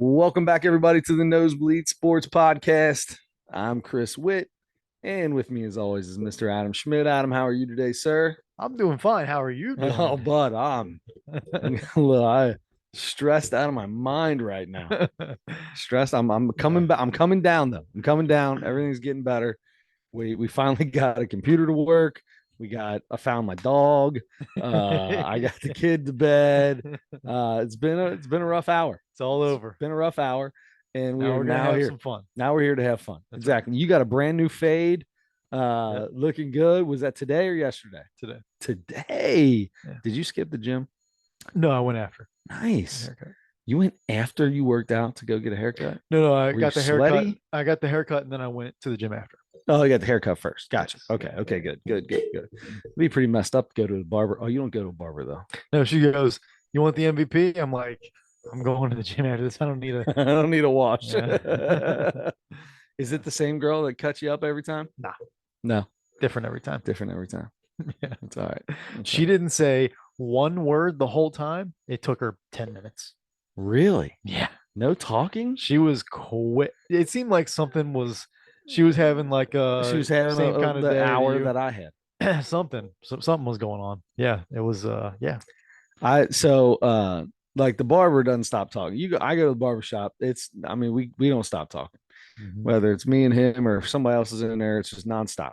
Welcome back, everybody, to the Nosebleed Sports Podcast. I'm Chris Witt, and with me, as always, is Mr. Adam Schmidt. Adam, how are you today, sir? I'm doing fine. How are you Oh, doing? bud, I'm stressed out of my mind right now. Stressed. I'm coming back. I'm coming down though. I'm coming down. Everything's getting better. We finally got a computer to work. I found my dog. I got the kid to bed. It's been a rough hour. It's all It's over. been a rough hour, and we Now are we're gonna now have here. some fun. Now we're here to have fun. That's right. Exactly. You got a brand new fade. Yep. Looking good. Was that today or yesterday? Today. Today. Yeah. Did you skip the gym? No, I went after the Nice. haircut. You went after you worked out to go get a haircut? No, I Were you got the haircut. sweaty? I got the haircut, and then I went to the gym after. Oh, you got the haircut first. Gotcha. Yes. Okay. Okay. Good. Good. Good. Good. It'd be pretty messed up to go to the barber. Oh, you don't go to a barber though. No, she goes, "You want the MVP?" I'm like, "I'm going to the gym after this. I don't need a." I don't need a wash. Yeah. Is it the same girl that cuts you up every time? Nah, No, different every time. different every time. Yeah. That's all right. That's all She right. didn't say one word the whole time. It took her 10 minutes. Really? Yeah. No talking? She was quick. It seemed like something was. She was having like She a was having same kind of the day that hour you. that I had. Something. Something was going on. Yeah, it was. Yeah. I so like the barber doesn't stop talking. I go to the barber shop. I mean, we don't stop talking. Mhm. Whether it's me and him or if somebody else is in there, it's just nonstop.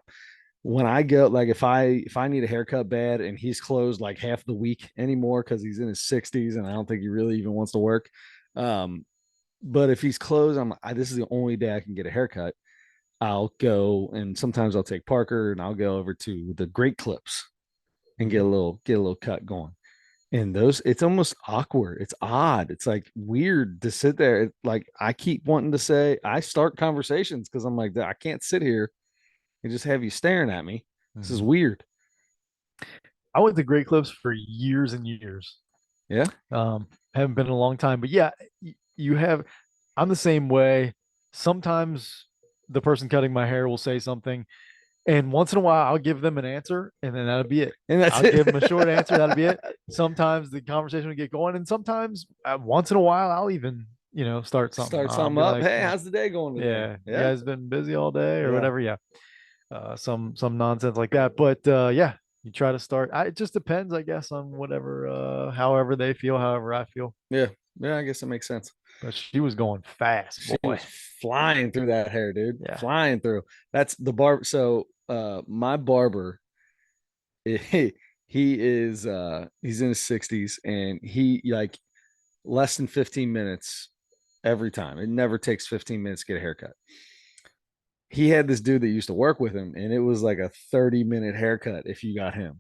When I go, like if I need a haircut bad and he's closed like half the week anymore because he's in his 60s and I don't think he really even wants to work. Um, but if he's closed, this is the only day I can get a haircut. I'll go and sometimes I'll take Parker and I'll go over to the Great Clips and Mhm. get a little cut going. And those, it's almost awkward. It's odd. It's like weird to sit there. Like I keep wanting to say, I start conversations because I'm like, I can't sit here and just have you staring at me. This is Mhm. weird. I went to Great Clips for years and years. Yeah. Haven't been in a long time, but yeah, you have. I'm the same way. Sometimes the person cutting my hair will say something, and once in a while I'll give them an answer, and then that'll be it. And that's I'll give them a it. short answer. That'll be it. Sometimes the conversation will get going, and sometimes once in a while I'll even start something. Start I'll something be up. like, Hey, how's the day going today? yeah, you Yeah. guys been busy all day or Yeah. whatever. Yeah, some nonsense like that. But yeah, you try to start. It just depends, I guess, on whatever, however they feel, however I feel. Yeah. Yeah. I guess that makes sense. But she was going fast, She boy. was flying through that hair, dude. Yeah. Flying through. That's the barber. So my barber, he's in his 60s and he like less than 15 minutes every time. It never takes 15 minutes to get a haircut. He had this dude that used to work with him, and it was like a 30-minute haircut if you got him.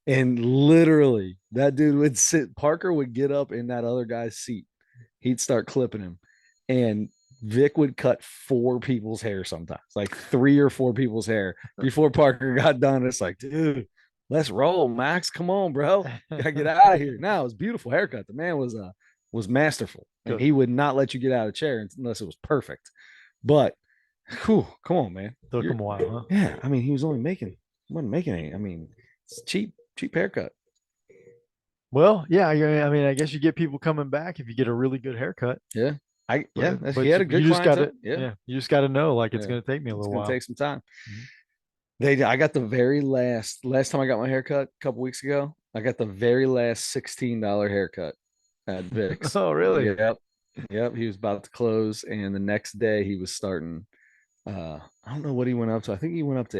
And literally, that dude would sit, Parker would get up in that other guy's seat. He'd start clipping him. And Vic would cut four people's hair sometimes, like three or four people's hair before Parker got done. It's like, dude, let's roll, Max. Come on, bro. Gotta get out of here. Now it was a beautiful haircut. The man was masterful, and Good. he would not let you get out of the chair unless it was perfect. But whew, come on, man. Took You're him a while, huh? yeah. I mean, wasn't making any. I mean, it's cheap haircut. Well, yeah. I mean, I guess you get people coming back if you get a really good haircut. Yeah. Yeah. He But had a you good just got to, clientele. Yeah. yeah, you just got to know like it's Yeah. going to take me a It's little gonna while. take some time. Mhm. I got the very last time I got my haircut a couple weeks ago. I got the very last $16 haircut at Vic's. Oh, really? Yep. Yep. He was about to close, and the next day he was starting. I don't know what he went up to. I think he went up to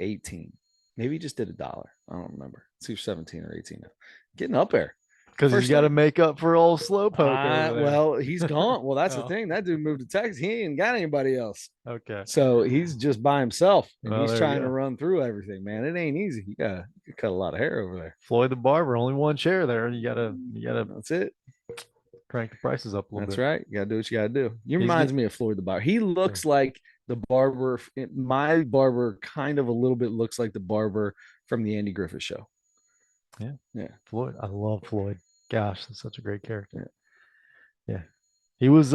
18. Maybe he just did $1. I don't remember. It's either 17 or 18 now. Getting up there. Because he's First got to time. make up for old Slowpoke over there. Well, he's gone. Well, that's the Oh, thing. That dude moved to Texas. He ain't got anybody else. okay. So he's just by himself and Well, he's there you trying to go. run through everything, man. It ain't easy. You cut a lot of hair over there. Floyd the barber, only one chair there. You gotta That's it. crank the prices up a little That's bit. right. You gotta do what you gotta do. He He's reminds get me of Floyd the barber. He yeah, looks like the barber. My barber kind of a little bit looks like the barber from the Andy Griffith show. yeah. Yeah. Floyd. I love Floyd. Gosh, that's such a great character. Yeah. Yeah. He was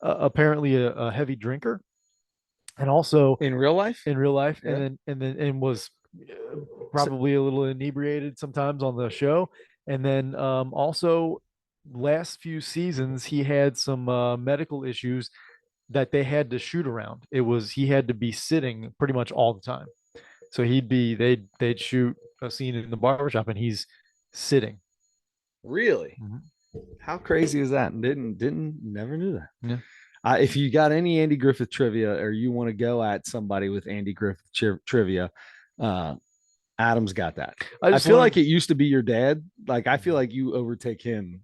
apparently a heavy drinker and also In real life? in real life Yeah. and was So, probably a little inebriated sometimes on the show and then also last few seasons he had some medical issues that they had to shoot around. He had to be sitting pretty much all the time. So they'd shoot a scene in the barbershop and he's sitting. Really? Mhm. How crazy is that? Didn't never knew that. Yeah. If you got any Andy Griffith trivia, or you want to go at somebody with Andy Griffith trivia, uh, Adam's got that. I I just feel learned. like it used to be your dad. Like I feel like you overtake him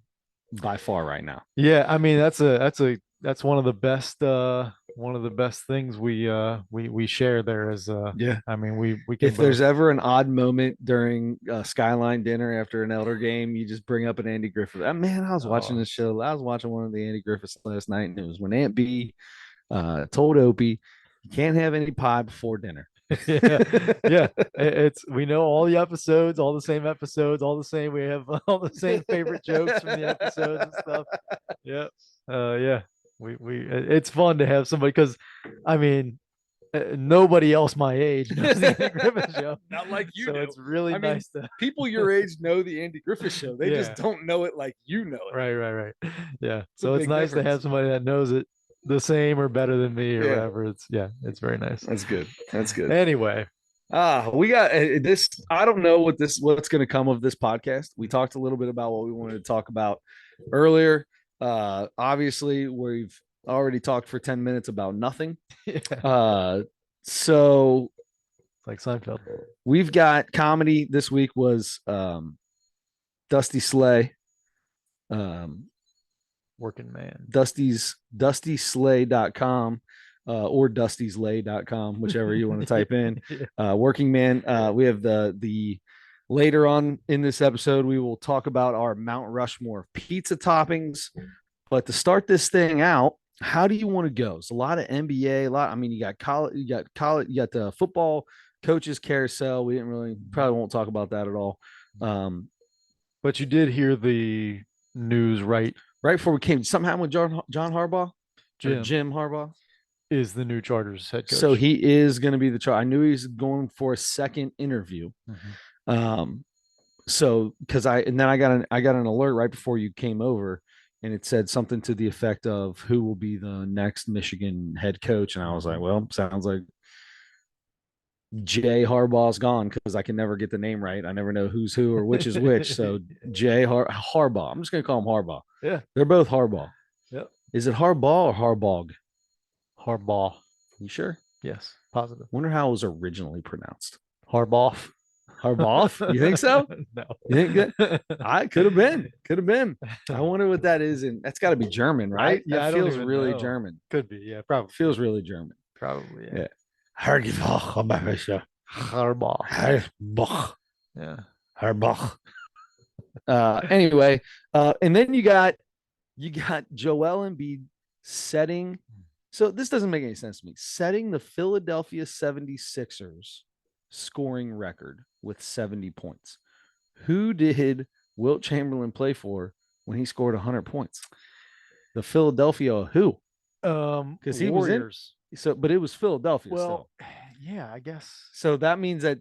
by far right now. Yeah, I mean that's one of the best things we share there is Yeah. I mean we can If there's both. ever an odd moment during Skyline dinner after an Elder game, you just bring up an Andy Griffith. Man, I was watching Oh. this show. I was watching one of the Andy Griffiths last night, and it was when Aunt B told Opie, "You can't have any pie before dinner." Yeah, yeah. It's we know all the episodes, all the same episodes, all the same. We have all the same favorite jokes from the episodes and stuff. Yeah, yeah. It's fun to have somebody because, I mean, nobody else my age knows the Andy Griffith Show, Not like you so do. it's really I mean, nice to. people your age know the Andy Griffith Show. They just Yeah, don't know it like you know it. right. Yeah, It's a so it's big nice to difference. have somebody that knows it the same or better than me or Yeah, whatever. It's very nice. that's good. That's good. Anyway, We got this. I don't know what's going to come of this podcast. We talked a little bit about what we wanted to talk about earlier. Obviously, we've already talked for 10 minutes about nothing. yeah, So it's like Seinfeld. we've got comedy this week was Dusty Slay. Working man. DustySlay.com or DustySlay.com, whichever you want to type in. Yeah. Working man. We have the later on in this episode, we will talk about our Mount Rushmore pizza toppings. But to start this thing out, how do you want to go? It's a lot of NBA, a lot. I mean, you got college, you got the football coaches carousel. We didn't really probably won't talk about that at all. But you did hear the news, right? Right before we came, something happened with John Harbaugh or Jim Jim Harbaugh. is the new Chargers head coach. So he is going to be the charge. I knew he's going for a second interview. Mhm. So because then I got an alert right before you came over, and it said something to the effect of who will be the next Michigan head coach, and I was like, well, sounds like Jay Harbaugh's gone because I can never get the name right. I never know who's who or which is which. So Jay Harbaugh. I'm just going to call him Harbaugh. Yeah. They're both Harbaugh. Yep. Is it Harbaugh or Harbaugh? Harbaugh. You sure? Yes. Positive. Wonder how it was originally pronounced. Harbaugh. Harbaugh? You think so? No. You think that? I could have been. Could have been. I wonder what that is. And that's got to be German, right? Yeah, that I don't feels even really know. German. Could be. Yeah, probably. Feels really German. Probably. Yeah. Yeah. Harbaugh. Harbaugh. Yeah. Harbaugh. Anyway, and then you got Joel Embiid setting. So this doesn't make any sense to me. Setting the Philadelphia 76ers scoring record with 70 points. Who did Wilt Chamberlain play for when he scored 100 points? The Philadelphia who? Because he was in. Warriors. So, but it was Philadelphia Well, still. yeah, I guess So that means that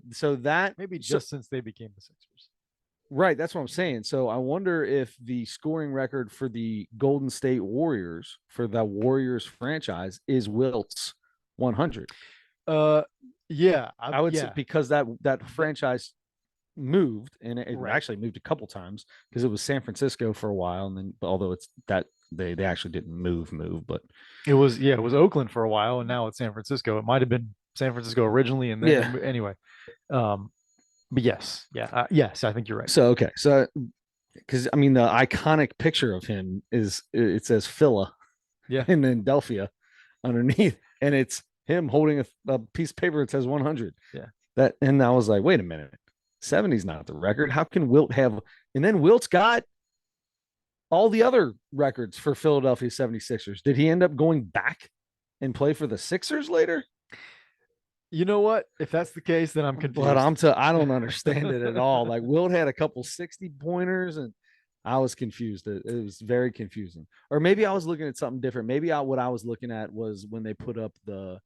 maybe just since they became the Sixers. right. That's what I'm saying. So I wonder if the scoring record for the Golden State Warriors for the Warriors franchise is Wilt's 100. Yeah, I would say because that franchise moved, and it Right. actually moved a couple times because it was San Francisco for a while, and then although it's that they actually didn't move, but it was Oakland for a while, and now it's San Francisco. It might have been San Francisco originally, and then anyway. But yes, yes, I think you're right. So okay, so because I mean the iconic picture of him is it says Phila, Yeah, and then Delphia underneath, and it's him holding a piece of paper that says 100. Yeah, and I was like, wait a minute, 70's not the record. How can Wilt have? And then Wilt's got all the other records for Philadelphia 76ers. Did he end up going back and play for the Sixers later? you know what? If that's the case, then I'm confused. But I don't understand it at all. Like Wilt had a couple 60 pointers, and I was confused. It was very confusing. Or maybe I was looking at something different. Maybe what I was looking at was when they put up the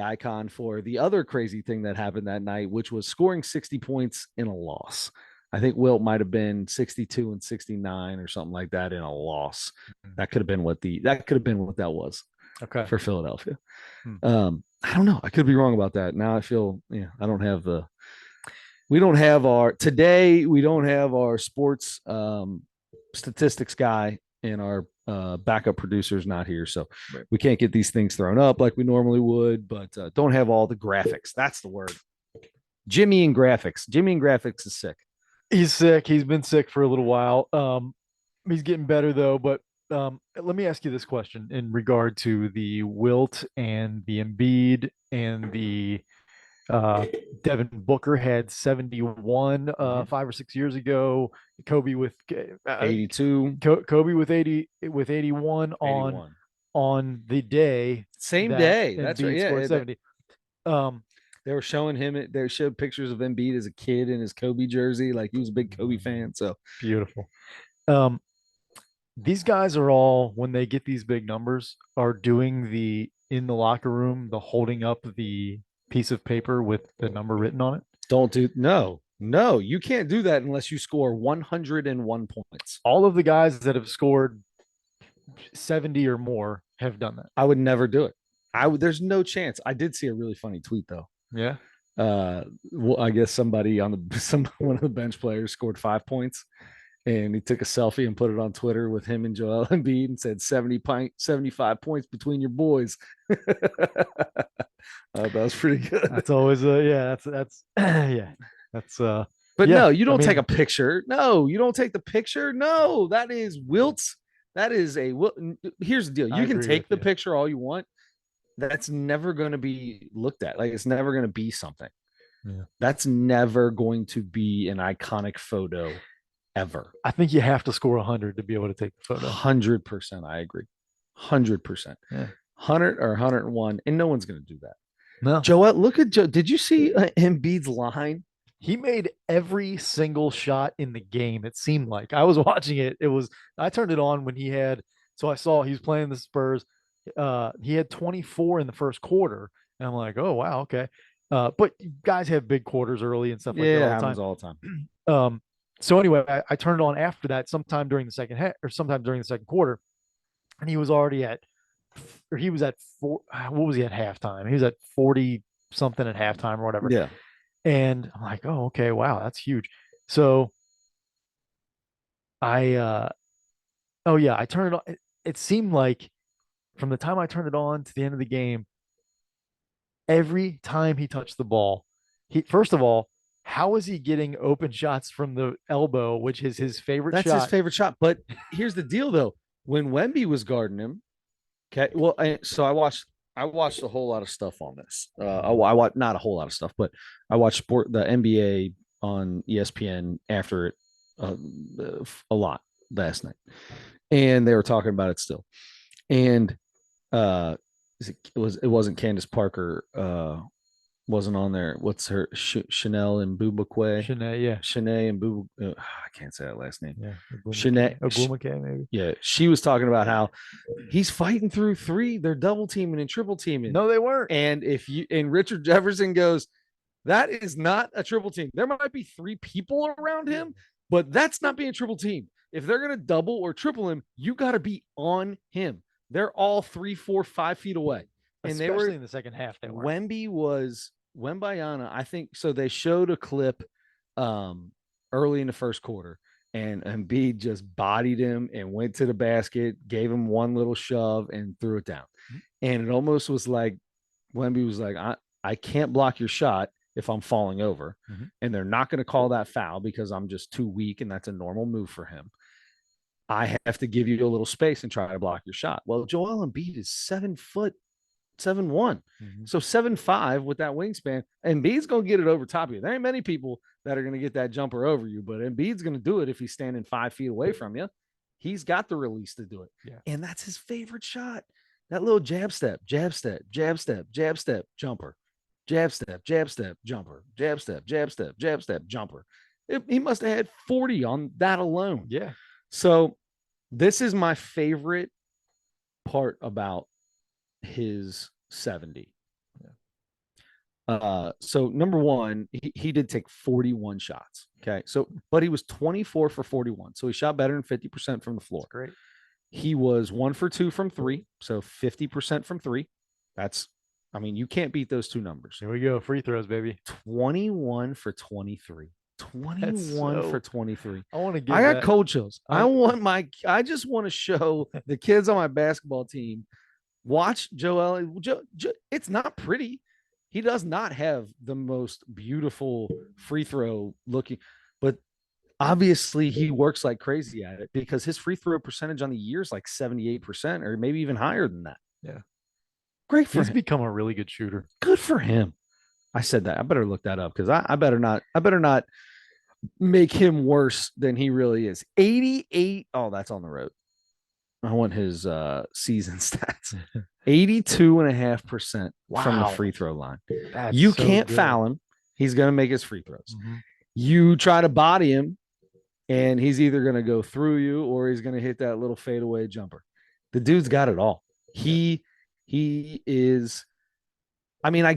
icon for the other crazy thing that happened that night, which was scoring 60 points in a loss. I think Wilt might have been 62 and 69 or something like that in a loss. Mhm. That could have been what that was Okay. for Philadelphia. Hmm. I don't know. I could be wrong about that. Now I feel, I don't have the we don't have our today we don't have our sports statistics guy and our backup producer's not here, so Right. we can't get these things thrown up like we normally would, but don't have all the graphics. That's the word. Jimmy and graphics is sick. He's sick. He's been sick for a little while. He's getting better though. But let me ask you this question in regard to the Wilt and the Embiid and the uh, Devin Booker had 71 Mhm. 5 or 6 years ago. Kobe with 82, Kobe with 81 81. on the day Same that day. That's right. Embiid scored Yeah, 70. Um, they were showing him. They showed pictures of Embiid as a kid in his Kobe jersey. Like he was a big Kobe fan. So Beautiful. Um, these guys are all when they get these big numbers are doing the in the locker room the holding up the piece of paper with the number written on it. don't do no. You can't do that unless you score 101 points. All of the guys that have scored 70 or more have done that. I would never do it. I would. There's no chance. I did see a really funny tweet though. Yeah. Well, I guess somebody on the one of the bench players scored 5 points, and he took a selfie and put it on Twitter with him and Joel Embiid and said 75 points between your boys. That was pretty good. That's always yeah, that's yeah. That's But yeah, no, you I don't take mean, a picture. No, you don't take the picture. No, that is Wilt's. That is a Wilt. Here's the deal. I You can agree take with the you. picture all you want. That's never going to be looked at. Like it's never going to be something. Yeah. That's never going to be an iconic photo ever. I think you have to score 100 to be able to take the photo. 100%. I agree. 100%. Yeah. 100 or 101. And no one's going to do that. No. Joel, look at Joe. Did you see Embiid's line? He made every single shot in the game. It seemed like I was watching it. I turned it on when he had. So I saw he was playing the Spurs. He had 24 in the first quarter, and I'm like, oh wow, okay. But guys have big quarters early and stuff like that Yeah, it all the happens time. all the time. So anyway, I turned it on after that, sometime during the second half or sometime during the second quarter, and he was already at, or he was at four. What was he at halftime? He was at 40 something at halftime or whatever. Yeah. And I'm like, oh, okay, wow, that's huge. So I oh yeah, I turned it on. It seemed like from the time I turned it on to the end of the game, every time he touched the ball, he first of all, how is he getting open shots from the elbow, which is his favorite That's his shot? favorite shot. But here's the deal, though. When Wemby was guarding him, okay. Well, so I watched a whole lot of stuff on this. I watched not a whole lot of stuff, but I watched the NBA on ESPN after it uh, a lot last night, and they were talking about it still. And it wasn't Candace Parker wasn't on there. What's her Chanel and Bubakwe? Shanae, yeah, Shanae and Boo. I can't say that last name. yeah, Shanae. Ogwumake, maybe. Yeah, she was talking about how he's fighting through three. They're double teaming and triple teaming. No, they weren't. And Richard Jefferson goes, that is not a triple team. There might be three people around him, but that's not being triple team. If they're gonna double or triple him, you got to be on him. They're all 3, 4, 5 feet away, and Especially they were in the second half. They were. Wemby was Wembayana. I think so. They showed a clip early in the first quarter, and Embiid just bodied him and went to the basket, gave him one little shove, and threw it down. Mhm. And it almost was like Wemby was like, I can't block your shot if I'm falling over. Mhm. And they're not going to call that foul because I'm just too weak, and that's a normal move for him. I have to give you a little space and try to block your shot. Well, Joel Embiid is 7'1". Mhm. So 7'5" with that wingspan. Embiid's going to get it over top of you. There ain't many people that are going to get that jumper over you, but Embiid's going to do it if he's standing 5 feet away from you. He's got the release to do it. Yeah. And that's his favorite shot. That little jab step, jab step, jab step, jab step, jumper, jab step, jumper, jab step, jumper. He must have had 40 on that alone. Yeah. So this is my favorite part about his 70. So number one, he did take 41 shots. Okay. So, but he was 24 for 41. So he shot better than 50% from the That's floor. great. He was 1 for 2 from three. So 50% from three. That's, I mean, you can't beat those two numbers. Here we go. Free throws, baby. 21 for 23. That's 21 for so. 23. I want to I give got that. cold chills. I I just want to show the kids on my basketball team. Watch Joel. It's not pretty. He does not have the most beautiful free throw looking, but obviously he works like crazy at it because his free throw percentage on the year is like 78% or maybe even higher than that. Yeah. Great for He's him. become a really good shooter. Good for him. I said that. I better look that up because I better not. I better not make him worse than he really is. 88. Oh, that's on the road. I want his season stats. 82.5% from the Wow. free throw line. That's You so can't good. foul him. He's going to make his free throws. Mhm. You try to body him, and he's either going to go through you or he's going to hit that little fadeaway jumper. The dude's got it all. Yeah. He is. I mean, I I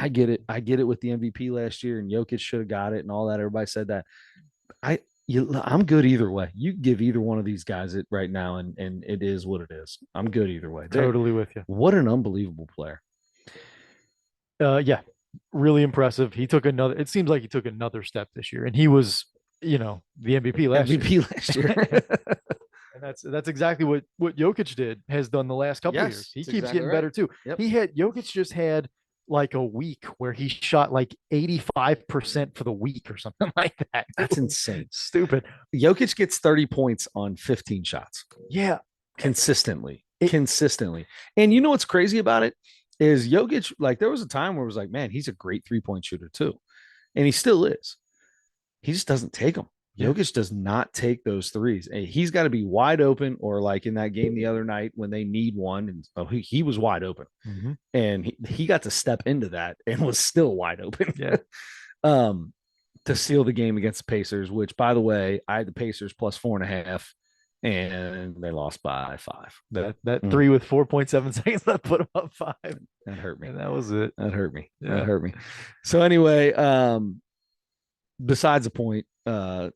get it. I get it with the MVP last year, and Jokic should have got it, and all that. Everybody said that. I'm good either way. You give either one of these guys it right now, and it is what it is. I'm good either way. Totally with you. What an unbelievable player. Yeah, really impressive. He took another. It seems like he took another step this year, and he was, the MVP last year. MVP last year. And that's exactly what Jokic has done the last couple of years. Yes, He that's keeps exactly getting right. better too. Yep. Jokic just had like a week where he shot like 85% for the week or something like that. That's insane. Stupid. Jokic gets 30 points on 15 shots Yeah. consistently. It- Consistently. And you know what's crazy about it is Jokic, like there was a time where it was like, man, he's a great 3-point shooter too. And he still is. He just doesn't take them. Yeah. Jokic does not take those threes. And he's got to be wide open, or like in that game the other night when they need one, and he was wide open, and he got to step into that and was still wide open. Yeah. To seal the game against the Pacers, which by the way, I had the Pacers plus 4.5, and they lost by 5. That three with 4.7 seconds that put him up 5. That hurt me. And that was it. That hurt me. Yeah. That hurt me. So anyway, besides the point,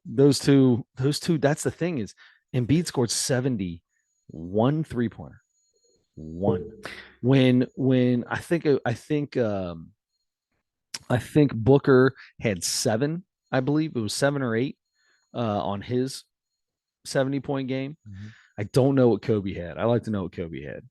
those two, that's the thing is Embiid scored 71 3-pointer. One. When I think Booker had 7, I believe it was 7 or 8 on his 70-point game. I don't know what Kobe had. I like to know what Kobe had.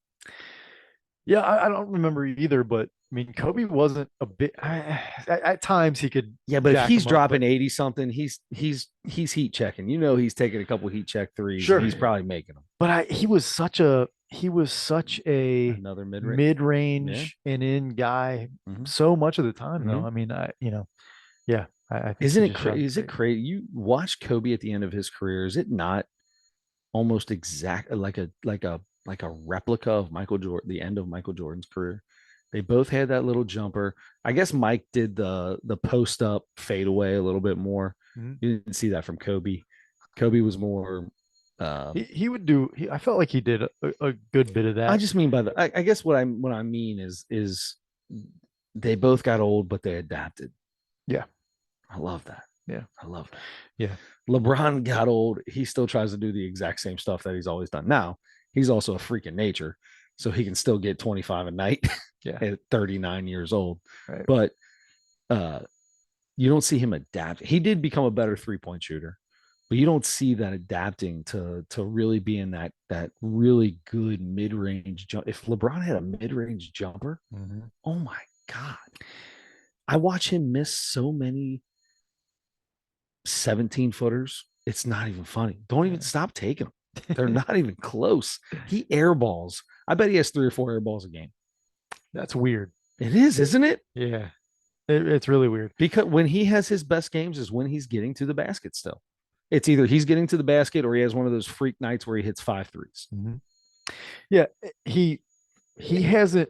Yeah, I don't remember either, but I mean, Kobe wasn't a bit. At times he could. Yeah, but if he's up, dropping 80 something, he's heat checking. He's taking a couple heat check threes. Sure, he's probably making them. But he was such a another mid-range and in guy so much of the time though. I mean, I think isn't it crazy? Is it crazy? You watch Kobe at the end of his career. Is it not almost exact like a replica of Michael Jordan, the end of Michael Jordan's career? They both had that little jumper. I guess Mike did the post up fade away a little bit more. You didn't see that from Kobe. Kobe was more. He would do. I felt like he did a good bit of that. I just mean by I guess what I mean is they both got old, but they adapted. Yeah, I love that. Yeah, I love that. Yeah, LeBron got old. He still tries to do the exact same stuff that he's always done. Now he's also a freak of nature, so he can still get 25 a night. Yeah, at 39 years old. Right. But you don't see him adapt. He did become a better 3-point shooter, but you don't see that adapting to really being that really good mid-range jump. If LeBron had a mid-range jumper, oh my God. I watch him miss so many 17-footers. It's not even funny. Don't even stop taking them. They're not even close. He airballs. I bet he has 3 or 4 airballs a game. That's weird. It is, isn't it? Yeah. It's really weird. Because when he has his best games is when he's getting to the basket still. It's either he's getting to the basket or he has one of those freak nights where he hits 5 threes. Yeah. He hasn't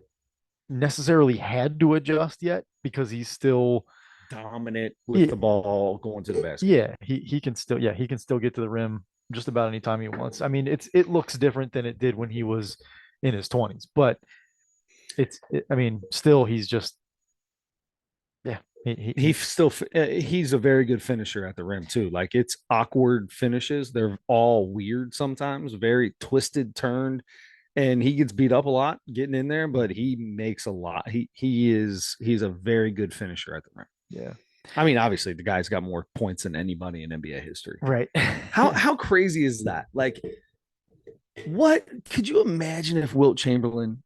necessarily had to adjust yet because he's still dominant with the ball going to the basket. Yeah. He can still get to the rim just about any time he wants. I mean, it looks different than it did when he was in his 20s, but I mean, still he's just yeah. He's a very good finisher at the rim too. Like it's awkward finishes. They're all weird sometimes, very twisted, turned, and he gets beat up a lot getting in there, but he makes a lot. He's a very good finisher at the rim. Yeah. I mean, obviously the guy's got more points than anybody in NBA history. Right. How crazy is that? Like, what could you imagine if Wilt Chamberlain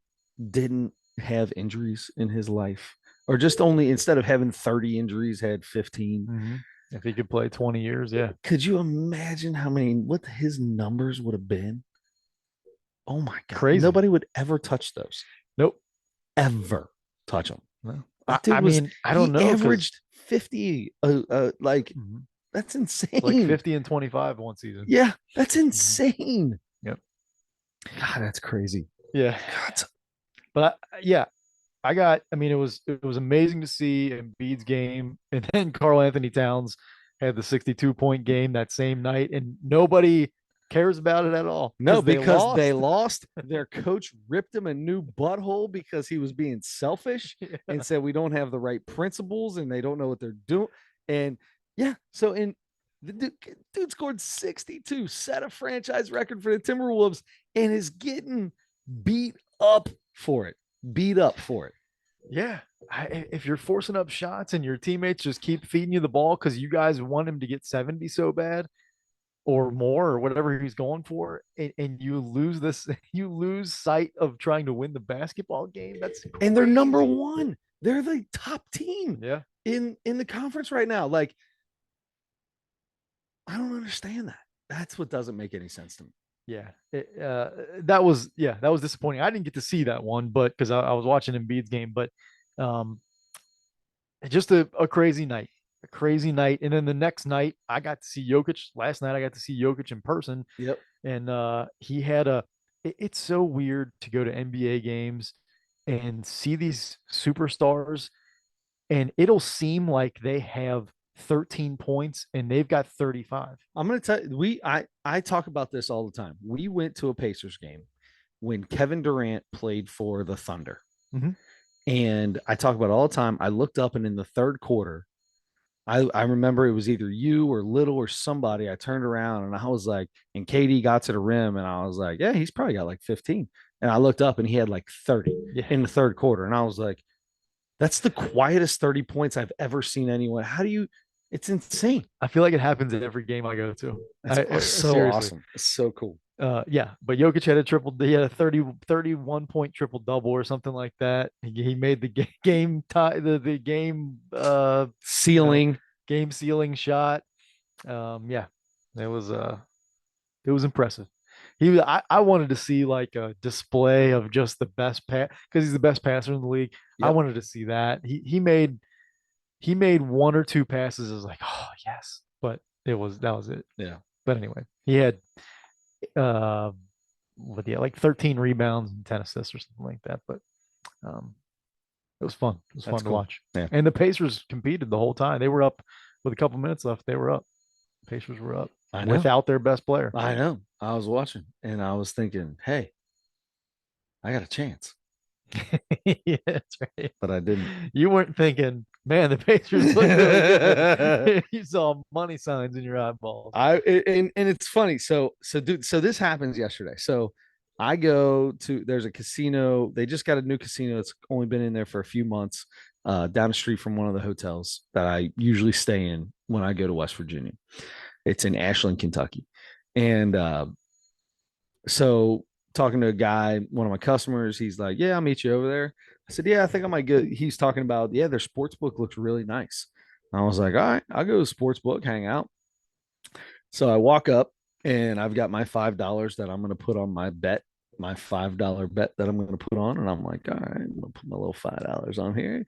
didn't have injuries in his life? Or just only instead of having 30 injuries, had 15. hmm If he could play 20 years, yeah. Could you imagine what his numbers would have been? Oh my God. Crazy. Nobody would ever touch those. Nope. Ever touch them. No. The I dude mean, I don't he know because averaged 50. Like, that's like insane. 50 and 25 one season. Yeah, that's Mhm. insane. Yep. God, that's crazy. Yeah. God. But yeah, I mean, it was amazing to see Embiid's game, and then Carl Anthony Towns had the 62-point game that same night, and nobody cares about it at all No, because they because they lost. lost. Their coach ripped him a new butthole because he was being selfish Yeah. and said we don't have the right principles and they don't know what they're doing. And yeah, so in dude scored 62, set a franchise record for the Timberwolves, and is getting beat up for it. Beat up for it. Yeah. If you're forcing up shots and your teammates just keep feeding you the ball because you guys want him to get 70 so bad or more or whatever he's going for, and you lose this, you lose sight of trying to win the basketball game. That's And they're number crazy. one. They're the top team Yeah. in the conference right now. Like, I don't understand that. That's what doesn't make any sense to me. Yeah, that was disappointing. I didn't get to see that one, but because I was watching Embiid's game, but um, just a crazy night. And then the next night, I got to see Jokic. Last night, I got to see Jokic in person, Yep. and he had a. It's so weird to go to NBA games and see these superstars, and it'll seem like they have 13 points and they've got 35. I'm gonna tell you, I talk about this all the time. We went to a Pacers game when Kevin Durant played for the Thunder. Mm-hmm. And I talk about it all the time. I looked up, and in the third quarter, I remember it was either you or Little or somebody. I turned around and I was like, and KD got to the rim, and I was like, yeah, he's probably got like 15. And I looked up and he had like 30 Yeah, in the third quarter. And I was like, that's the quietest 30 points I've ever seen anyone. How do you, it's insane. I feel like it happens at every game I go to. That's so Seriously. awesome. It's so cool. Yeah, but Jokic had a triple. He had a 31 point triple double or something like that. He made the game tie the game you know Ceiling. game sealing shot. Yeah, it was it was impressive. I wanted to see like a display of just the best pass because he's the best passer in the league. I Yep. wanted to see that. He made one or two passes. I was like, oh yes, but that was it. Yeah. But anyway, he had uh but yeah, like 13 rebounds and 10 assists or something like that. But um it was fun. It was That's fun to cool. watch. Yeah. And the Pacers competed the whole time. They were up with a couple minutes left. They were up. Pacers were up I know. without their best player. I know. I was watching and I was thinking, hey, I got a chance, Yeah, that's right. but I didn't. You weren't thinking, man, the Pacers look really good. You saw money signs in your eyeballs. And it's funny. So this happens yesterday. So I go to there's a casino. They just got a new casino. It's only been in there for a few months, down the street from one of the hotels that I usually stay in when I go to West Virginia. It's in Ashland, Kentucky. And so talking to a guy, one of my customers, he's like, yeah, I'll meet you over there. I said, yeah, I think I might go. He's talking about, yeah, their sports book looks really nice. I was like, all right, I'll go to sports book, hang out. So I walk up and I've got my $5 that I'm going to put on my bet, my $5 bet that I'm going to put on. And I'm like, all right, I'm going to put my little $5 on here.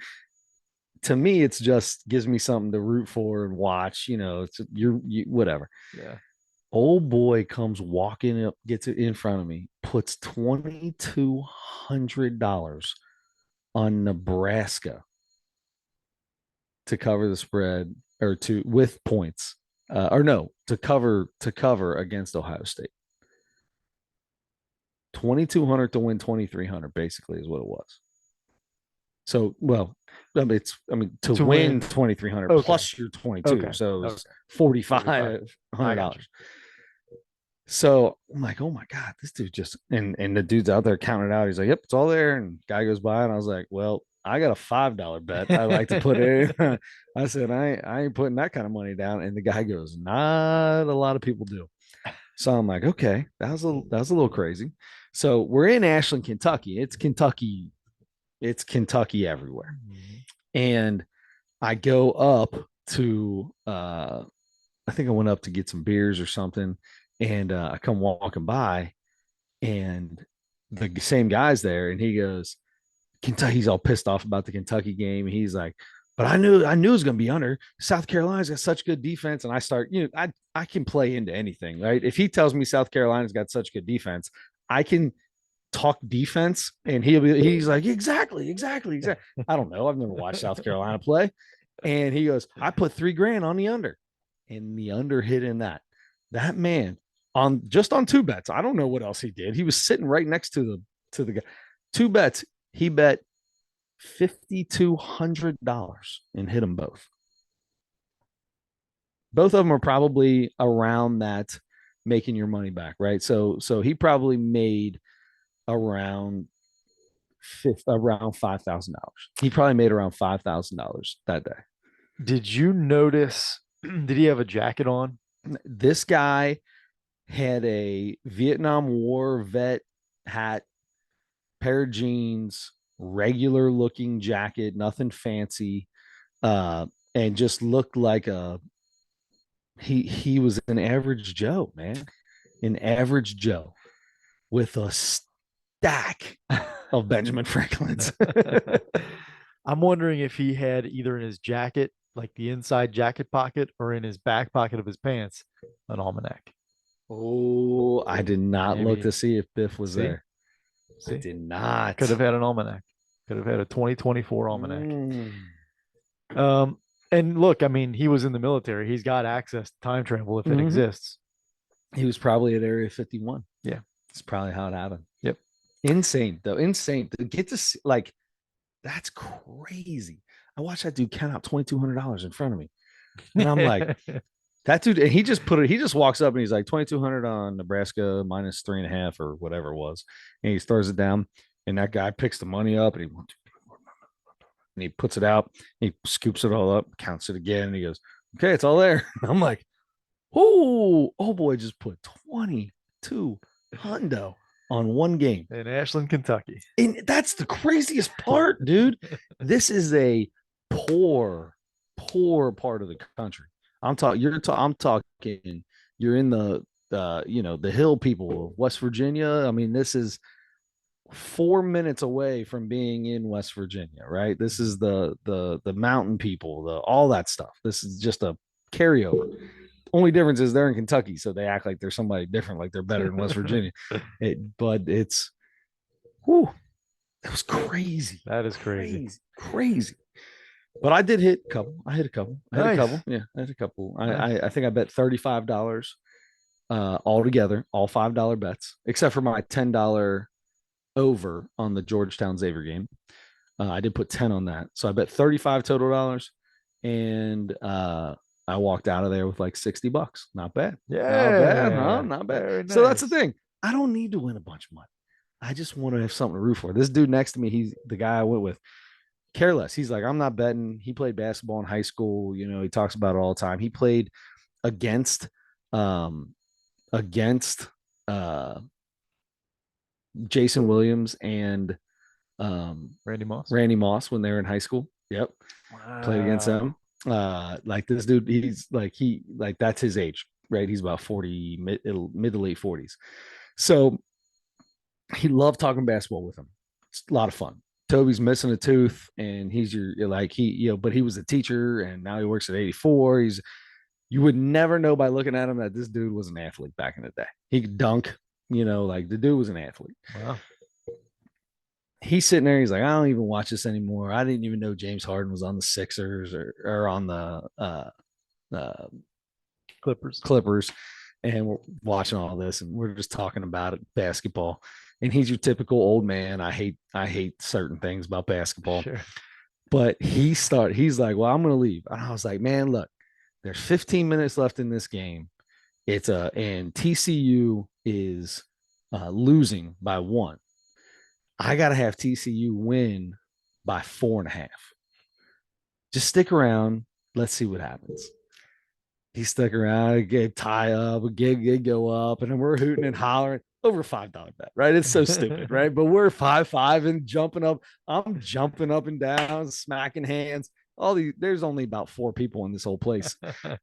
To me, it's just gives me something to root for and watch. It's whatever. Yeah. Old boy comes walking up, gets it in front of me, puts $2,200 on Nebraska to cover the spread or to with points, or no, to cover against Ohio State. 2,200 to win 2,300 basically is what it was. So, well, I mean, to to win win? 2,300 Okay. plus your 22. Okay. So it's Okay. 45. I got you. $4,500. So I'm like, oh my God, this dude just, and the dude's out there counting it out. He's like, yep, it's all there. And guy goes by and I was like, well, I got a $5 bet I like to put in. I said, I ain't putting that kind of money down. And the guy goes, not a lot of people do. So I'm like, okay, that was a little crazy. So we're in Ashland, Kentucky. It's Kentucky everywhere. Mhm. And I go up to I think I went up to get some beers or something, and I come walking by, and the same guy's there, and he goes, Kentucky's all pissed off about the Kentucky game. He's like, but I knew it was gonna be under. South Carolina's got such good defense, and I start, I can play into anything, right? If he tells me South Carolina's got such good defense, I can talk defense, and he's like, exactly. I don't know. I've never watched South Carolina play. And he goes, I put 3 grand on the under, and the under hit in that man on just on 2 bets. I don't know what else he did. He was sitting right next to the guy. 2 bets. He bet $5,200 and hit them both. Both of them are probably around that, making your money back, right? So he probably made around around $5,000. He probably made around $5,000 that day. Did you notice? Did he have a jacket on? This guy had a Vietnam War vet hat, pair of jeans, regular looking jacket, nothing fancy, and just looked like he was an average Joe, man, an average Joe with a stack of Benjamin Franklin's. I'm wondering if he had either in his jacket, like the inside jacket pocket, or in his back pocket of his pants, an almanac. Oh, I did not look Maybe. to see if Biff was See, there. I see, did could not. have had an almanac. Could have had a 2024 almanac. Mm. Um, and look, I mean, he was in the military. He's got access to time travel if it Mm-hmm. exists. He was probably at Area 51. Yeah. It's probably how it happened. Yep. Insane though. Insane to get to see, like, that's crazy. I watched that dude count out $2,200 in front of me, and I'm like, that dude. And he just put it. He just walks up and he's like 2,200 on Nebraska minus 3.5 or whatever it was, and he throws it down. And that guy picks the money up and he puts it out. He scoops it all up, counts it again, and he goes, "Okay, it's all there." I'm like, oh boy, just put 22 hundo on one game. In Ashland, Kentucky. And that's the craziest part, dude. This is a poor part of the country. I'm talking. You're in the hill people of West Virginia. I mean, this is 4 minutes away from being in West Virginia, right? This is the mountain people, the all that stuff. This is just a carryover. Only difference is they're in Kentucky, so they act like they're somebody different, like they're better in West Virginia. But it's, whew, it was crazy, That is crazy. crazy. But I did hit a couple. I hit a couple. I hit a Nice. couple. Yeah, I hit a couple. Nice. I think I bet $35 all together, all $5 bets, except for my $10 over on the Georgetown Xavier game. I did put 10 on that. So I bet 35 total dollars. And I walked out of there with like $60. Not bad. Not bad, huh? Yeah. Not bad. Very So that's the nice. thing. I don't need to win a bunch of money. I just want to have something to root for. This dude next to me, he's the guy I went with, careless. He's like, I'm not betting. He played basketball in high school. He talks about it all the time. He played against um against uh Jason Williams and Randy Moss. Randy Moss when they were in high school. Yep. Played against Wow. them. Like this dude, he's like that's his age, right? He's about 40, mid to late 40s. So he loved talking basketball with him. It's a lot of fun. Toby's missing a tooth, and he's you're like but he was a teacher, and now he works at 84. You would never know by looking at him that this dude was an athlete back in the day. He could dunk, like the dude was an athlete. Wow. He's sitting there. He's like, I don't even watch this anymore. I didn't even know James Harden was on the Sixers or on the uh, Clippers. Clippers. And we're watching all this, and we're just talking about it, basketball. and he's your typical old man. I hate certain things about basketball. Sure. But he's like, well, I'm gonna leave. And I was like, man, look, there's 15 minutes left in this game. And TCU is losing by 1. I gotta have TCU win by 4.5. Just stick around. Let's see what happens. He stuck around, get tie up, get go up, and then we're hooting and hollering over $5 bet, right? It's so stupid, right? But we're 5-5 and jumping up. I'm jumping up and down, smacking hands. There's only about 4 people in this whole place,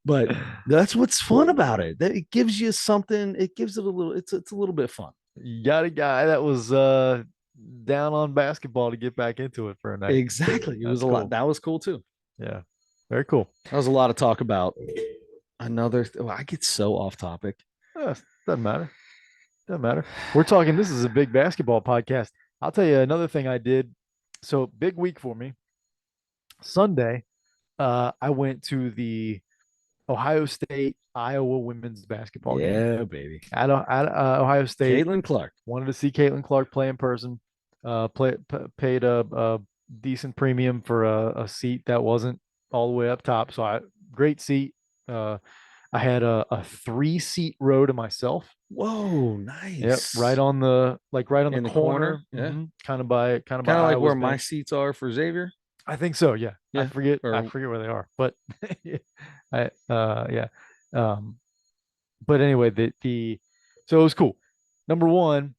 but that's what's fun about it. That it gives you something. It gives it a little. It's a little bit fun. You got a guy that was down on basketball to get back into it for a night. Exactly. It was That's a lot. cool. That was cool too. Yeah. Very cool. That was a lot of talk about well, I get so off topic. Doesn't matter. Doesn't matter. We're talking, this is a big basketball podcast. I'll tell you another thing I did. So big week for me. Sunday, I went to the Ohio State Iowa women's basketball game Yeah, baby. at Ohio State. Caitlin Clark. Wanted to see Caitlin Clark play in person. Paid a decent premium for a seat that wasn't all the way up top. So great seat. I had a 3-seat row to myself. Whoa, Yep, nice. right on the In the corner. Yeah. Kind of by Kind of like where my seats are for Xavier. I think so. Yeah. Yeah. I forget where they are, but yeah. But anyway, so it was cool. Number one,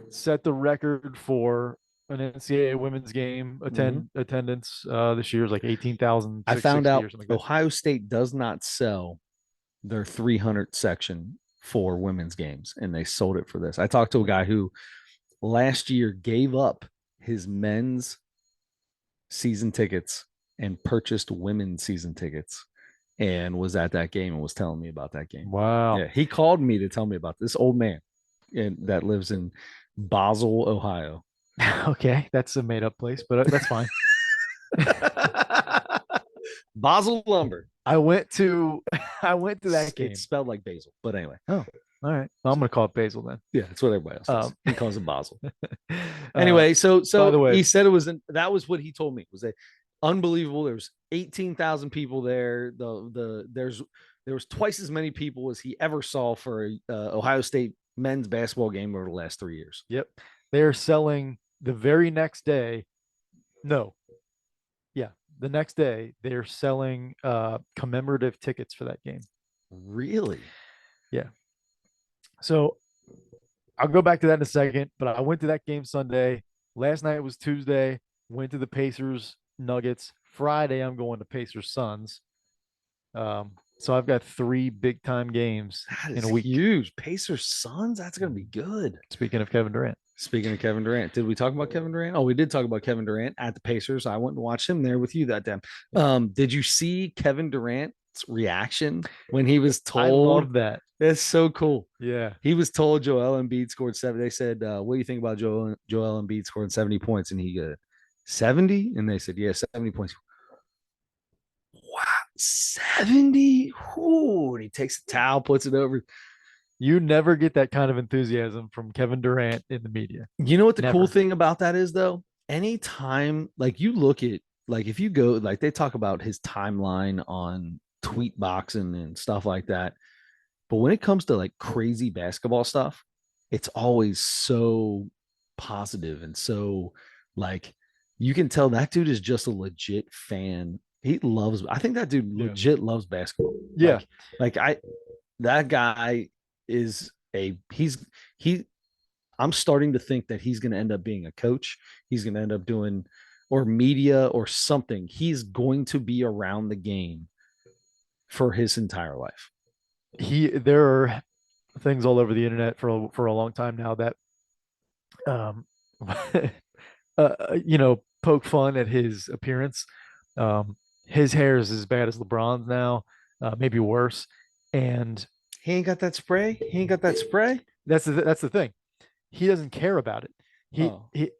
set the record for an NCAA women's game attendance this year is like 18,000. I found out or something like Ohio State does not sell their 300 section for women's games, and they sold it for this. I talked to a guy who last year gave up his men's season tickets and purchased women's season tickets and was at that game and was telling me about that game. Wow. Yeah, he called me to tell me about this old man that lives in Basel, Ohio. Okay, that's a made up place, but that's fine. Basel lumber. I went to that game. It's spelled like basil, but anyway. Oh, all right. Well, I'm gonna call it basil then. Yeah, that's what everybody else does. He calls it Basel. Uh, Anyway, so by the way, he said that was what he told me. It was unbelievable. There was 18,000 people there. There was twice as many people as he ever saw for a Ohio State men's basketball game over the last 3 years. Yep. They're selling the very next day. No. Yeah. The next day, they're selling commemorative tickets for that game. Really? Yeah. So I'll go back to that in a second, but I went to that game Sunday. Last night was Tuesday. Went to the Pacers Nuggets. Friday, I'm going to Pacers Suns. So I've got 3 big time games in a week. Huge. Pacers Suns. That's gonna be good. Speaking of Kevin Durant. Kevin Durant, did we talk about Kevin Durant? Oh, we did talk about Kevin Durant at the Pacers. I went and watched him there with you that time. Did you see Kevin Durant's reaction when he was told? I love that. That's so cool. Yeah. He was told Joel Embiid scored 7. They said, what do you think about Joel Embiid scoring 70 points? And he goes, 70? And they said, yeah, 70 points. Wow, 70? Ooh, and he takes the towel, puts it over. You never get that kind of enthusiasm from Kevin Durant in the media. You know what the cool thing about that is, though? Anytime, like you look at, like if you go, like they talk about his timeline on tweet boxing and stuff like that. But when it comes to like crazy basketball stuff, it's always so positive and so like you can tell that dude is just a legit fan. I think that dude legit loves basketball. Yeah. That guy is I'm starting to think that he's going to end up being a coach. He's going to end up doing or media or something. He's going to be around the game for his entire life. There are things all over the internet for a long time now that poke fun at his appearance. His hair is as bad as LeBron's now, maybe worse. And he ain't got that spray. That's the thing. He doesn't care about it. He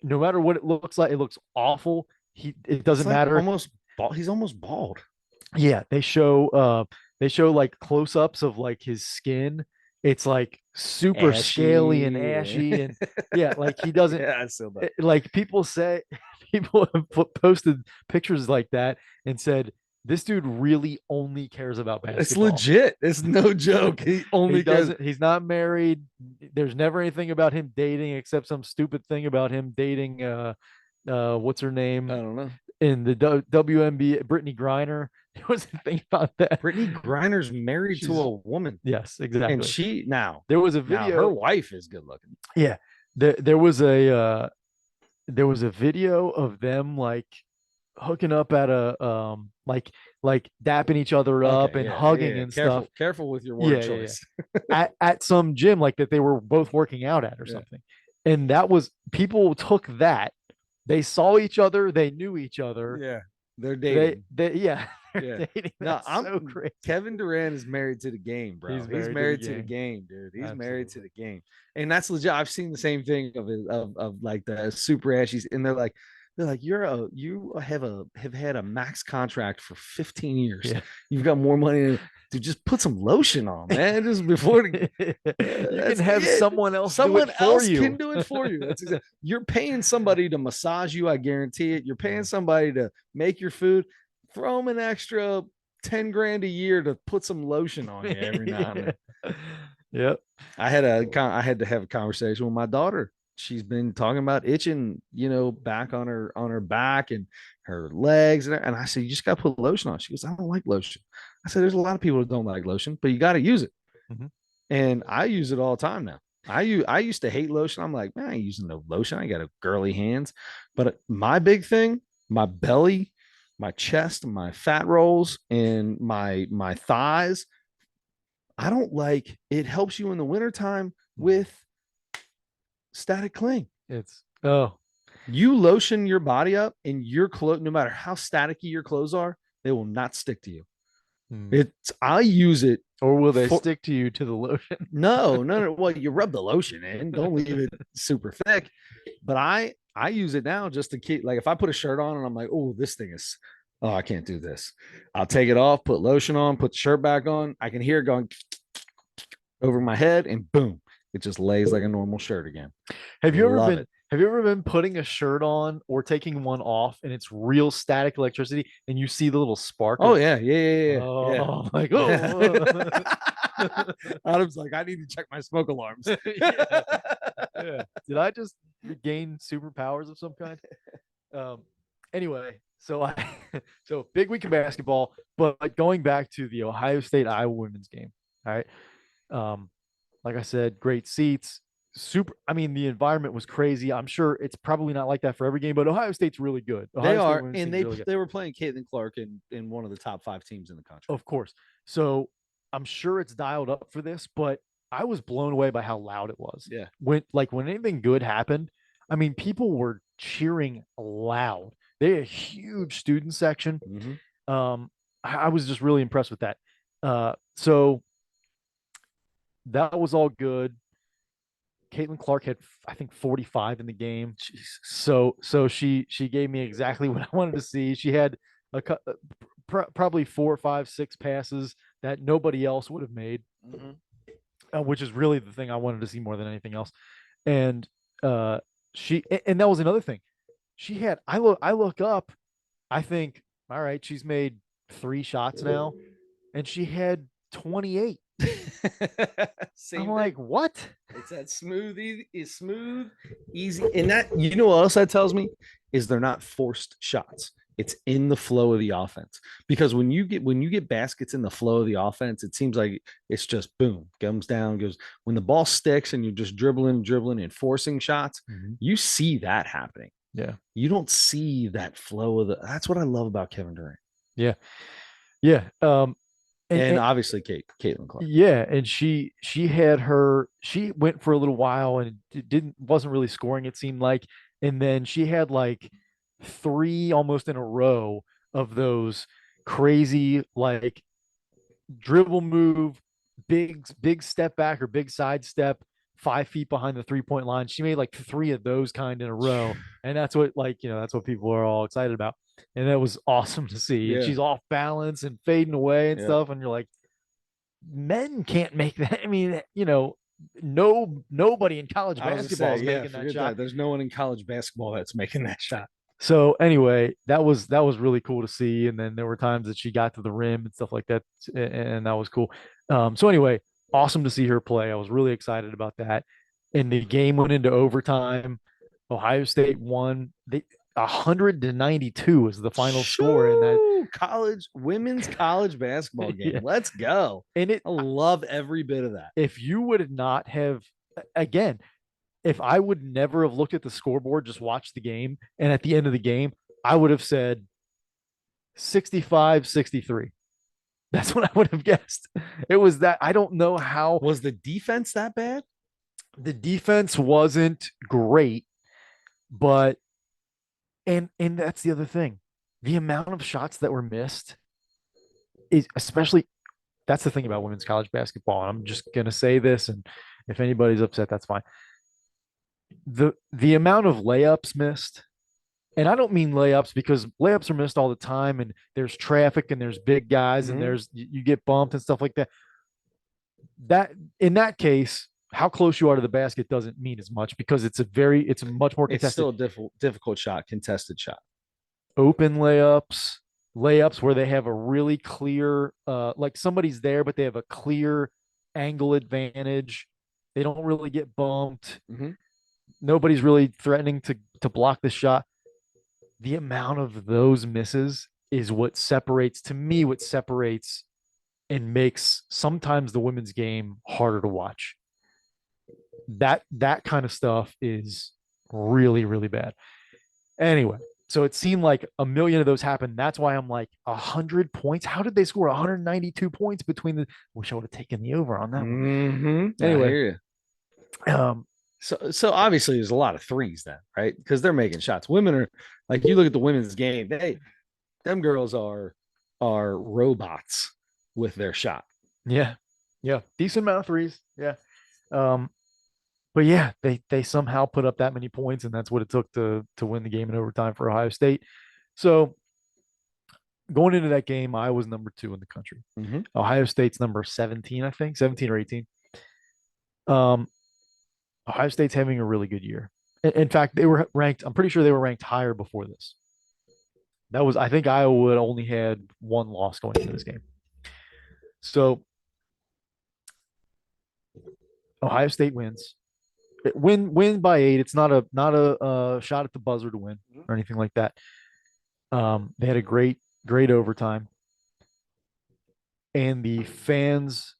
no matter what it looks like, it looks awful. It doesn't matter. He's almost bald. Yeah, they show like close-ups of like his skin, it's like super scaly and Ashy. ashy, and yeah, like he doesn't Yeah, I still know. like people say people have posted pictures like that and said this dude really only cares about It's basketball. legit. It's no joke. He He only cares. doesn't, he's not married. There's never anything about him dating except some stupid thing about him dating what's her I name don't know. in the WNBA, Brittany Griner. There was a thing about that. Brittany Griner's married to She's a woman, yes, and exactly. she There was a now her video. wife is good looking. Yeah, there was a video of them like hooking up at a like dapping each other up Okay, and yeah, yeah, hugging yeah. and stuff. Careful with your word Yeah, yeah, yeah. choice. At some gym like that they were both working out at or Yeah, something. And that was people took that. They saw each other, they knew each other. yeah, they're dating. They yeah, Yeah. they're dating. No, That's I'm so crazy. Kevin Durant is married to the game, bro. He's He's married to the married to the game. game, dude. He's married to Absolutely. the game. And that's legit. I've seen the same thing of like the super ashies, and they're like, you have had a max contract for 15 years. Yeah. You've got more money to just put some lotion on, man. Just before You can that's have it. someone else do it Someone for else you. can do it for you. That's exactly. You're paying somebody to massage you. I guarantee it. You're paying Mm. somebody to make your food. Throw them an extra 10 grand a year to put some lotion on you every now and then. Yeah. Yep. I had to have a conversation with my daughter. She's been talking about itching, back on her back and her legs, and I said, you just got to put lotion on. She goes, I don't like lotion. I said, there's a lot of people that don't like lotion, but you got to use it, Mhm. and I use it all the time now. I used to hate lotion. I'm like, man, I ain't using no lotion. I got a girly hands, but my big thing, my belly, my chest, my fat rolls, and my thighs. I don't like it. Helps you in the wintertime Mm. with static cling. It's oh You lotion your body up, and your clothes, no matter how staticky your clothes are, they will not stick to you. mm. I use it Or will they for stick to you to the lotion? no, no, no. Well, you rub the lotion in, don't leave it super thick. But I use it now just to keep, like, if I put a shirt on and I'm like, oh, this thing is, oh, I can't do this. I'll take it off, put lotion on, put the shirt back on. I can hear it going over my head, and boom, it just lays like a normal shirt again. Have you ever Love been it. have you ever been putting a shirt on or taking one off and it's real static electricity and you see the little spark Oh of yeah, yeah, yeah, oh like oh yeah. Adam's like, I need to check my smoke alarms. yeah, yeah. Did I just gain superpowers of some kind? Um anyway, so I so big week of basketball, but going back to the Ohio State Iowa women's game. All right. Um, like I said, great seats. Super. I mean, the environment was crazy. I'm sure it's probably not like that for every game, but Ohio State's really good. They Ohio State are, women's and team's they really good, they were playing Caitlin Clark in one of the top 5 teams in the country. of course. So I'm sure it's dialed up for this, but I was blown away by how loud it was. Yeah. When anything good happened, I mean, people were cheering loud. They had a huge student section. I was just really impressed with that. So that was all good. Caitlin Clark had, I think, 45 in the game. Jeez. So she gave me exactly what I wanted to see. She had probably 4, 5, 6 passes that nobody else would have made, which is really the thing I wanted to see more than anything else. And and that was another thing. She had I look up, I think, all right, she's made 3 shots now, and she had 28. Same I'm thing. like, what? It's that smooth, easy. And that, what else that tells me is they're not forced shots. It's in the flow of the offense. Because when you get baskets in the flow of the offense, it seems like it's just boom, comes down, goes. When the ball sticks and you're just dribbling, and forcing shots, you see that happening. Yeah. You don't see that flow of that's what I love about Kevin Durant. Yeah. Yeah. And obviously Caitlin Clark. Yeah, and she went for a little while and it wasn't really scoring, it seemed like, and then she had like 3 almost in a row of those crazy like dribble move, big step back or big side step 5 feet behind the 3-point line. She made like 3 of those kind in a row, and that's what that's what people are all excited about, and that was awesome to see. And Yeah. she's off balance and fading away and Yeah. stuff, and you're like, men can't make that. I mean, nobody in college I was gonna basketball say, is yeah, making that forget shot. that. There's no one in college basketball that's making that shot. So anyway, that was really cool to see. And then there were times that she got to the rim and stuff like that, and that was cool. So anyway, awesome to see her play. I was really excited about that. And the game went into overtime. Ohio State won. They 100-92 was the final score in that. Shoo! College women's college basketball Yeah. game. Let's go. And I love every bit of that. if you would not have, again, if I would never have looked at the scoreboard, just watched the game, and at the end of the game, I would have said 65-63. That's what I would have guessed. It was that. I don't know how. Was the defense that bad? The defense wasn't great, but and that's the other thing. The amount of shots that were missed is, especially, that's the thing about women's college basketball. And I'm just gonna say this, and if anybody's upset, that's fine. The amount of layups missed, and I don't mean layups because layups are missed all the time, and there's traffic, and there's big guys, and Mhm. there's you get bumped and stuff like that. That in that case, how close you are to the basket doesn't mean as much because it's a much more It's contested. still a difficult shot, contested shot. Open layups where they have a really clear, like somebody's there, but they have a clear angle advantage. They don't really get bumped. Mhm. Nobody's really threatening to block the shot. The amount of those misses is what separates and makes sometimes the women's game harder to watch. That kind of stuff is really, really bad. Anyway, so it seemed like a million of those happened. That's why I'm like 100 points. How did they score 192 points between the? Wish I would have taken the over on that one. I Anyway, hear you. um, So obviously there's a lot of threes then, right? Because they're making shots. Women are like you look at the women's game, them girls are robots with their shot. yeah, yeah, decent amount of threes. Yeah, um, but yeah, they somehow put up that many points, and that's what it took to win the game in overtime for Ohio State. So going into that game, I was number 2 in the country. Mm-hmm. Ohio State's number 17, I think, 17 or 18. Um, Ohio State's having a really good year. In fact, they were ranked. I'm pretty sure they were ranked higher before this. I think Iowa had only had one loss going into this game. So Ohio State wins. Win by 8. It's not a shot at the buzzer to win or anything like that. They had a great overtime, and the fans.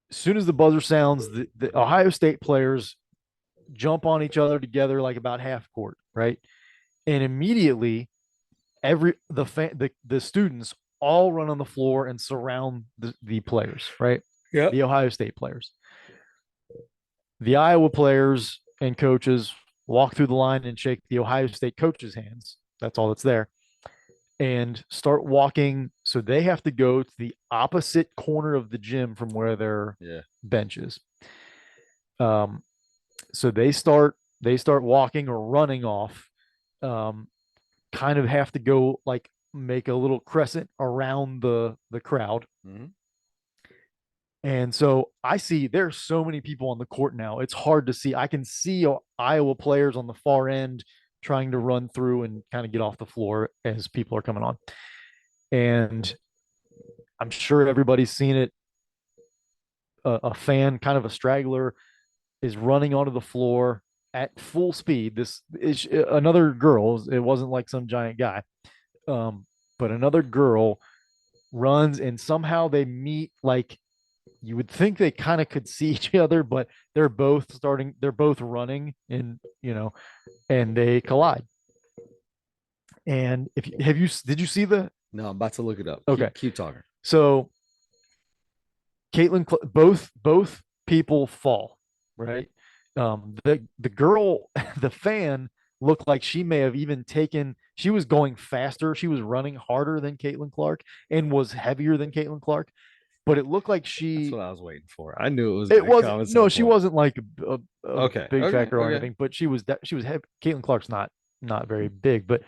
As soon as the buzzer sounds, the Ohio State players jump on each other together like about half court, right? And immediately, the students all run on the floor and surround the players, right? Yep. The Ohio State players. The Iowa players and coaches walk through the line and shake the Ohio State coaches' hands. That's all that's there. And start walking. So they have to go to the opposite corner of the gym from where their bench is. So they start walking or running off. Kind of have to go like make a little crescent around the crowd. Mm-hmm. And so I see there's so many people on the court now. It's hard to see. I can see Iowa players on the far end trying to run through and kind of get off the floor as people are coming on. And I'm sure everybody's seen it. A fan, kind of a straggler, is running onto the floor at full speed. This is another girl. It wasn't like some giant guy, but another girl runs, and somehow they meet. Like you would think they kind of could see each other, but they're both starting. They're both running, and and they collide. And if have you did you see the? No, I'm about to look it up. Okay, Keep talking. so both people fall, right? The girl, the fan looked like she may have even taken. She was going faster. She was running harder than Caitlin Clark and was heavier than Caitlin Clark. But it looked like That's she. what I was waiting for. I knew it was It going to was come at no, some she point. wasn't like a Okay. big Okay. factor or Okay. anything. But she was heavy. Caitlin Clark's not very big, but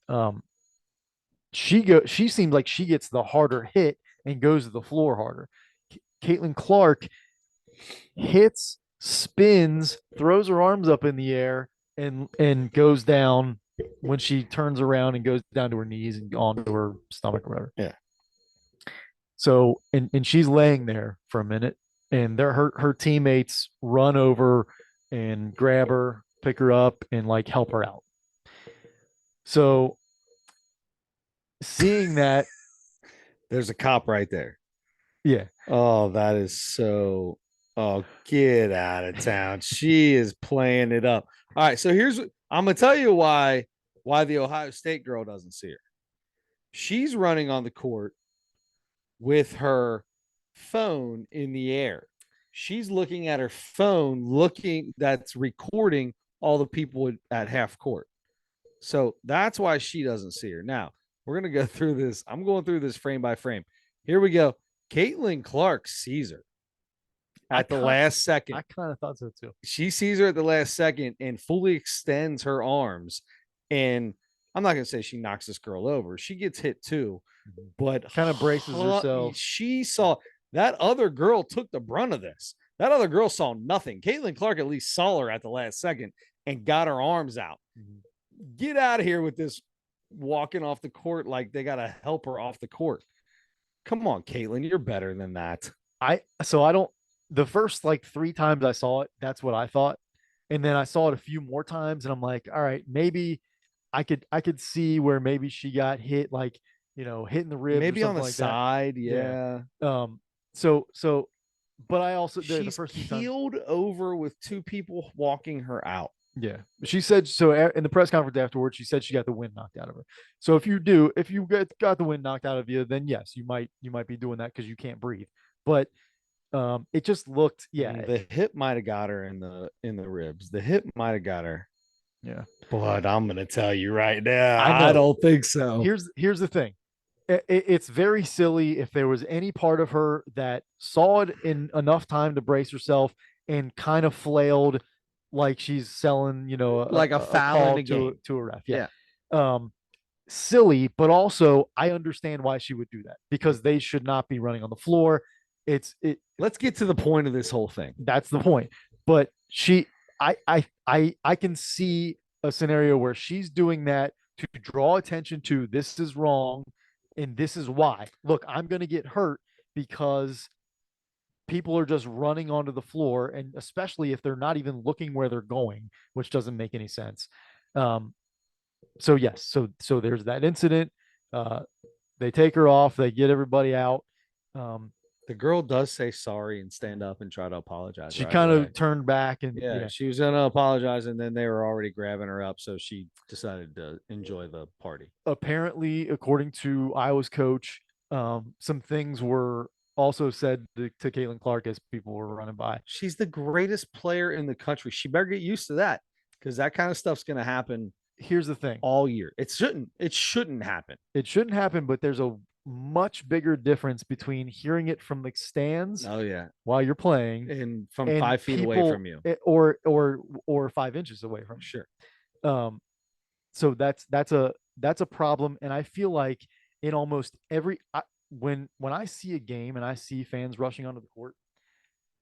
um, she seems like she gets the harder hit and goes to the floor harder. Caitlin Clark hits, spins, throws her arms up in the air, and goes down when she turns around and goes down to her knees and onto her stomach or whatever. Yeah. So and she's laying there for a minute, and her teammates run over and grab her, pick her up, and like help her out. So seeing that, There's a cop right there. yeah, Oh, that is so. Oh, get out of town. She is playing it up. All right, so here's I'm gonna tell you why the Ohio State girl doesn't see her. She's running on the court with her phone in the air. She's looking at her phone, looking that's recording all the people at half court. So that's why she doesn't see her. Now, we're going to go through this. I'm going through this frame by frame. Here we go. Caitlin Clark sees her at the last second. I kind of thought so too. She sees her at the last second and fully extends her arms. And I'm not going to say she knocks this girl over. She gets hit too, but Kind of braces herself. She saw that other girl took the brunt of this. That other girl saw nothing. Caitlin Clark at least saw her at the last second and got her arms out. Get out of here with this walking off the court like they got to help her off the court. Come on, Caitlin, you're better than that. I don't the first like 3 times I saw it, that's what I thought. And then I saw it a few more times and I'm like, all right, maybe I could see where maybe she got hit like, hitting the ribs Maybe or on something the like side, that. yeah. So but I also the She's first few times, keeled over with two people walking her out. yeah. She said so in the press conference afterwards, she said she got the wind knocked out of her. So if you got the wind knocked out of you, then yes, you might be doing that because you can't breathe. But it just looked, yeah, The hip might have got her in the ribs. The hip might have got her. yeah. But I'm gonna tell you right now, I know. I don't think so. Here's the thing. It's very silly if there was any part of her that saw it in enough time to brace herself and kind of flailed like she's selling, Like a a foul in call the game. to a ref. Yeah. Yeah. Um, silly, but also I understand why she would do that because they should not be running on the floor. Let's get to the point of this whole thing. That's the point. But I can see a scenario where she's doing that to draw attention to this is wrong and this is why. Look, I'm going to get hurt because people are just running onto the floor, and especially if they're not even looking where they're going, which doesn't make any sense. So yes, so there's that incident. They take her off, they get everybody out. The girl does say sorry and stand up and try to apologize. She right kind away. of turned back and Yeah, she was gonna apologize, and then they were already grabbing her up, so she decided to enjoy the party. Apparently, according to Iowa's coach, some things were also said to Caitlin Clark as people were running by. She's the greatest player in the country. She better get used to that because that kind of stuff's gonna happen Here's the thing. all year. It shouldn't happen. It shouldn't happen, but there's a much bigger difference between hearing it from the stands Oh yeah, while you're playing and from and 5 feet away people from you. Or 5 inches away from you. Sure. So that's a problem, and I feel like in almost when I see a game and I see fans rushing onto the court,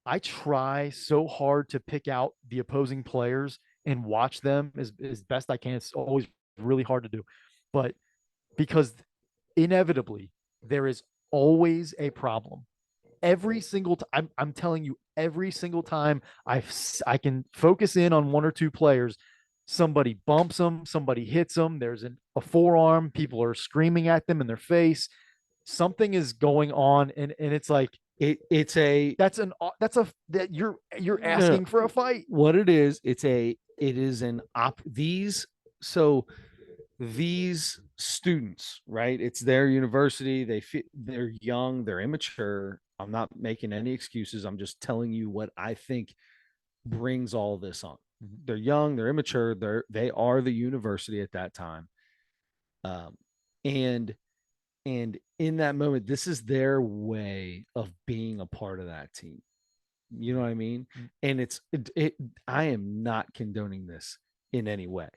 I try so hard to pick out the opposing players and watch them as best I can. It's always really hard to do, but because inevitably there is always a problem. Every single time, I'm telling you, every single time I can focus in on one or two players, somebody bumps them, somebody hits them. There's a forearm. People are screaming at them in their face. Something is going on, and it's like It's a that you're asking for a fight. What it is an op these students, right? It's their university. They're young, they're immature. I'm not making any excuses. I'm just telling you what I think brings all this on. They're young, they're immature, they are the university at that time. Um, and in that moment, this is their way of being a part of that team. You know what I mean? And I am not condoning this in any way.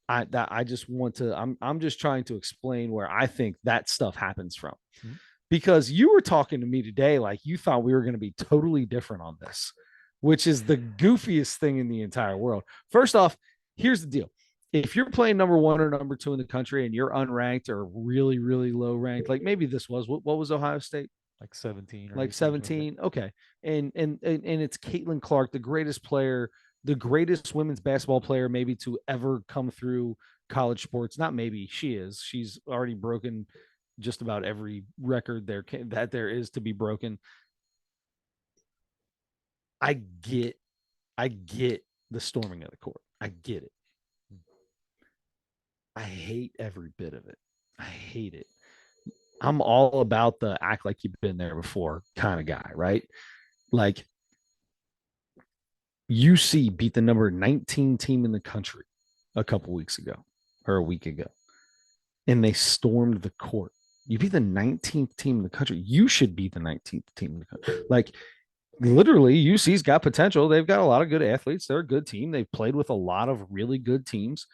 I just want to I'm just trying to explain where I think that stuff happens from. because you were talking to me today like you thought we were going to be totally different on this, which is the goofiest thing in the entire world. First off, here's the deal. If you're playing number one or number two in the country and you're unranked or really, really low ranked, like maybe this was what was Ohio State? like 17 or Like 18 or something like that. 17. Okay. And it's Caitlin Clark, the greatest player, the greatest women's basketball player maybe to ever come through college sports. Not maybe, she is. She's already broken just about every record that there is to be broken. I get I get the storming of the court. I get it. I hate every bit of it. I hate it. I'm all about the act like you've been there before kind of guy, right? Like UC beat the number 19 team in the country a couple weeks ago or a week ago, and they stormed the court. You beat the 19th team in the country. You should be the 19th team in the country. Like literally, UC's got potential. They've got a lot of good athletes. They're a good team. They've played with a lot of really good teams.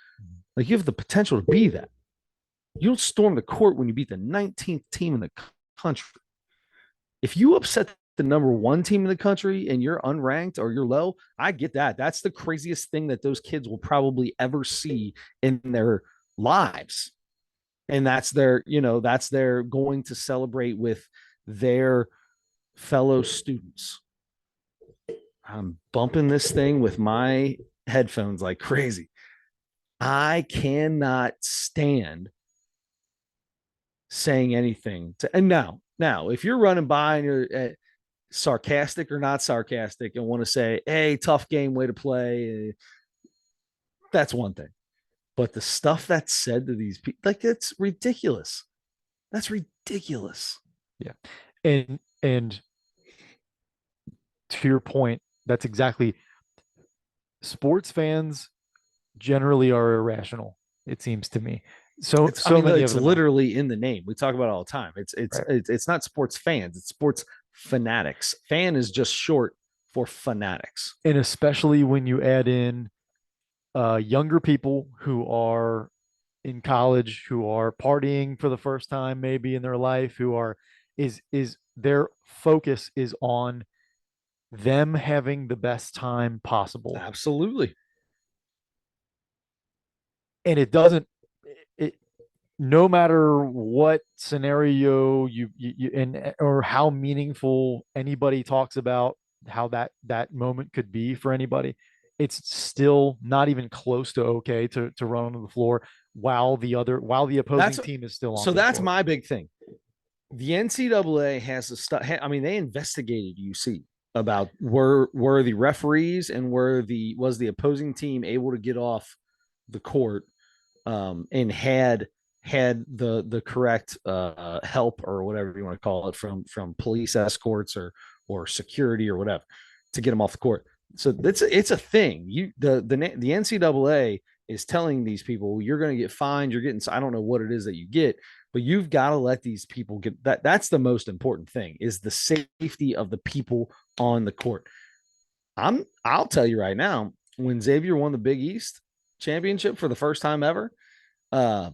Like you have the potential to be that. You don't storm the court when you beat the 19th team in the country. If you upset the number one team in the country and you're unranked or you're low, I get that. That's the craziest thing that those kids will probably ever see in their lives. And that's their going to celebrate with their fellow students. I'm bumping this thing with my headphones like crazy. I cannot stand saying anything to, and now, if you're running by and you're sarcastic or not sarcastic and want to say, hey, tough game, way to play, that's one thing. But the stuff that's said to these people, like, it's ridiculous. That's ridiculous. Yeah. And to your point, that's exactly, sports fans generally are irrational, it seems to me. So I mean, many it's of them are. literally in the name. We talk about it all the time. Right. It's not sports fans. It's sports fanatics. Fan is just short for fanatics. And especially when you add in younger people who are in college, who are partying for the first time maybe in their life, who are is their focus is on them having the best time possible. Absolutely. And it doesn't it no matter what scenario you and or how meaningful anybody talks about how that moment could be for anybody, it's still not even close to okay to run onto the floor while the opposing That's team is still so onto the that's floor. my big thing. The NCAA has the stuff. I mean, they investigated UC about were the referees and was the opposing team able to get off the court, and had the correct help or whatever you want to call it from police escorts or security or whatever to get them off the court. So it's a thing. The NCAA is telling these people you're going to get fined. You're getting, I don't know what it is that you get, but you've got to let these people get that. That's the most important thing, is the safety of the people on the court. I'll tell you right now, when Xavier won the Big East championship for the first time ever, uh,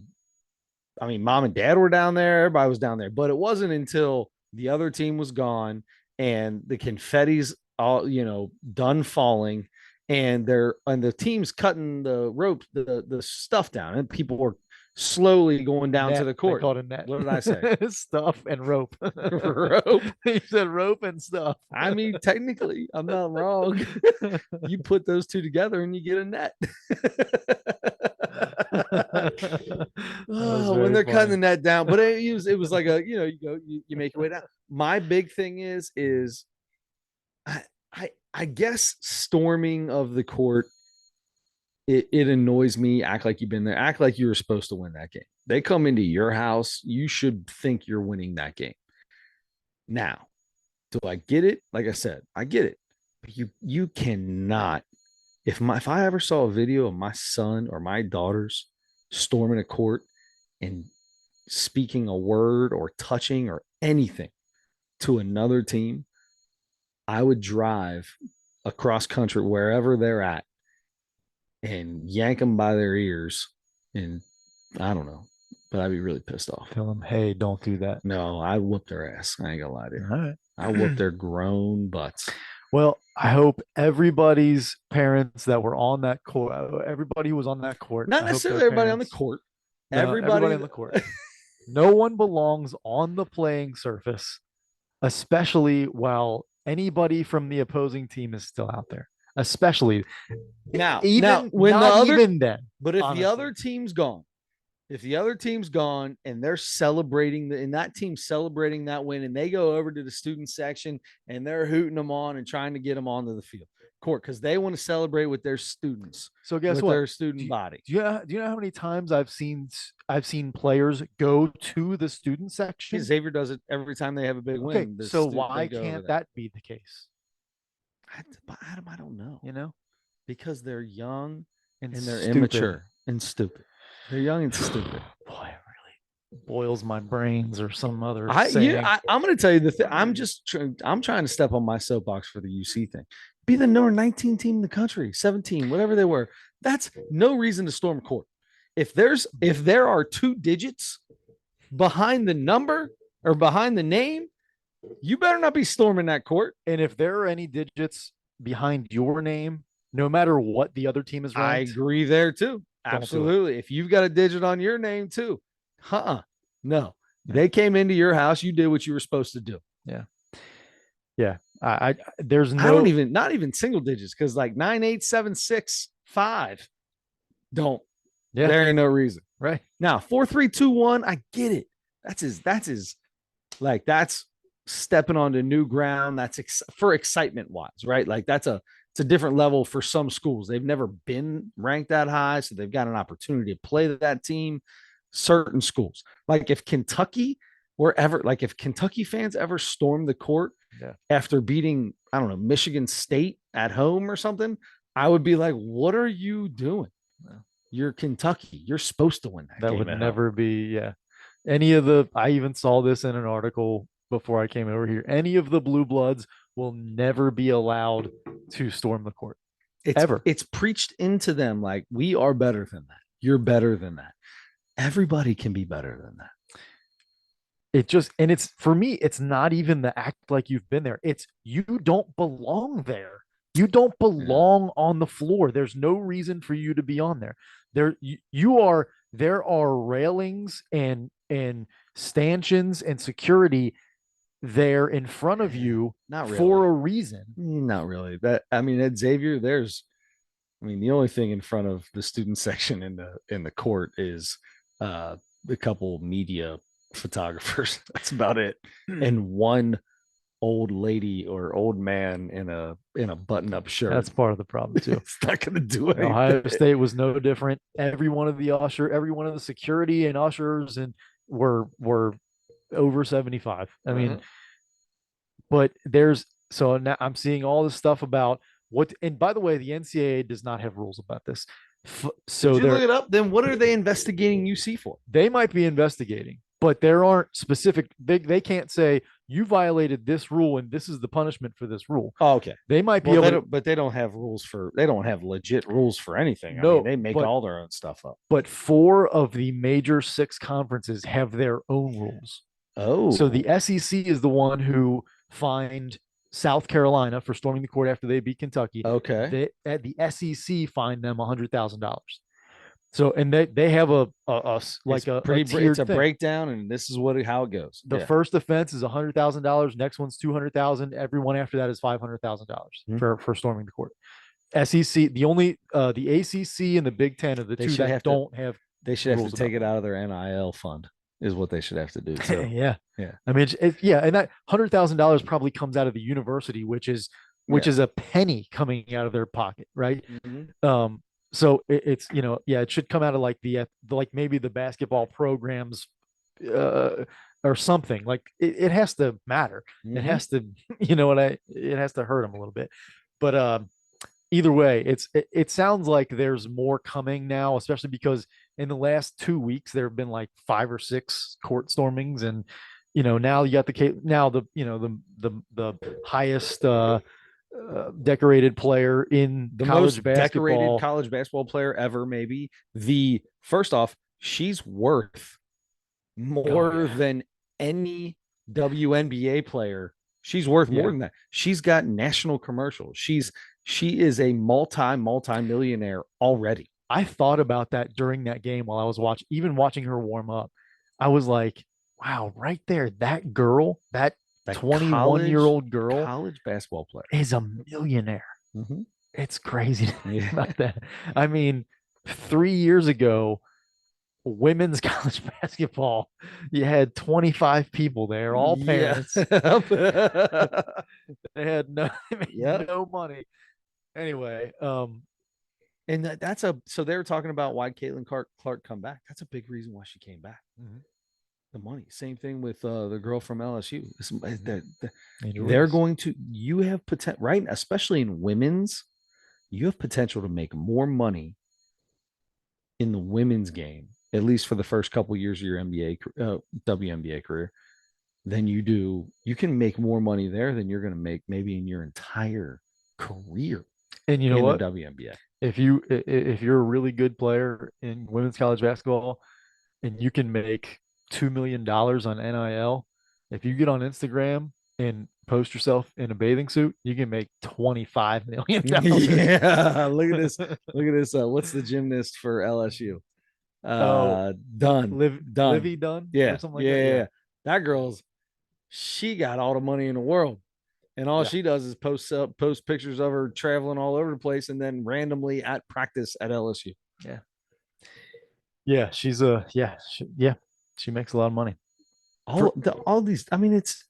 I mean, mom and dad were down there, everybody was down there, but it wasn't until the other team was gone and the confetti's all, done falling, and the team's cutting the rope, the stuff down, and people were slowly going down to Net, the they court. called it net. What did I say? Stuff and rope. Rope. You said rope and stuff. I mean, technically, I'm not wrong. You put those two together and you get a net. When they're cutting the net down, but it was like you make your way down. My big thing is I guess storming of the court, it annoys me. Act like you've been there. Act like you were supposed to win that game. They come into your house. You should think you're winning that game. Now, do I get it? Like I said, I get it. But you cannot. If I ever saw a video of my son or my daughters storming a court and speaking a word or touching or anything to another team, I would drive across country wherever they're at and yank them by their ears and, I don't know, but I'd be really pissed off. Tell them, hey, don't do that. No, I whoop their ass. I ain't gonna lie to you. All I whoop right. their grown butts. Well, I hope everybody's parents that were on that court, everybody who was on that court, Not I hope their necessarily everybody on the parents, court. no, everybody Everybody. on the court. No one belongs on the playing surface, especially while anybody from the opposing team is still out there. Especially, Now, even when the not other, even then, but if the honestly. other team's gone, if the other team's gone and they're celebrating and that team's celebrating that win and they go over to the student section and they're hooting them on and trying to get them onto the field court because they want to celebrate with their students, So guess with what? their student body. Do you know how many times I've seen players go to the student Yeah, section? Xavier does it every time they have a big Okay, win. so They why go over can't there. that be the case? Adam, I don't know. You know, Because they're young and and they're stupid. immature and stupid. They're young and stupid. Boy, it really boils my brains or some other I saying. you I'm going to tell you the thing. I'm trying to step on my soapbox for the UC thing. Be the number 19 team in the country, 17, whatever they were. That's no reason to storm court. If there are two digits behind the number or behind the name, you better not be storming that court. And if there are any digits behind your name, no matter what the other team is I ranked, agree there too. don't do it. Absolutely. If you've got a digit on your name too, no. Yeah. They came into your house. You did what you were supposed to do. Yeah. Yeah. I there's I don't no even, not even single digits, because like 9, 8, 7, 6, 5 don't. yeah, There ain't no reason. right. Now, 4, 3, 2, 1, I get it. That's stepping onto new ground. That's for excitement wise, right? Like it's a different level for some schools. They've never been ranked that high, so they've got an opportunity to play that team. Certain schools, like if Kentucky fans ever storm the court Yeah. after beating, I don't know, Michigan State at home or something, I would be like, what are you doing? Yeah. You're Kentucky. You're supposed to win that That game would at never home. be, yeah. Any of the I even saw this in an article before I came over here. Any of the blue bloods will never be allowed to storm the court. It's Ever. it's preached into them like we are better than that. You're better than that. Everybody can be better than that. It just and it's for me, it's not even the act like you've been there. It's you don't belong there. You don't Yeah. belong on the floor. There's no reason for you to be on there. There are railings and stanchions and security there in front of you Not really. for a reason. Not really. That I mean, at Xavier, the only thing in front of the student section in the court is a couple media photographers. That's about it. And one old lady or old man in a button-up shirt. That's part of the problem too. It's not going to do anything. Ohio State was no different. Every one of the security and ushers and were over 75. I mean, but there's so now I'm seeing all this stuff about what. And by the way, the NCAA does not have rules about this. So did you look it up? Then what are they investigating UC for? They might be investigating, but there aren't specific. They can't say you violated this rule and this is the punishment for this rule. Oh, okay. They might be able, but they don't have they don't have legit rules for anything. No, I mean, they make all their own stuff up. But 4 of the major 6 conferences have their own rules. Oh, so the SEC is the one who fined South Carolina for storming the court after they beat Kentucky. Okay. The SEC fined them $100,000. So and they have a it's a breakdown, and this is how it goes. The first offense is $100,000. Next one's $200,000. Everyone after that is $500,000 for storming the court. SEC, the only the ACC and the Big Ten are the two that don't have. They should have to take it out of their NIL fund. Is what they should have to do. So. Yeah. Yeah. I mean, and that $100,000 probably comes out of the university, which is a penny coming out of their pocket, right? Mm-hmm. So it's it should come out of like the maybe the basketball programs or something. Like it has to matter. Mm-hmm. It has to, it has to hurt them a little bit. But either way, it sounds like there's more coming now, especially because in the last 2 weeks there have been like 5 or 6 court stormings, and now you got the highest decorated player in the college most decorated college basketball player ever. Maybe first off, she's worth Oh more yeah. than any WNBA player. She's worth more Yeah. than that. She's got national commercials. She is a multi millionaire already. I thought about that during that game while I was even watching her warm up. I was like, wow, right there, that girl, that That 21-year-old girl college basketball player. is a millionaire. Mm-hmm. It's crazy to think Yeah. about that. I mean, 3 years ago, women's college basketball, you had 25 people there, all Yeah. parents. They had no, they made Yep. no money. Anyway, And that's a so they were talking about why Caitlin Clark come back. That's a big reason why she came back. mhm, The money. Same thing with the girl from LSU. mhm. Angel They're Reese. going to you have potential right, especially in women's. You have potential to make more money in the women's game, at least for the first couple of years of your WNBA career, than you do. You can make more money there than you're going to make maybe in your entire career And you know in the what? WNBA. If you're a really good player in women's college basketball and you can make $2 million on NIL, if you get on Instagram and post yourself in a bathing suit, you can make $25 million. Yeah, look at this. Look at this. What's the gymnast for LSU? Oh, Done. Done. Livy Dunn or Yeah, something like yeah, that. yeah. Yeah, Yeah. That girl's she got all the money in the world. And all yeah, she does is post pictures of her traveling all over the place and then randomly at practice at LSU. yeah, yeah. She's a yeah, yeah. She makes a lot of money. For All these, I mean, it's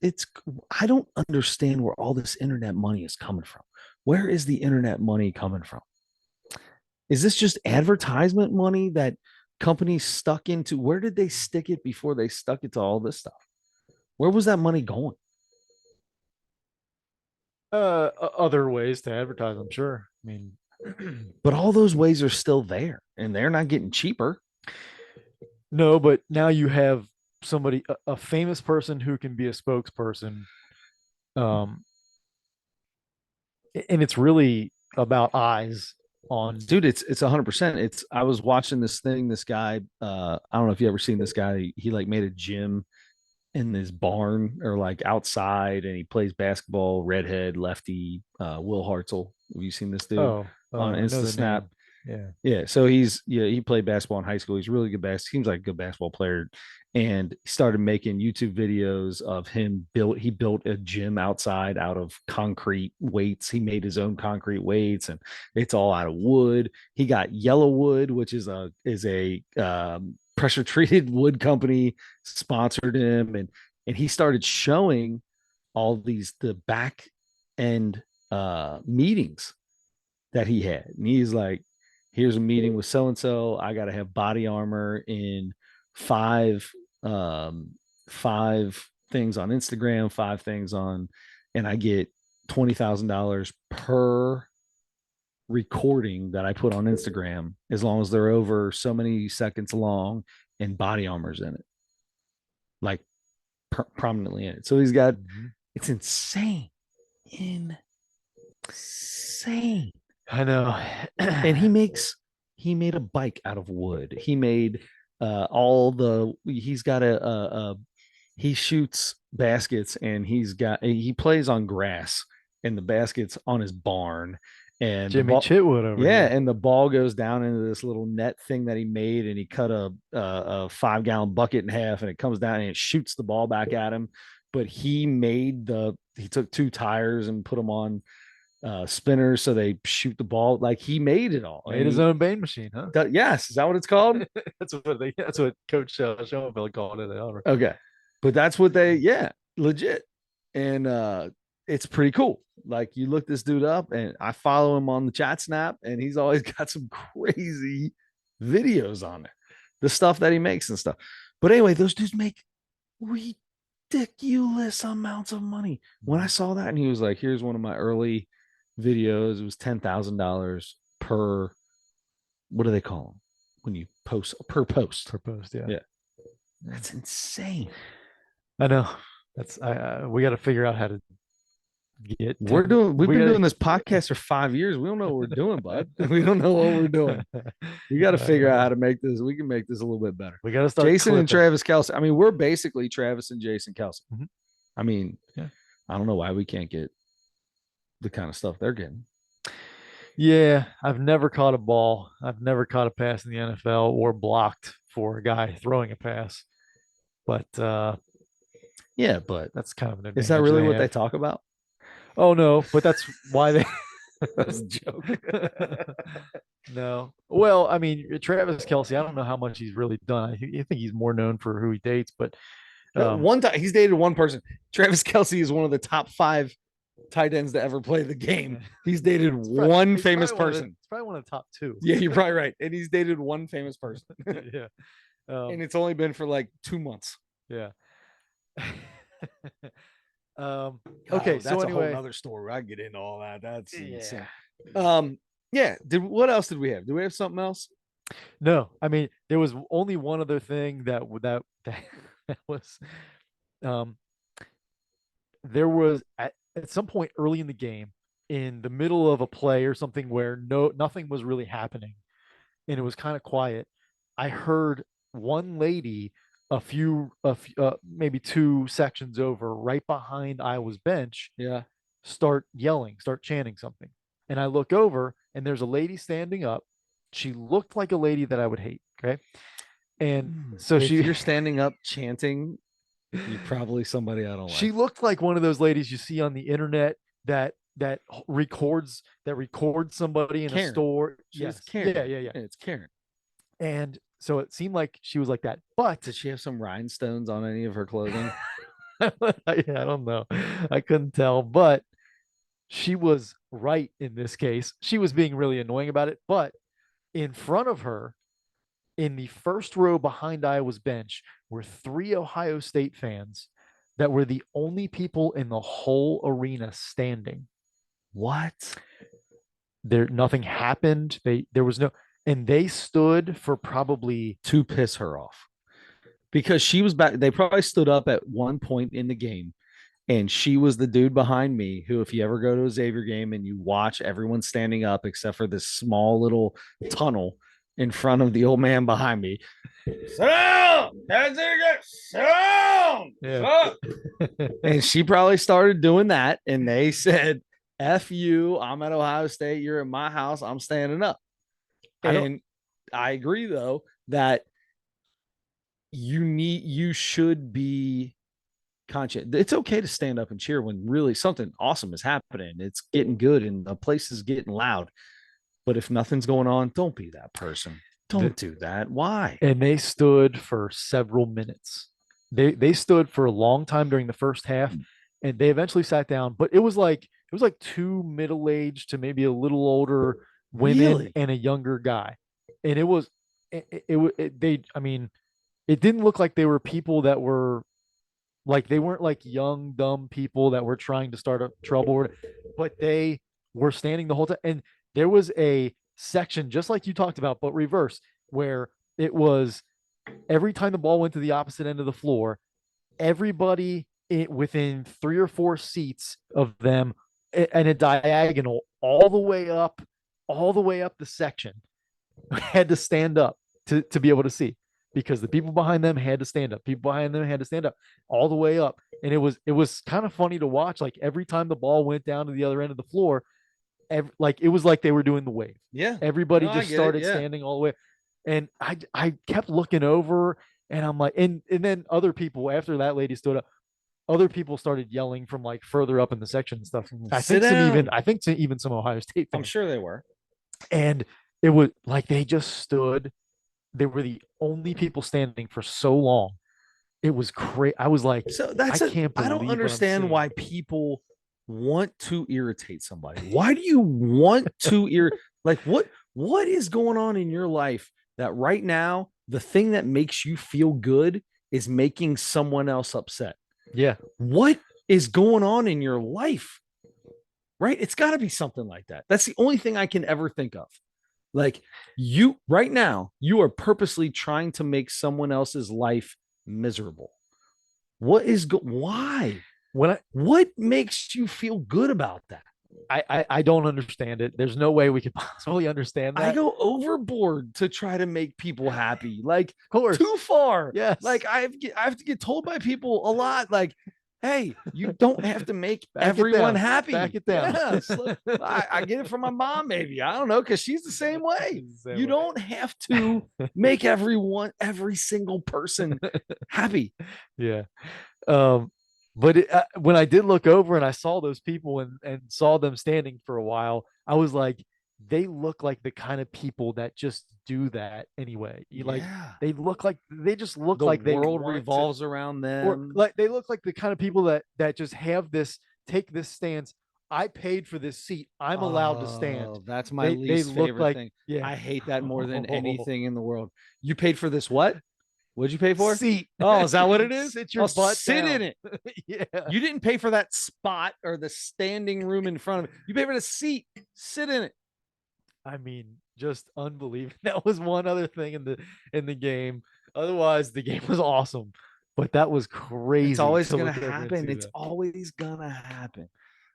I don't understand where all this internet money is coming from. Where is the internet money coming from? Is this just advertisement money that companies stuck into? Where did they stick it before they stuck it to all this stuff? Where was that money going? other ways to advertise, I'm sure. I mean, But all those ways are still there and they're not getting cheaper. no, but now you have somebody, a famous person who can be a spokesperson. Um, and it's really about eyes on. Dude, it's 100%. It's I was watching this thing, this guy, I don't know if you ever seen this guy. He like made a gym in this barn or like outside and he plays basketball, redhead, lefty, Will Hartzell. Have you seen this dude Oh, on I know Insta the Snap? name. Yeah, Yeah, so he played basketball in high school. He's really good seems like a good basketball player. And he started making YouTube videos of he built a gym outside out of concrete weights. He made his own concrete weights and it's all out of wood. He got Yellow Wood, which is a pressure treated wood company sponsored him and he started showing all the back end meetings that he had. And he's like, here's a meeting with so and so. I got to have body armor in five five things on Instagram, five things on, and I get $20,000 per recording that I put on Instagram as long as they're over so many seconds long and body armor's in it, like prominently in it. So he's got mhm. it's insane, insane. I know. And he made a bike out of wood. He made he's got he shoots baskets and he plays on grass and the baskets on his barn and the Jimmy ball Chitwood over yeah here. and the ball goes down into this little net thing that he made and he cut a 5 gallon bucket in half and it comes down and it shoots the ball back at him but he took two tires and put them on spinners so they shoot the ball. Like he made it all, Made and his own Bane machine, huh? yes, is that what it's called? That's what Coach Schoenfeld called it. Okay, but that's what they legit, and it's pretty cool. Like you look this dude up, and I follow him on the chat snap, and he's always got some crazy videos on there, the stuff that he makes and stuff. But anyway, those dudes make ridiculous amounts of money. When I saw that, and he was like, "Here's one of my early videos. It was $10,000 per. What do they call them when you post per post? Proposed, yeah. Yeah, that's insane. I know. That's we got to figure out how to Get We've we been gotta doing this podcast for 5 years. We don't know what we're doing, bud. We don't know what we're doing. We got to figure out how to make this. We can make this a little bit better. we gotta start Jason and clipping. Travis Kelsey. I mean, we're basically Travis and Jason Kelsey. Mhm. I mean, Yeah. I don't know why we can't get the kind of stuff they're getting. Yeah, I've never caught a ball. I've never caught a pass in the NFL or blocked for a guy throwing a pass. But Yeah, but that's kind of an is that advantage really they what they have. talk about? Oh no, but that's why they That's a joke. no. Well, I mean, Travis Kelsey, I don't know how much he's really done. I think he's more known for who he dates, but um, One time he's dated one person. Travis Kelsey is one of the top 5 tight ends to ever play the game. He's dated one famous person. It's probably one of the top two. Yeah, you're probably right. And he's dated one famous person. Yeah. And it's only been for like 2 months. Yeah. Okay, so that's a anyway, whole nother story. I get into all that. That's insane. yeah. Yeah. What else did we have? Do we have something else? No, I mean there was only one other thing that was um there was at some point early in the game in the middle of a play or something where nothing was really happening and it was kind of quiet. I heard one lady maybe two sections over right behind Iowa's bench Yeah. start chanting something. And I look over and there's a lady standing up. She looked like a lady that I would hate. Okay. And so if you're standing up chanting, you're probably somebody I don't she like. looked like one of those ladies you see on the internet that records somebody in Karen. a store. She's Yes. Karen. Yeah. It's Karen. And so it seemed like she was like that. But Did she have some rhinestones on any of her clothing? yeah, I don't know. I couldn't tell, but she was right in this case. She was being really annoying about it, but in front of her, in the first row behind Iowa's bench, were 3 Ohio State fans that were the only people in the whole arena standing. What? Nothing happened. There was no, and they stood for probably To piss her off. Because she was back. They probably stood up at one point in the game, and she was the dude behind me who, if you ever go to a Xavier game and you watch everyone standing up except for this small little tunnel in front of the old man behind me. Sit down! That's it. Sit down! yeah. And she probably started doing that, and they said, F you, I'm at Ohio State, you're in my house, I'm standing up. And I agree, though, that you should be conscious. It's okay to stand up and cheer when really something awesome is happening. It's getting good and the place is getting loud. But if nothing's going on, don't be that person. Don't do that. Why? And they stood for several minutes. They stood for a long time during the first half, and they eventually sat down. But it was like two middle-aged to maybe a little older women Really? and a younger guy, and they. I mean, it didn't look like they were people that were like they weren't like young dumb people that were trying to start a trouble, but they were standing the whole time. And there was a section just like you talked about, but reverse, where it was every time the ball went to the opposite end of the floor, everybody within 3 or 4 seats of them and a diagonal all the way up the section had to stand up to be able to see because the people behind them had to stand up. People behind them had to stand up all the way up. And it was kind of funny to watch. Like every time the ball went down to the other end of the floor, like it was like they were doing the wave. Yeah. Everybody just started standing all the way. And I kept looking over and I'm like, and then other people after that lady stood up, other people started yelling from like further up in the section and stuff. I think even some Ohio State fans. I'm sure they were. And it was like they just stood. They were the only people standing for so long. It was crazy. I was like, so I don't understand why people want to irritate somebody. Why do you want to like what is going on in your life that right now the thing that makes you feel good is making someone else upset? Yeah. What is going on in your life? Right? It's got to be something like that. That's the only thing I can ever think of. Like you right now, you are purposely trying to make someone else's life miserable. Why? What makes you feel good about that? I don't understand it. There's no way we could possibly understand I that. go overboard to try to make people happy, like Of course. too far. Yes. Like I have to get told by people a lot, like, "Hey, you don't have to make Back it everyone down. Back happy." it down. Yes, I get it from my mom, maybe I don't know, because she's the same way. You don't have to make every single person happy. Yeah. Um, but when I did look over and I saw those people and saw them standing for a while, I was like, they look like the kind of people that just do that anyway. You like, Yeah, they just look the like they world want to, revolves around or them. like they look like the kind of people that just have this, take this stance. I paid for this seat. I'm allowed to stand. Oh, that's my They least look favorite like, thing. yeah. I hate that more than anything in the world. You paid for this what? What'd you pay for? Seat. Oh, is that what it is? Sit your I'll butt sit in down. it. Yeah. You didn't pay for that spot or the standing room in front of it. You pay for the seat. Sit in it. I mean, just unbelievable. That was one other thing in the game. Otherwise, the game was awesome. But that was It's crazy always to gonna look over and happen. see It's that. always gonna happen.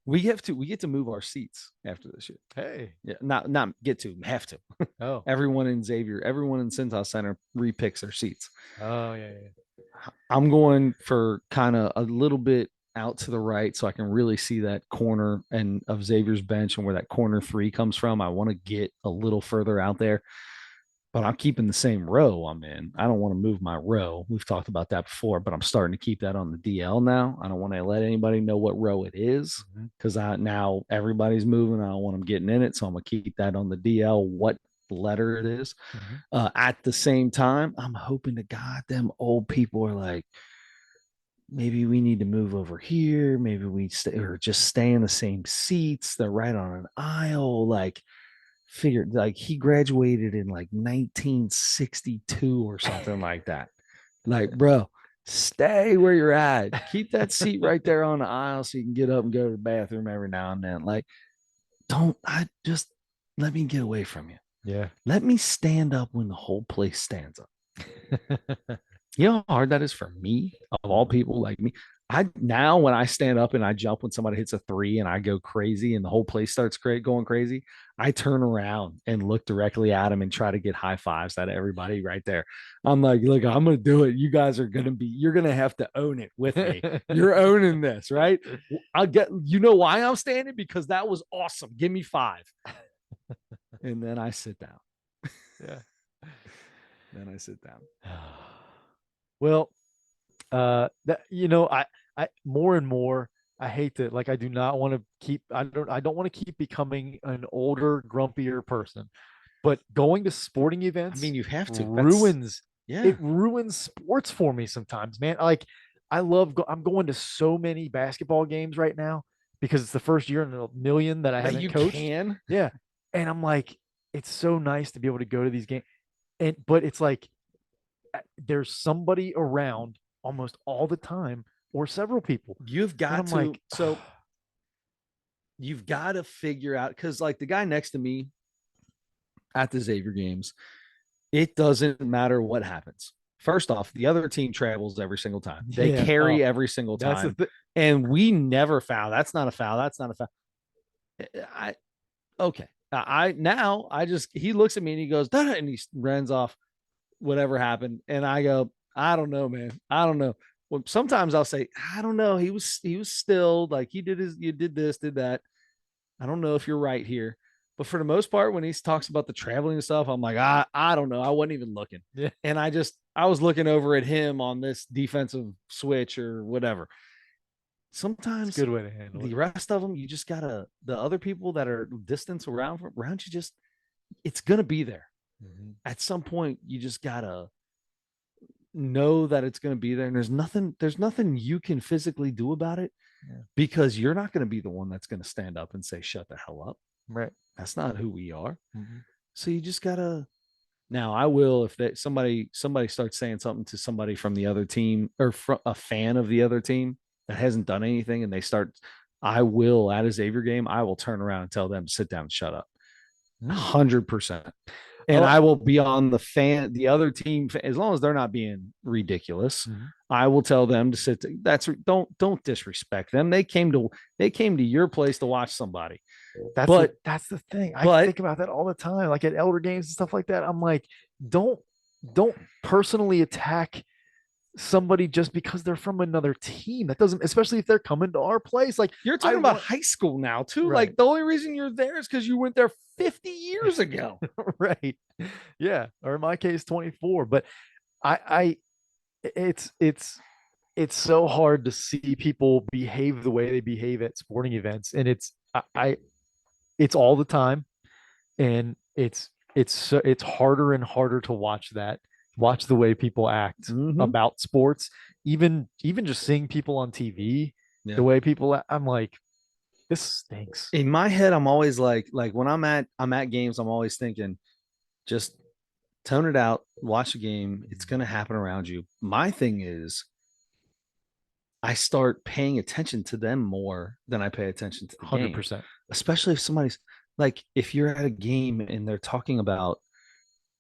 We get to move our seats after this shit. Hey. Yeah, not get to, have to. Oh. Everyone in Cintas Center repicks their seats. Oh yeah, yeah. I'm going for kind of a little bit out to the right so I can really see that corner and of Xavier's bench and where that corner three comes from. I want to get a little further out there, but I'm keeping the same row I'm in. I don't want to move my row. We've talked about that before, but I'm starting to keep that on the DL now. I don't want to let anybody know what row it is Mhm. because I now everybody's moving. I don't want them getting in it, so I'm gonna keep that on the DL. What letter it is. Mhm. At the same time, I'm hoping to God them old people are like, maybe we need to move over here. Maybe we stay or just stay in the same seats. They're right on an aisle. Like, figured like he graduated in like 1962 or something like that. Like, bro, stay where you're at. Keep that seat right there on the aisle so you can get up and go to the bathroom every now and then. Like, don't I just let me get away from you. Yeah. Let me stand up when the whole place stands up. You know how hard that is for me, of all people like me. I now when I stand up and I jump when somebody hits a three and I go crazy and the whole place starts going crazy, I turn around and look directly at him and try to get high fives out of everybody right there. I'm like, look, I'm gonna do it. You guys are gonna be, you're gonna have to own it with me. You're owning this, right? I'll get, you know why I'm standing? Because that was awesome. Give me five. And then I sit down. Yeah. Then I sit down. Well, that I more and more I hate to, like, I do not want to keep, I don't want to keep becoming an older, grumpier person, but going to sporting I events mean, you have to. That's ruins yeah. it ruins sports for me sometimes, man. Like, I'm going to so many basketball games right now because it's the first year in a million that I That haven't you coached. can. Yeah. And I'm like, it's so nice to be able to go to these games. And but it's like there's somebody around almost all the time or several people. You've And got I'm to. like, So you've got to figure out because, like, the guy next to me at the Xavier games, it doesn't matter what happens. First off, the other team travels every single time. They yeah, oh, carry every single that's the time, and we never foul. That's not a foul. That's not a foul. I okay. I now I just he looks at me and he goes, "Duh," and he runs off. Whatever happened, and I go, I don't know, man. I don't know. Well, sometimes I'll say, I don't know. He was still like he did his, you did this, did that. I don't know if you're right here. But for the most part, when he talks about the traveling and stuff, I'm like, I don't know. I wasn't even looking. yeah, And I was looking over at him on this defensive switch or whatever. it's a Sometimes good way to handle it. the rest of them, you just gotta, the other people that are distance around you, just, it's gonna be there. Mhm. At some point, you just gotta know that it's going to be there, and there's nothing you can physically do about it Yeah. because you're not going to be the one that's going to stand up and say shut the hell up. Right. That's not who we are. Mhm. So you just gotta. Now I will, if that somebody starts saying something to somebody from the other team or a fan of the other team that hasn't done anything and they start, I will, at a Xavier game, I will turn around and tell them to sit down and shut up. Mm. 100%. and Oh, I will be on the other team, as long as they're not being ridiculous. mhm. I will tell them to sit. Don't disrespect them. They came to your place to watch somebody. But That's the thing. I but think about that all the time, like at elder games and stuff like that. I'm like, don't don't personally attack somebody just because they're from another team. That doesn't, especially if they're coming to our place. Like you're I talking about want high school now too. right, Like the only reason you're there is because you went there 50 years ago. right, yeah, or in my case, 24. But I it's it's so hard to see people behave the way they behave at sporting events, and it's all the time, and it's harder and harder to watch the way people act Mm-hmm. about sports, even just seeing people on TV, the Yeah. way people I'm like, this stinks. In my head, I'm always like when I'm at games, I'm always thinking, just tone it out, watch the game. It's gonna happen around you. My thing is I start paying attention to them more than I pay attention to the game, 100%. especially if somebody's like, if you're at a game and they're talking about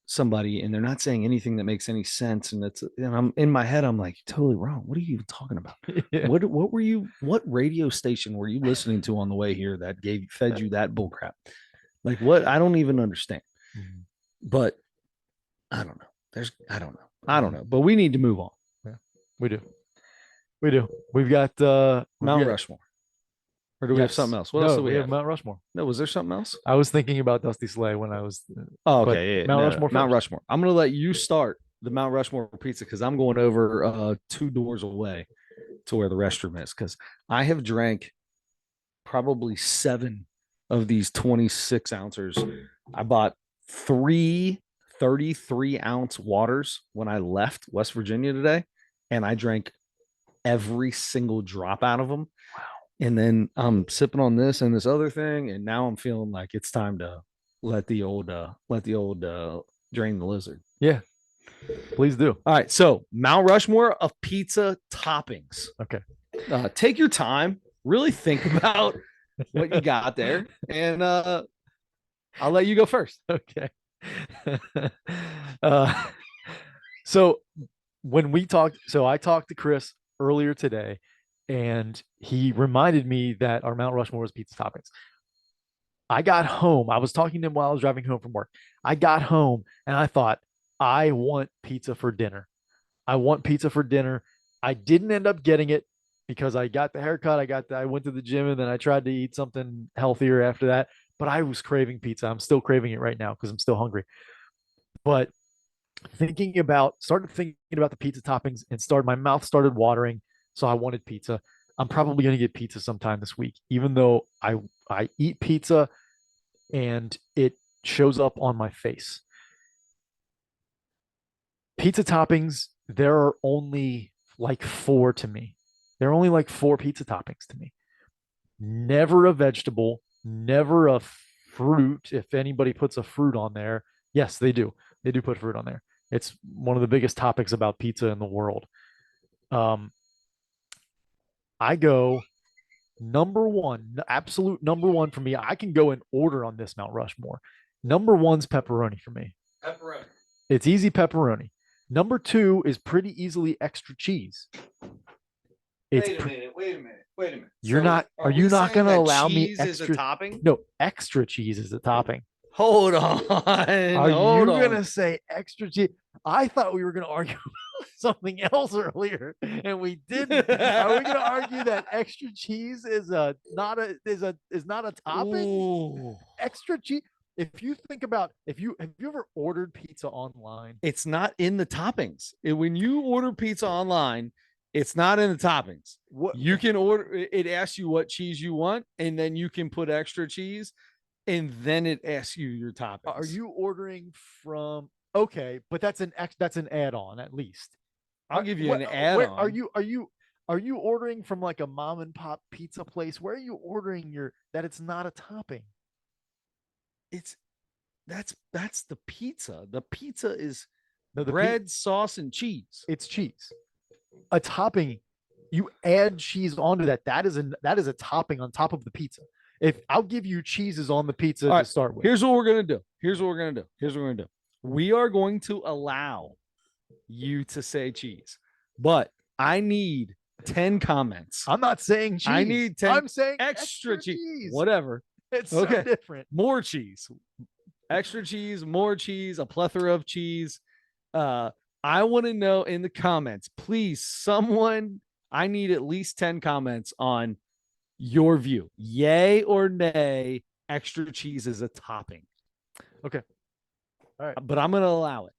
somebody and they're not saying anything that makes any sense. And I'm in my head, I'm like, totally wrong. What are you even talking about? Yeah. What radio station were you listening to on the way here that fed you that bullcrap? Like what? I don't even understand. Mhm. But I don't know. I don't know. I don't know. But we need to move on. Yeah, we do. We do. We've Mount got, Rushmore. or Do do we we have have, something else? What else no, do we we have have? Mount Rushmore. No, was there something else? I was thinking about Dusty Slay when I was, Oh, but okay. Yeah, Mount no, Rushmore Mount first. Rushmore. I'm gonna let you start the Mount Rushmore pizza because I'm going over 2 doors away to where the restroom is because I have drank probably 7 of these 26 ounces. I bought 3 33-ounce waters when I left West Virginia today, and I drank every single drop out of them. And then I'm sipping on this and this other thing, and now I'm feeling like it's time to let the old drain the lizard. Yeah, please do. All right, so Mount Rushmore of pizza toppings. Okay. Take your time, really think about what you got there, and I'll let you go first. Okay. uh, so I talked to Chris earlier today, and he reminded me that our Mount Rushmore was pizza toppings. I got home. I was talking to him while I was driving home from work. I got home and I thought, I want pizza for dinner. I want pizza for dinner. I didn't end up getting it because I got the haircut. I went to the gym, and then I tried to eat something healthier after that. But I was craving pizza. I'm still craving it right now because I'm still hungry. But started thinking about the pizza toppings, and my mouth started watering. So I wanted pizza. I'm probably going to get pizza sometime this week, even though I eat pizza and it shows up on my face. Pizza toppings, there are only like four to me. There are only like four pizza toppings to me. Never a vegetable, never a fruit. If anybody puts a fruit on there, yes, they do. They do put fruit on there. It's one of the biggest topics about pizza in the world. Um, I go number one, absolute number one for me. I can go in order on this Mount Rushmore. Number one's pepperoni for me. Pepperoni. It's easy pepperoni. Number two is pretty easily extra cheese. Wait a minute. Wait a minute. Wait a minute. You're not. Are you not going to allow me cheese is a extra? topping? No, extra cheese is a topping. Hold on. Are Hold you on. gonna say extra cheese? I thought we were gonna argue something else earlier, and we didn't. Are we gonna argue that extra cheese is not a topping? Ooh. Extra cheese. If you think about, if you have you ever ordered pizza online? It's not in the toppings. When you order pizza online, it's not in the toppings. What You can order it asks you what cheese you want, and then you can put extra cheese, and then it asks you your toppings. are you ordering from? Okay, but that's an add-on at least. I'll give you What, an where add-on. are you ordering from like a mom and pop pizza place? Where are you ordering your that it's not a topping? It's that's the pizza. The pizza is No, bread, sauce, and cheese. it's cheese. A topping, you add cheese onto that. That is a topping on top of the pizza. If I'll give you cheeses on the pizza All to right, start with. here's what we're gonna do. Here's what we're gonna do. Here's what we're gonna do. We are going to allow you to say cheese, but I need 10 comments. I'm not saying cheese. I need 10. I'm saying extra cheese. cheese. Whatever. It's Okay. so different. More cheese. Extra cheese, more cheese, a plethora of cheese. I want to know in the comments, please, someone, I need at least 10 comments on your view. Yay or nay, extra cheese is a topping. Okay. All right. But I'm going to allow it.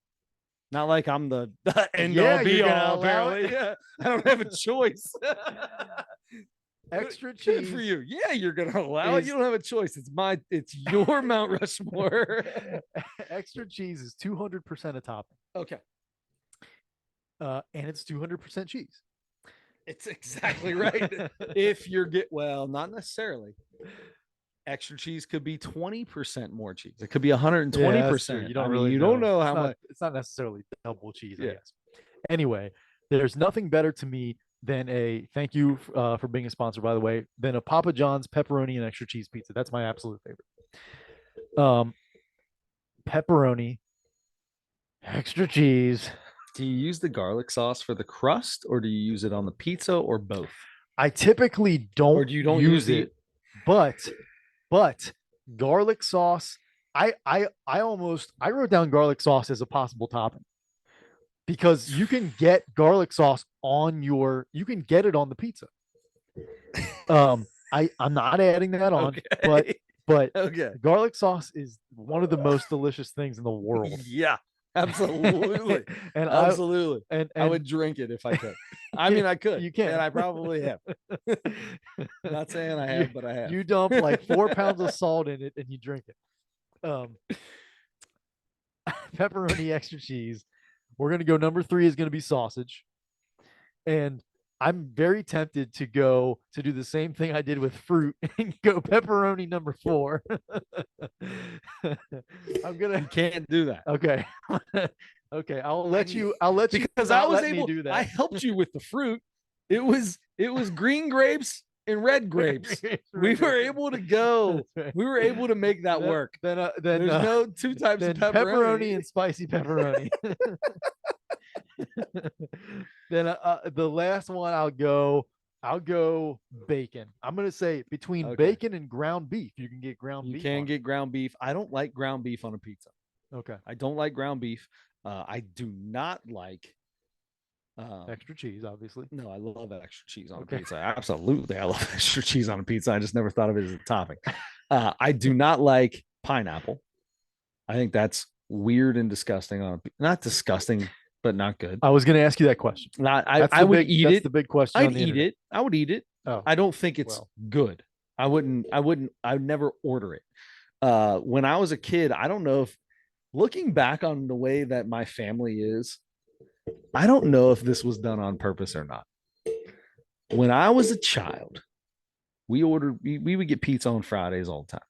Not like I'm the end Yeah, all be you're gonna all, allow apparently. it? Yeah, I don't have a choice. Extra Good cheese for you. Yeah, you're gonna allow it. is- You don't have a choice. It's your Mount Rushmore. Extra cheese is 200% a topping, Okay. and it's 200% cheese. It's exactly right. If you're well, not necessarily. Extra cheese could be 20% more cheese. It could be 120%. You don't you don't know how much. It's not necessarily double cheese, I Yeah. guess. Anyway, there's nothing better to me than a thank you for being a sponsor, by the way, than a Papa John's pepperoni and extra cheese pizza. That's my absolute favorite. Pepperoni, extra cheese. Do you use the garlic sauce for the crust, or do you use it on the pizza, or both? I typically don't, Or do you don't use use it, but garlic sauce. I wrote down garlic sauce as a possible topping because you can get garlic sauce you can get it on the pizza. I'm not adding that on, Okay. but Okay. garlic sauce is one of the most delicious things in the world. Yeah, absolutely. And Absolutely. and I would drink it if I could. I mean, I could. You can. And I probably have. Not saying I have, but I have. You dump like 4 pounds of salt in it and you drink it. Pepperoni, extra cheese. We're gonna go number 3 is gonna be sausage, and I'm very tempted to do the same thing I did with fruit and go pepperoni number 4. You can't do that. Okay. Okay, I'll let you because I was able do that. I helped you with the fruit. It was green grapes and red grapes. We were able to go. Right. We were able to make that work. Then There's no 2 types of pepperoni. and spicy pepperoni. Then the last one I'll go bacon. I'm gonna say between bacon and ground beef. You can get ground beef. You can get ground beef. I don't like ground beef on a pizza. Okay. I don't like ground beef. I do not like extra cheese, obviously. No, I love extra cheese on a pizza. Absolutely. I love extra cheese on a pizza. I just never thought of it as a topping. I do not like pineapple. I think that's weird and disgusting not disgusting, but not good. I was going to ask you that question. I would eat it. That's the big question. I'd eat it. I would eat it. Oh, I don't think it's good. I would never order it. When I was a kid, I don't know if looking back on the way that my family is, I don't know if this was done on purpose or not. When I was a child, we would get pizza on Fridays all the time.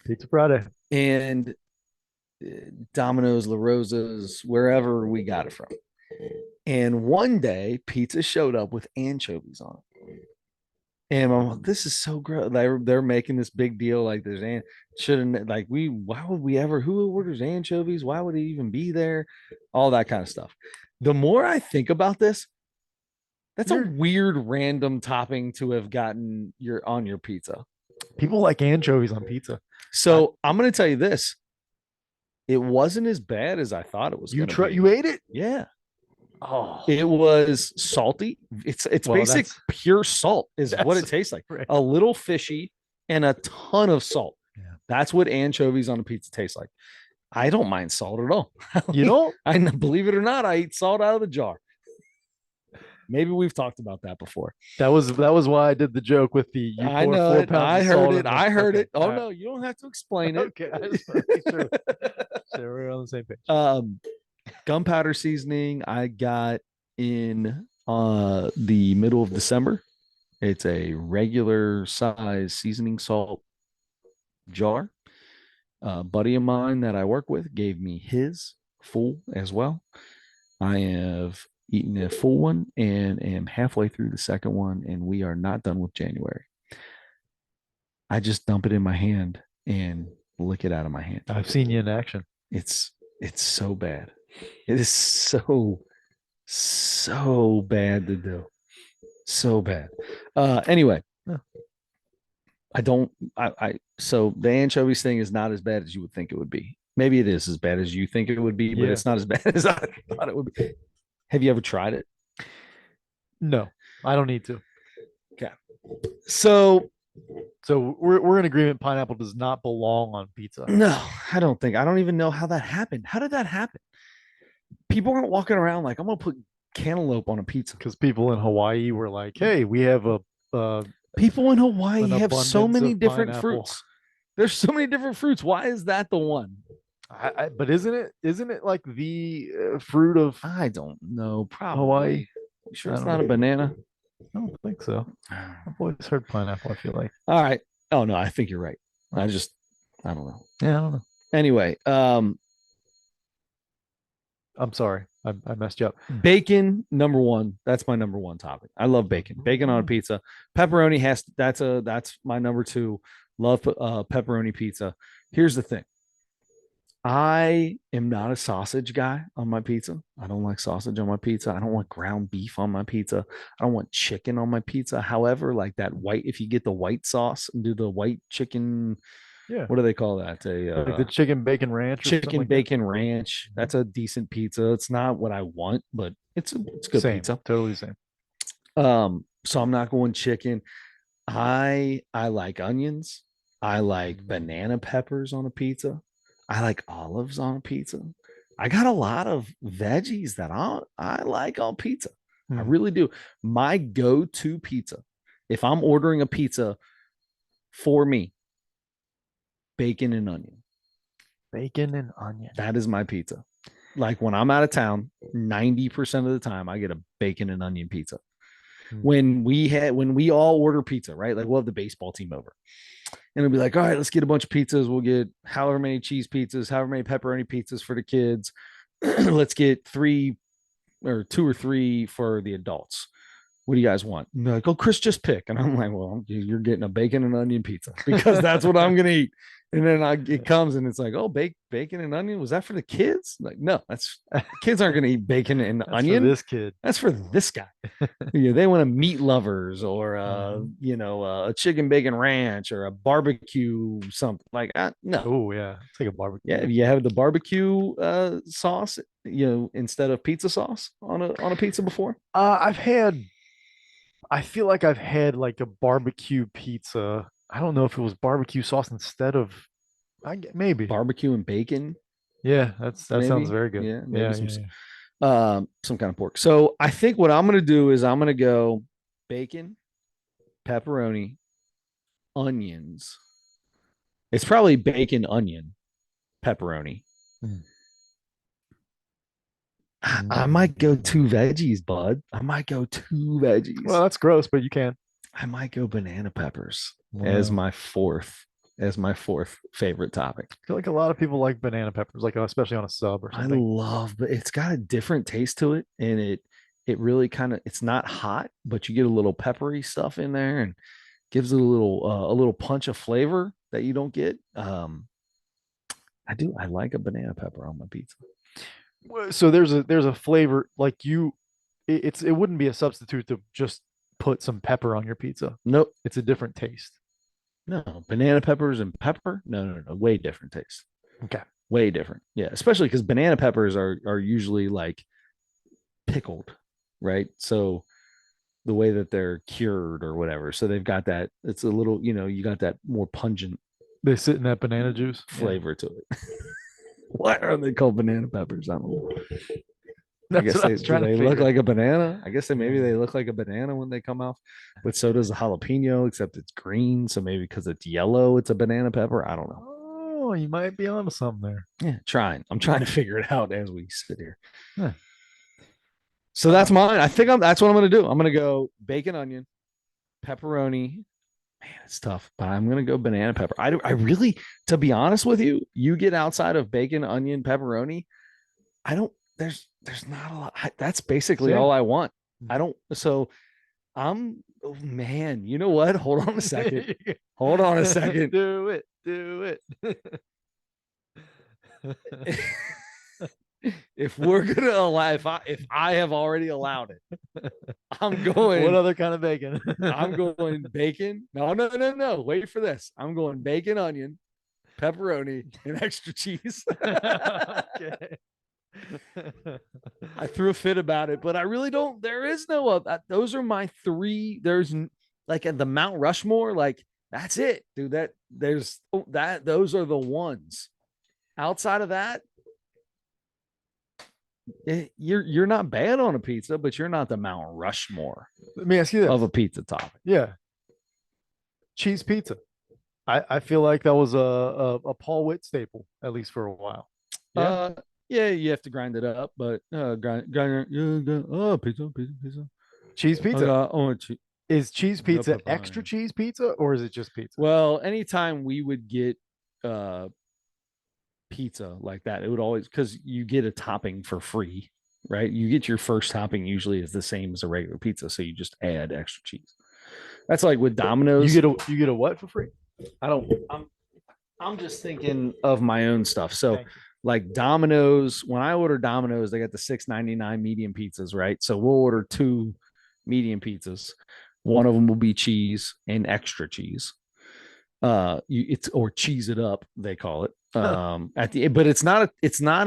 Pizza Friday. And Domino's, La Rosa's, wherever we got it from. And one day, pizza showed up with anchovies on it. And I'm like, this is so gross. They're making this big deal like there's why would we ever, who orders anchovies? Why would it even be there? All that kind of stuff. The more I think about this, that's a weird random topping to have gotten on your pizza. People like anchovies on pizza. So I'm going to tell you this. It wasn't as bad as I thought it was. You ate it? Yeah. Oh, it was salty. It's basic pure salt is what it tastes like. Right. A little fishy and a ton of salt. Yeah. That's what anchovies on a pizza taste like. I don't mind salt at all. You don't? I believe it or not, I eat salt out of the jar. Maybe we've talked about that before. That was why I did the joke with the. I know it. I heard it. I heard it. Oh no, you don't have to explain it. Okay, I just want to make sure. So we're on the same page. Gunpowder seasoning I got in the middle of December. It's a regular size seasoning salt jar. A buddy of mine that I work with gave me his full as well. I have eaten a full one and am halfway through the second one, and we are not done with January. I just dump it in my hand and lick it out of my hand. I've seen you in action. It's it's so bad. It is so bad to do. So bad. Anyway, Yeah. I don't so the anchovies thing is not as bad as you would think it would be. Maybe it is as bad as you think it would be, but Yeah. it's not as bad as I thought it would be. Have you ever tried it? No, I don't need to. Okay. So So we're in agreement. Pineapple does not belong on pizza no, I don't think. I don't even know how that happened. How did that happen? People aren't walking around like I'm gonna put cantaloupe on a pizza. because people in Hawaii were like, "Hey, we have a People in Hawaii an have so abundance many of different pineapple." fruits. There's so many different fruits. Why is that the one? But isn't it like the fruit of I don't know. Hawaii? Probably. You sure I it's don't not a know. banana? I don't think so. I've always heard pineapple. I feel like. All right. Oh no, I think you're right. I don't know. Yeah, I don't know. Anyway, I'm sorry. I messed you up. bacon number one. That's my number one topic. I love bacon. Bacon on a pizza. Pepperoni that's my number two. Love pepperoni pizza. Here's the thing. I am not a sausage guy on my pizza. I don't like sausage on my pizza. I don't want ground beef on my pizza. I don't want chicken on my pizza. However, like that white, if you get the white sauce and do the white chicken, Yeah, what do they call that? like the chicken bacon ranch or something Chicken like that. bacon ranch. That's a decent pizza. It's not what I want, but it's good Same, pizza. totally same. So I'm not going chicken. I like onions. I like banana peppers on a pizza. I like olives on a pizza. I got a lot of veggies that I like on pizza. I Hmm. really do. My go-to pizza, if I'm ordering a pizza for me, bacon and onion. Bacon and onion. That is my pizza. Like when I'm out of town, 90% of the time I get a bacon and onion pizza. Hmm. When we all order pizza, right? Like we'll have the baseball team over. And it'll be like, all right, let's get a bunch of pizzas. We'll get however many cheese pizzas, however many pepperoni pizzas for the kids. Let's get three or two or three for the adults. What do you guys want? And they're like, oh, Chris, just pick. And I'm like, well, you're getting a bacon and onion pizza because that's what I'm gonna eat. And then it comes and it's like, oh, bacon and onion. Was that for the kids? Like, no, that's kids aren't gonna eat bacon and That's for onion. this kid. That's for this guy. They want a meat lovers or a chicken bacon ranch or a barbecue something like that. No. Oh yeah, it's like a Yeah, barbecue. you have the barbecue sauce, instead of pizza sauce on a pizza before. I've had. I feel like I've had like a barbecue pizza. I don't know if it was barbecue sauce instead of. Maybe. Barbecue and bacon, Yeah, that sounds maybe. very good. Yeah, maybe Yeah, yeah, yeah. some kind of pork. So I think what I'm gonna do is I'm gonna go bacon, pepperoni, onions. It's probably bacon, onion, pepperoni. Mm. I might go two veggies, bud. I might go two Well, veggies. that's gross, but you can. I might go banana peppers as Wow. my fourth favorite topic. I feel like a lot of people like banana peppers, like especially on a sub or I something. love, but it's got a different taste to it, and it really kind of it's not hot, but you get a little peppery stuff in there, and gives it a little punch of flavor that you don't get. I like a banana pepper on my pizza. So there's a flavor like it wouldn't be a substitute to just put some pepper on your pizza. Nope, It's a different taste. no banana peppers and pepper. No, no, no, way different taste. Okay. Way different. Yeah, especially because banana peppers are usually like pickled, right? So the way that they're cured or whatever. So they've got that. It's a little, you got that more pungent They sit in that banana juice. Yeah. flavor to it. Why are they called banana peppers? I don't know. I That's guess what I they was do trying to they look figure. like a banana. I guess maybe they Mm. look like a banana when they come off. But so does the jalapeno, except it's green. So maybe because it's yellow, it's a banana pepper. I don't know. Oh, you might be onto something there. Yeah, trying. I'm trying to figure it out as we sit here. Huh. So that's mine. I think that's what I'm gonna do. I'm gonna go bacon, onion, pepperoni. Man, it's tough, but I'm gonna go banana pepper. I really, to be honest with you, you get outside of bacon, onion, pepperoni. I don't. There's not a lot. That's basically all Same. I want. I don't. So I'm. Oh man, you know what? Hold on a second. Hold on a second. Do it. Do it. If we're gonna allow, if I have already allowed it, I'm What going. other kind of bacon? I'm going bacon. No, no, no, no. Wait for this. I'm going bacon, onion, pepperoni, and extra cheese. Okay. I threw a fit about it, but I really don't. There is no. Those are my three. Like at the Mount Rushmore. Like that's it, dude. That. Those are the ones. Outside of that, you're not bad on a pizza, but you're not the Mount Rushmore Let me ask you of this. a pizza topping. Yeah, cheese pizza. I feel like that was a Paul Witt staple, at least for a while. Yeah. Uh, yeah, you have to grind it up, but pizza, pizza, pizza. Cheese pizza. Oh, cheese. Is cheese pizza extra Pepperoni. cheese pizza or is it just pizza? Well, anytime we would get uh pizza like that, it would always because you get a topping for free, right? You get your first topping usually is the same as a regular pizza, so you just add extra cheese. That's like with You Domino's. get a what for free? I don't. I'm just thinking of my own stuff. So Thank you. like Domino's, when I order Domino's, they got the 6.99 medium pizzas, right? So we'll order two medium pizzas. One of them will be cheese and extra cheese. It's or cheese it up, they call it. At the but it's not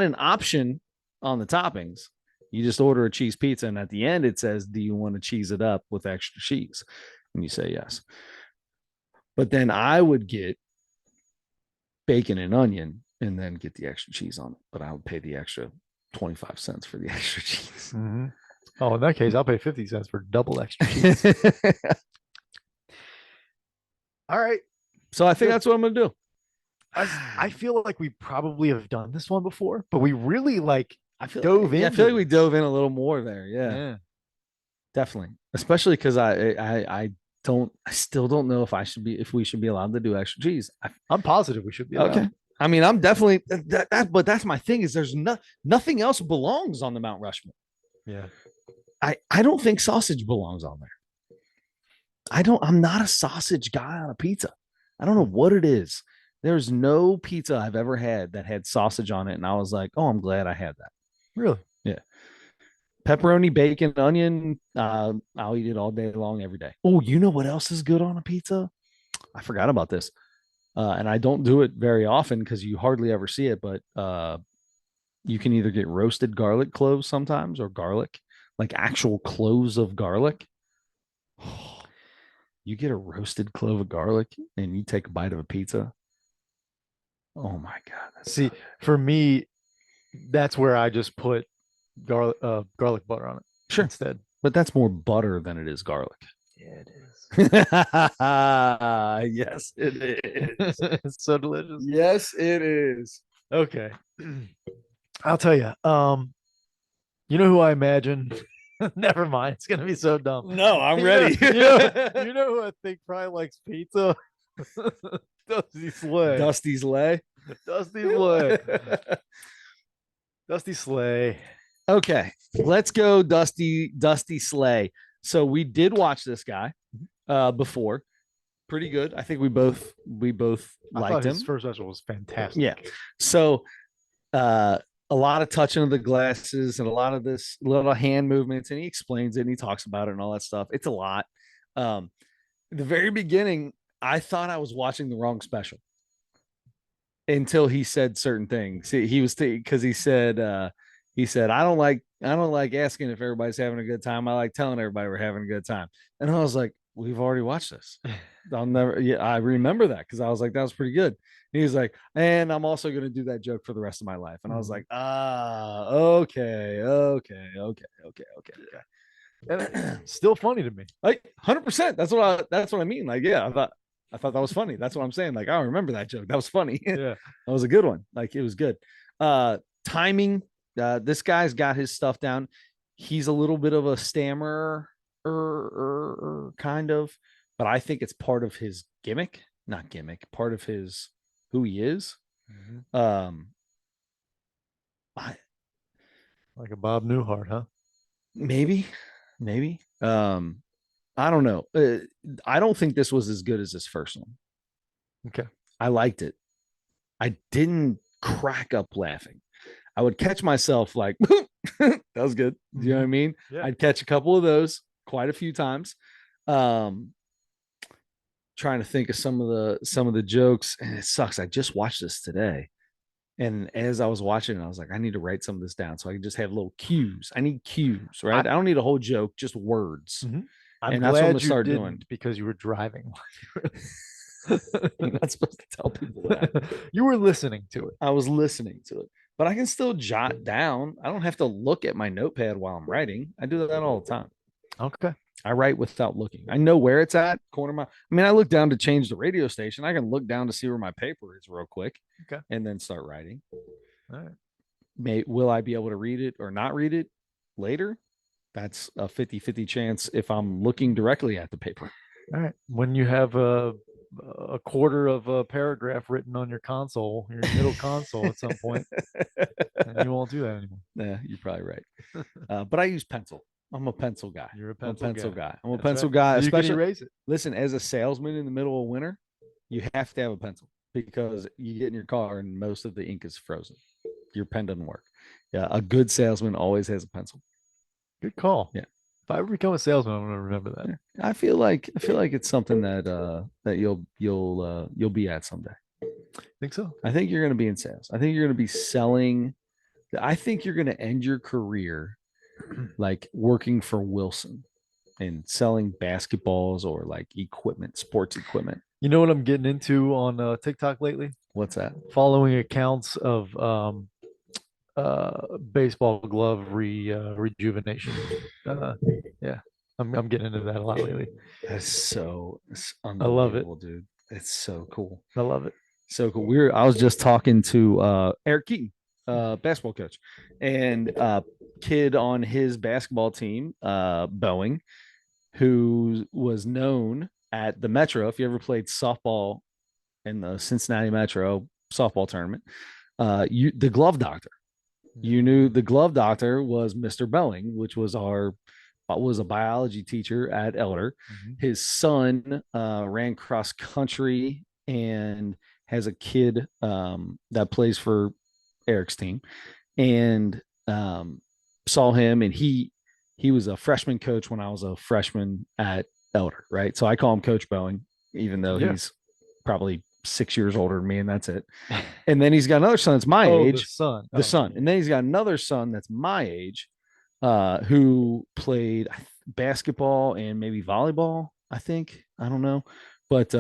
an option on the toppings. You just order a cheese pizza, and at the end it says, "Do you want to cheese it up with extra cheese?" And you say yes. But then I would get bacon and onion and then get the extra cheese on it. But I would pay the extra 25 cents for the extra cheese. Mm-hmm. Oh, in that case, I'll pay 50 cents for double extra cheese. All right. So I think that's what I'm going to do. I feel like we probably have done this one before, but we really like I feel dove in. I feel like we dove in a little more there. Yeah, Yeah. definitely. Especially because I still don't know if we should be allowed to do extra cheese. I'm positive we should be allowed. Okay. I mean, I'm definitely but that's my thing is there's nothing else belongs on the Mount Rushmore. Yeah. I don't think sausage belongs on there. I'm not a sausage guy on a pizza. I don't know what it is. There's no pizza I've ever had that had sausage on it. And I was like, oh, I'm glad I had that. Really? Yeah. Pepperoni, bacon, onion. I'll eat it all day long, every day. Oh, you know what else is good on a pizza? I forgot about this. And I don't do it very often because you hardly ever see it, but you can either get roasted garlic cloves sometimes or garlic, like actual cloves of garlic. You get a roasted clove of garlic and you take a bite of a pizza. Oh my God. See, for me, that's where I just put garlic butter on it Sure. instead. But that's more butter than it is garlic. Yeah, it Yes, it is. It's so delicious. Yes, it is. Okay. I'll tell you. You know who I imagine? Never mind. It's gonna be so dumb. No, I'm You ready. you know who I think probably likes pizza? Dusty Slay. Dusty's lay. Dusty Slay. Dusty Slay. Okay, let's go, Dusty Slay. So we did watch this guy before. Pretty good. I think we both liked him. His first special was fantastic. Yeah. So a lot of touching of the glasses and a lot of this little hand movements, and he explains it and he talks about it and all that stuff. It's a lot. The very beginning, I thought I was watching the wrong special until he said certain things. He was because he said I don't like asking if everybody's having a good time. I like telling everybody we're having a good time. And I was like, we've already watched this. I remember that because I was like, that was pretty good. And he was like, and I'm also going to do that joke for the rest of my life. And I was like, okay. And still funny to me. Like 100%. That's what I mean. Like, yeah, I thought that was funny. That's what I'm saying. Like, I remember that joke. That was funny. Yeah. That was a good one. Like, it was good. Timing. This guy's got his stuff down. He's a little bit of a stammerer, kind of, but I think it's part of his gimmick, not gimmick, part of his who he is. Mm-hmm. Like a Bob Newhart, huh? Maybe. I don't know. I don't think this was as good as his first one. Okay. I liked it. I didn't crack up laughing. I would catch myself like, that was good. Do you know what I mean? Yeah. I'd catch a couple of those quite a few times. Um, Trying to think of some of the jokes, and it sucks. I just watched this today. And as I was watching it, I was like, I need to write some of this down so I can just have little cues. I need cues, I, right? I don't need a whole joke, just words. mhm. I'm And that's what I'm gonna glad you start doing. didn't because you were driving. You're not supposed to tell people that. You were listening to it. I was listening to it, but I can still jot down. I don't have to look at my notepad while I'm writing. I do that all the time. Okay. I write without looking. I know where it's at. Corner of my. I mean, I look down to change the radio station. I can look down to see where my paper is real quick, Okay. and then start writing. All right. Will I be able to read it or not read it later? That's a 50-50 chance if I'm looking directly at the paper. All right. When you have a quarter of a paragraph written on your console, your middle console at some point, and you won't do that anymore. Yeah, you're probably right. But I use pencil. I'm a pencil guy. You're a I'm a pencil pencil guy. guy. I'm a That's pencil right. guy. So you can Especially, erase it. listen, as a salesman in the middle of winter, you have to have a pencil because you get in your car and most of the ink is frozen. Your pen doesn't work. Yeah, a good salesman always has a pencil. Good call. Yeah. If I ever become a salesman, I'm gonna remember that. Yeah. I feel like it's something that you'll be at someday. Think so? I think you're going to be in sales. I think you're going to be selling. I think you're going to end your career like working for Wilson and selling basketballs or like equipment, sports equipment. You know what I'm getting into on TikTok lately? What's that? Following accounts of baseball glove rejuvenation. Uh, yeah, I'm getting into that a lot lately. It's I love it. unbelievable, dude. It's so cool. I love it. So cool. I was just talking to Eric Keaton, basketball coach, and kid on his basketball team, Boeing, who was known at the Metro. If you ever played softball in the Cincinnati Metro softball tournament, the glove doctor. You knew the glove doctor was Mr. Boeing, which was a biology teacher at Elder. Mhm. His son ran cross country and has a kid that plays for Eric's team, and saw him, and he was a freshman coach when I was a freshman at Elder, right? So I call him Coach Boeing, even though Yeah. he's probably 6 years older than me, and that's it. And then he's got another son that's my Oh, the age, sun. the Oh, son, and then he's got another son that's my age, who played basketball and maybe volleyball. I think I don't know, but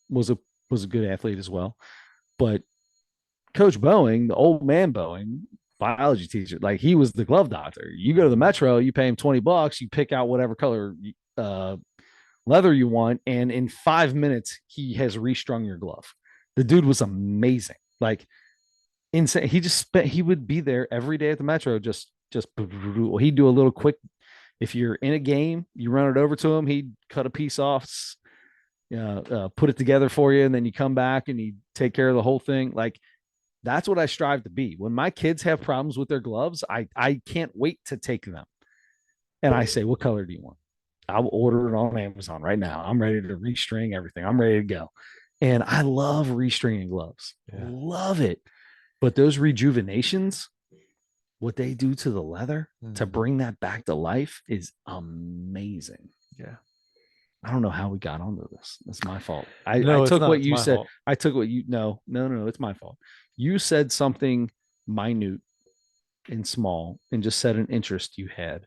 was a good athlete as well. But Coach Boeing, the old man Boeing, biology teacher, like he was the glove doctor. You go to the Metro, you pay him $20, you pick out whatever color uh, leather you want, and in 5 minutes he has restrung your glove. The dude was amazing, like insane. He would be there every day at the Metro, just he'd do a little quick. If you're in a game, you run it over to him. He'd cut a piece off, put it together for you, and then you come back and you take care of the whole thing. Like that's what I strive to be. When my kids have problems with their gloves, I can't wait to take them. And I say, what color do you want? I'll order it on Amazon right now. I'm ready to restring everything. I'm ready to go. And I love restringing gloves. Yeah. Love it. But those rejuvenations, what they do to the leather to bring that back to life is amazing. Yeah. I don't know how we got onto this. That's my fault. I No, it's took not. what It's you my said. fault. I took what you no. It's my fault. You said something minute and small and just said an interest you had.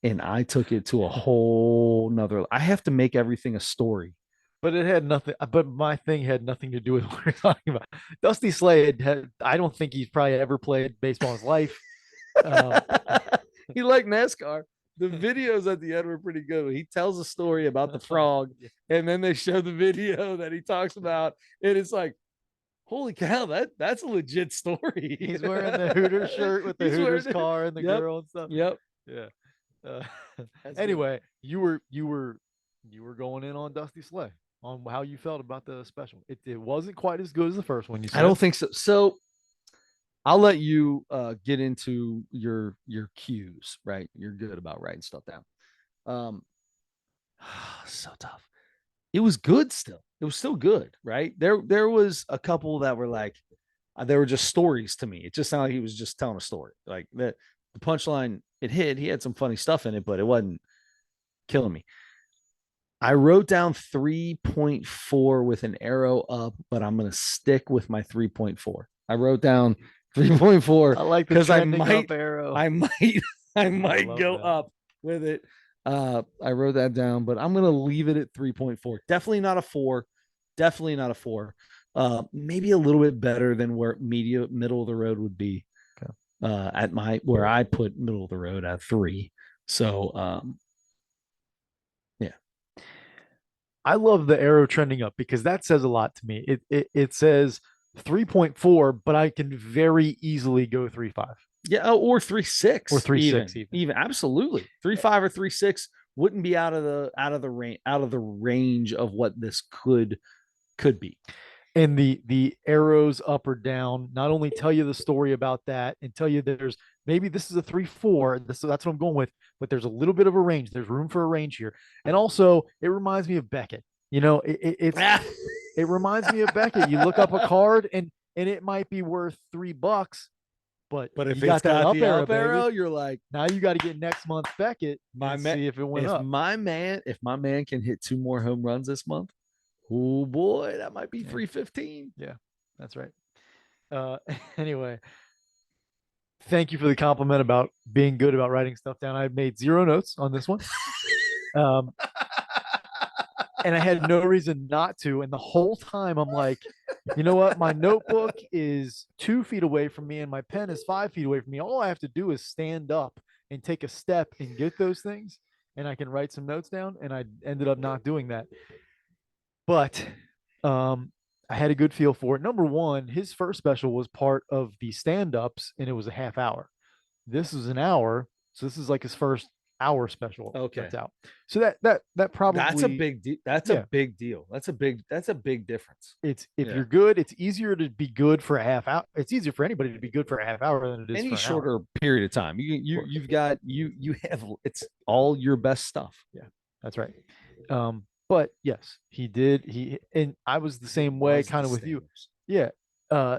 And I took it to a whole nother. I have to make everything a story. But it had nothing. But my thing had nothing to do with what we're talking about. Dusty Slade had. I don't think he's probably ever played baseball in his life. Um, He liked NASCAR. The videos at the end were pretty good. He tells a story about the frog, and then they show the video that he talks about, and it's like, holy cow, that's a legit story. He's wearing the Hooters shirt with the He's Hooters wearing it. car and the Yep. girl and stuff. Yep. Yeah. Uh, That's anyway, you were going in on Dusty Slay on how you felt about the special. It wasn't quite as good as the first one you said. I don't think so. So I'll let you get into your cues, right? You're good about writing stuff down. Um, so tough. it was good still. It was still good, right? There was a couple that were like they were just stories to me. It just sounded like he was just telling a story. Like the punchline it hit. He had some funny stuff in it, but it wasn't killing me. I wrote down 3.4 with an arrow up, but I'm going to stick with my 3.4. I wrote down 3.4 I like the because trending up arrow. I might, I I might love go that. up with it. I wrote that down, but I'm going to leave it at 3.4. Definitely not a four. Definitely not a four. Maybe a little bit better than where middle of the road would be. Okay. At my where I put middle of the road at three. So yeah. I love the arrow trending up because that says a lot to me. It says 3.4, but I can very easily go 3.5 Yeah, oh, or three or six 3.6 even even. even absolutely 3.5 or 3.6 wouldn't be out of the range of what this could be. And the arrows up or down not only tell you the story about that and tell you there's maybe this is a 3.4. That's what I'm going with, but there's a little bit of a range. There's room for a range here, and also it reminds me of Beckett. It reminds me of Beckett. You look up a card and it might be worth $3, but But you if it's got that got up the arrow, up baby. arrow, you're like Now you got to get next month Beckett my and man. see if it went up. If my man can hit two more home runs this month, oh boy, that might be Yeah, 315. yeah, that's right. Uh, anyway, thank you for the compliment about being good about writing stuff down. I made zero notes on this one. Um, and I had no reason not to. And the whole time I'm like, you know what? My notebook is 2 feet away from me and my pen is 5 feet away from me. All I have to do is stand up and take a step and get those things. And I can write some notes down. And I ended up not doing that. But I had a good feel for it. Number one, his first special was part of the stand ups and it was a half hour. This is an hour. So this is like his first hour special Okay, that's out. So that that's a probably, big that's a yeah, big deal. That's a big difference. it's if Yeah. you're good, it's easier to be good for a half hour. It's easier for anybody to be good for a half hour than it is Any for an hour. shorter period of time, Of course. you've got you have it's all your best stuff. Yeah, that's right. But yes, he did. And I was the It same way, was the kind of with you. stand-ups. Yeah. Uh,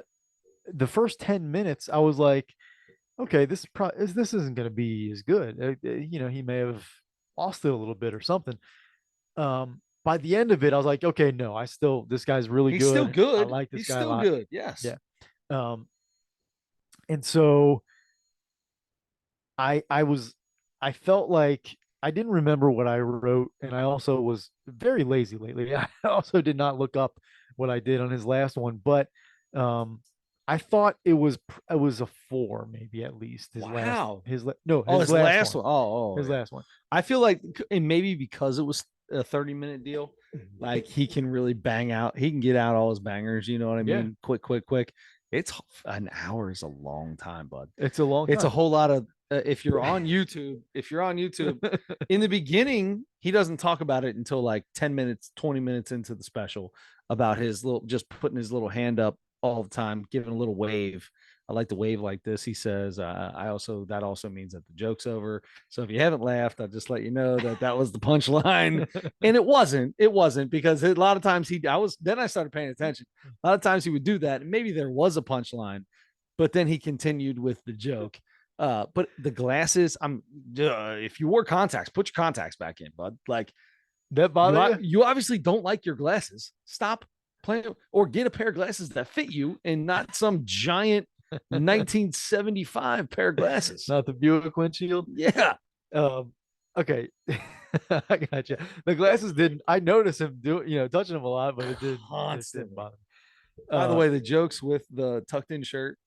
the first 10 minutes, I was like, okay, this isn't going to be as good. He may have lost it a little bit or something. By the end of it, I was like, okay, no, this guy's really He's still good. I good. like this He's guy a still lot. good. Yes. Yeah. Um, and so I was I felt like I didn't remember what I wrote, and I also was very lazy lately. I also did not look up what I did on his last one, but um, I thought it was a four, maybe at least Wow. no, Oh, his his last last one, one. Oh, his yeah. last one. I feel like, and maybe because it was a 30-minute deal, like he can really bang out. He can get out all his bangers. You know what I Yeah, mean? Quick, quick, quick. It's an hour is a long time, bud. it's a long It's a time. whole lot of. If you're on YouTube, in the beginning, he doesn't talk about it until like 10 minutes, 20 minutes into the special about his little, just putting his little hand up all the time, giving a little wave. I like to wave like this. He says, that also means that the joke's over. So if you haven't laughed, I'll just let you know that was the punchline. And it wasn't because a lot of times then I started paying attention. A lot of times he would do that. And maybe there was a punchline, but then he continued with the joke. But the glasses, if you wore contacts, put your contacts back in, bud. Like That bother you? you obviously don't like your glasses. Stop playing or get a pair of glasses that fit you and not some giant 1975 pair of glasses. Not the Buick windshield. Yeah. Okay. I got you. The glasses didn't. I noticed him touching them a lot, but it didn't Constantly. bother me. By the way, the jokes with the tucked in shirt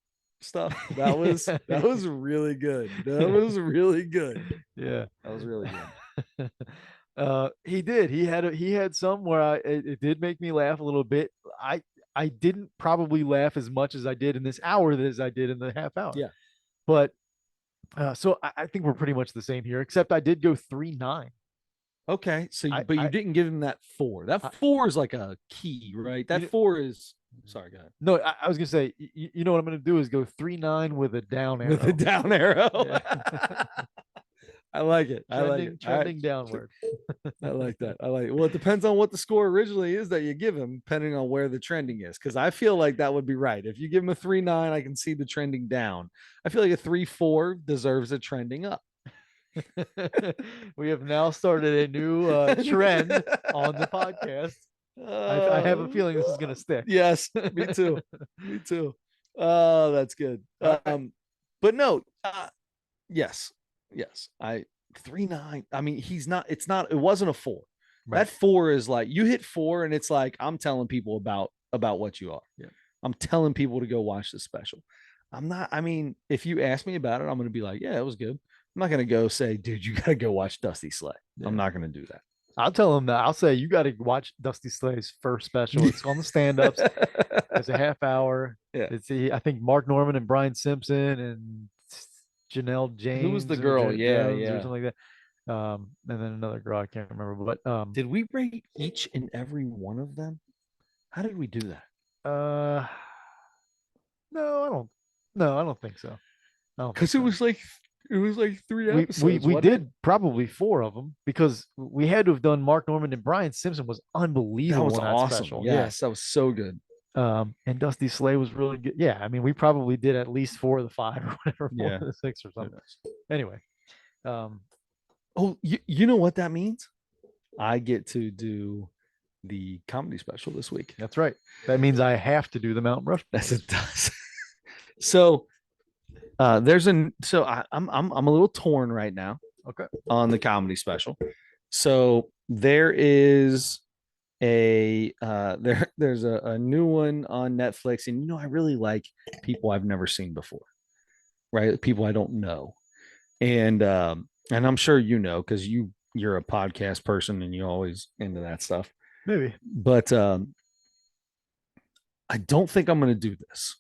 stuff, that was really good. That was really good. Yeah. That was really good. He did. He had some where it did make me laugh a little bit. I didn't probably laugh as much as I did in this hour as I did in the half hour. Yeah. But so I think we're pretty much the same here, except I did go 3.9. Okay. So, I but you I, didn't give him that four. I That four is like a key, right? That you, four is, sorry, go ahead. no, I was gonna say, you know what I'm gonna do is go 3.9 with a down With a arrow. down arrow. Yeah. I like it. I like it. All right. Trending downward. I like that. I like it. Well, it depends on what the score originally is that you give him, depending on where the trending is. Because I feel like that would be right. If you give him a 3.9, I can see the trending down. I feel like a 3.4 deserves a trending up. We have now started a new trend on the podcast. I have a feeling this is going to stick. Yes, me too. Me too. Oh, that's good. Right. But no, yes, yes. 3.9. I mean, he's not. It's not. It wasn't a 4. Right. That 4 is like you hit 4, and it's like I'm telling people about what you are. Yeah. I'm telling people to go watch this special. I'm not. I mean, if you ask me about it, I'm going to be like, yeah, it was good. I'm not going to go say, dude, you got to go watch Dusty Slay. Yeah. I'm not going to do that. I'll tell him that. I'll say you got to watch Dusty Slay's first special. It's on the stand-ups. It's a half hour. Yeah. It's I think Mark Norman and Brian Simpson and Janelle James. Who was the girl? Yeah, Jones yeah. or something like that. And then another girl I can't remember. But did we rate each and every one of them? How did we do that? No, I don't. No, I don't think so. Because it was like 3 episodes. We did probably 4 of them because we had to have done Mark Norman and Brian Simpson was unbelievable. That was awesome. Special. Yes, that was so good. And Dusty Slay was really good. Yeah, I mean, we probably did at least 4 of the 5 or whatever, 4 of the 6 or something. Anyway, oh, you know what that means? I get to do the comedy special this week. That's right. That means I have to do the Mount Rushmore. Yes, it does. So I'm a little torn right now. Okay. On the comedy special. So there is there's a new one on Netflix, and I really like people I've never seen before, right? People I don't know, and I'm sure because you're a podcast person and you're always into that stuff. Maybe, but I don't think I'm going to do this.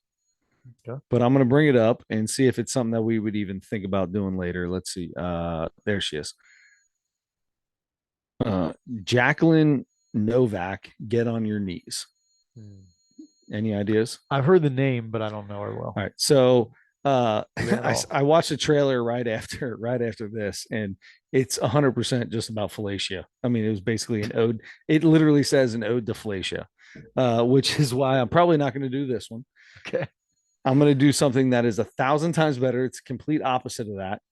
Okay. But I'm going to bring it up and see if it's something that we would even think about doing later. Let's see. There she is. Jacqueline Novak, Get on Your Knees. Any ideas? I've heard the name, but I don't know her well. All right. So I watched the trailer right after this, and it's 100% just about fellatio. I mean, it was basically an ode. It literally says an ode to fellatio, which is why I'm probably not going to do this one. Okay. I'm going to do something that is 1,000 times better. It's complete opposite of that.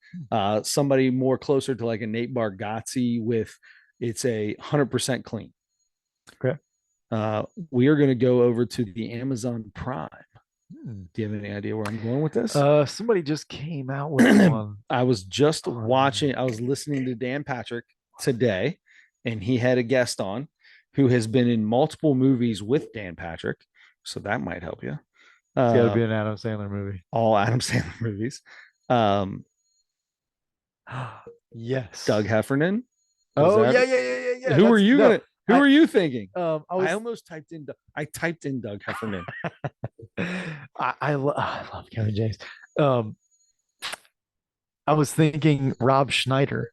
Somebody more closer to like a Nate Bargatze with it's a 100% clean. Okay. We are going to go over to the Amazon Prime. Do you have any idea where I'm going with this? Somebody just came out with one. I was just watching. I was listening to Dan Patrick today, and he had a guest on who has been in multiple movies with Dan Patrick. So that might help you. It's got to be an Adam Sandler movie. All Adam Sandler movies. Yes. Doug Heffernan. Oh, yeah. Who are you gonna? Who are you thinking? I almost typed in. I typed in Doug Heffernan. I love Kevin James. I was thinking Rob Schneider.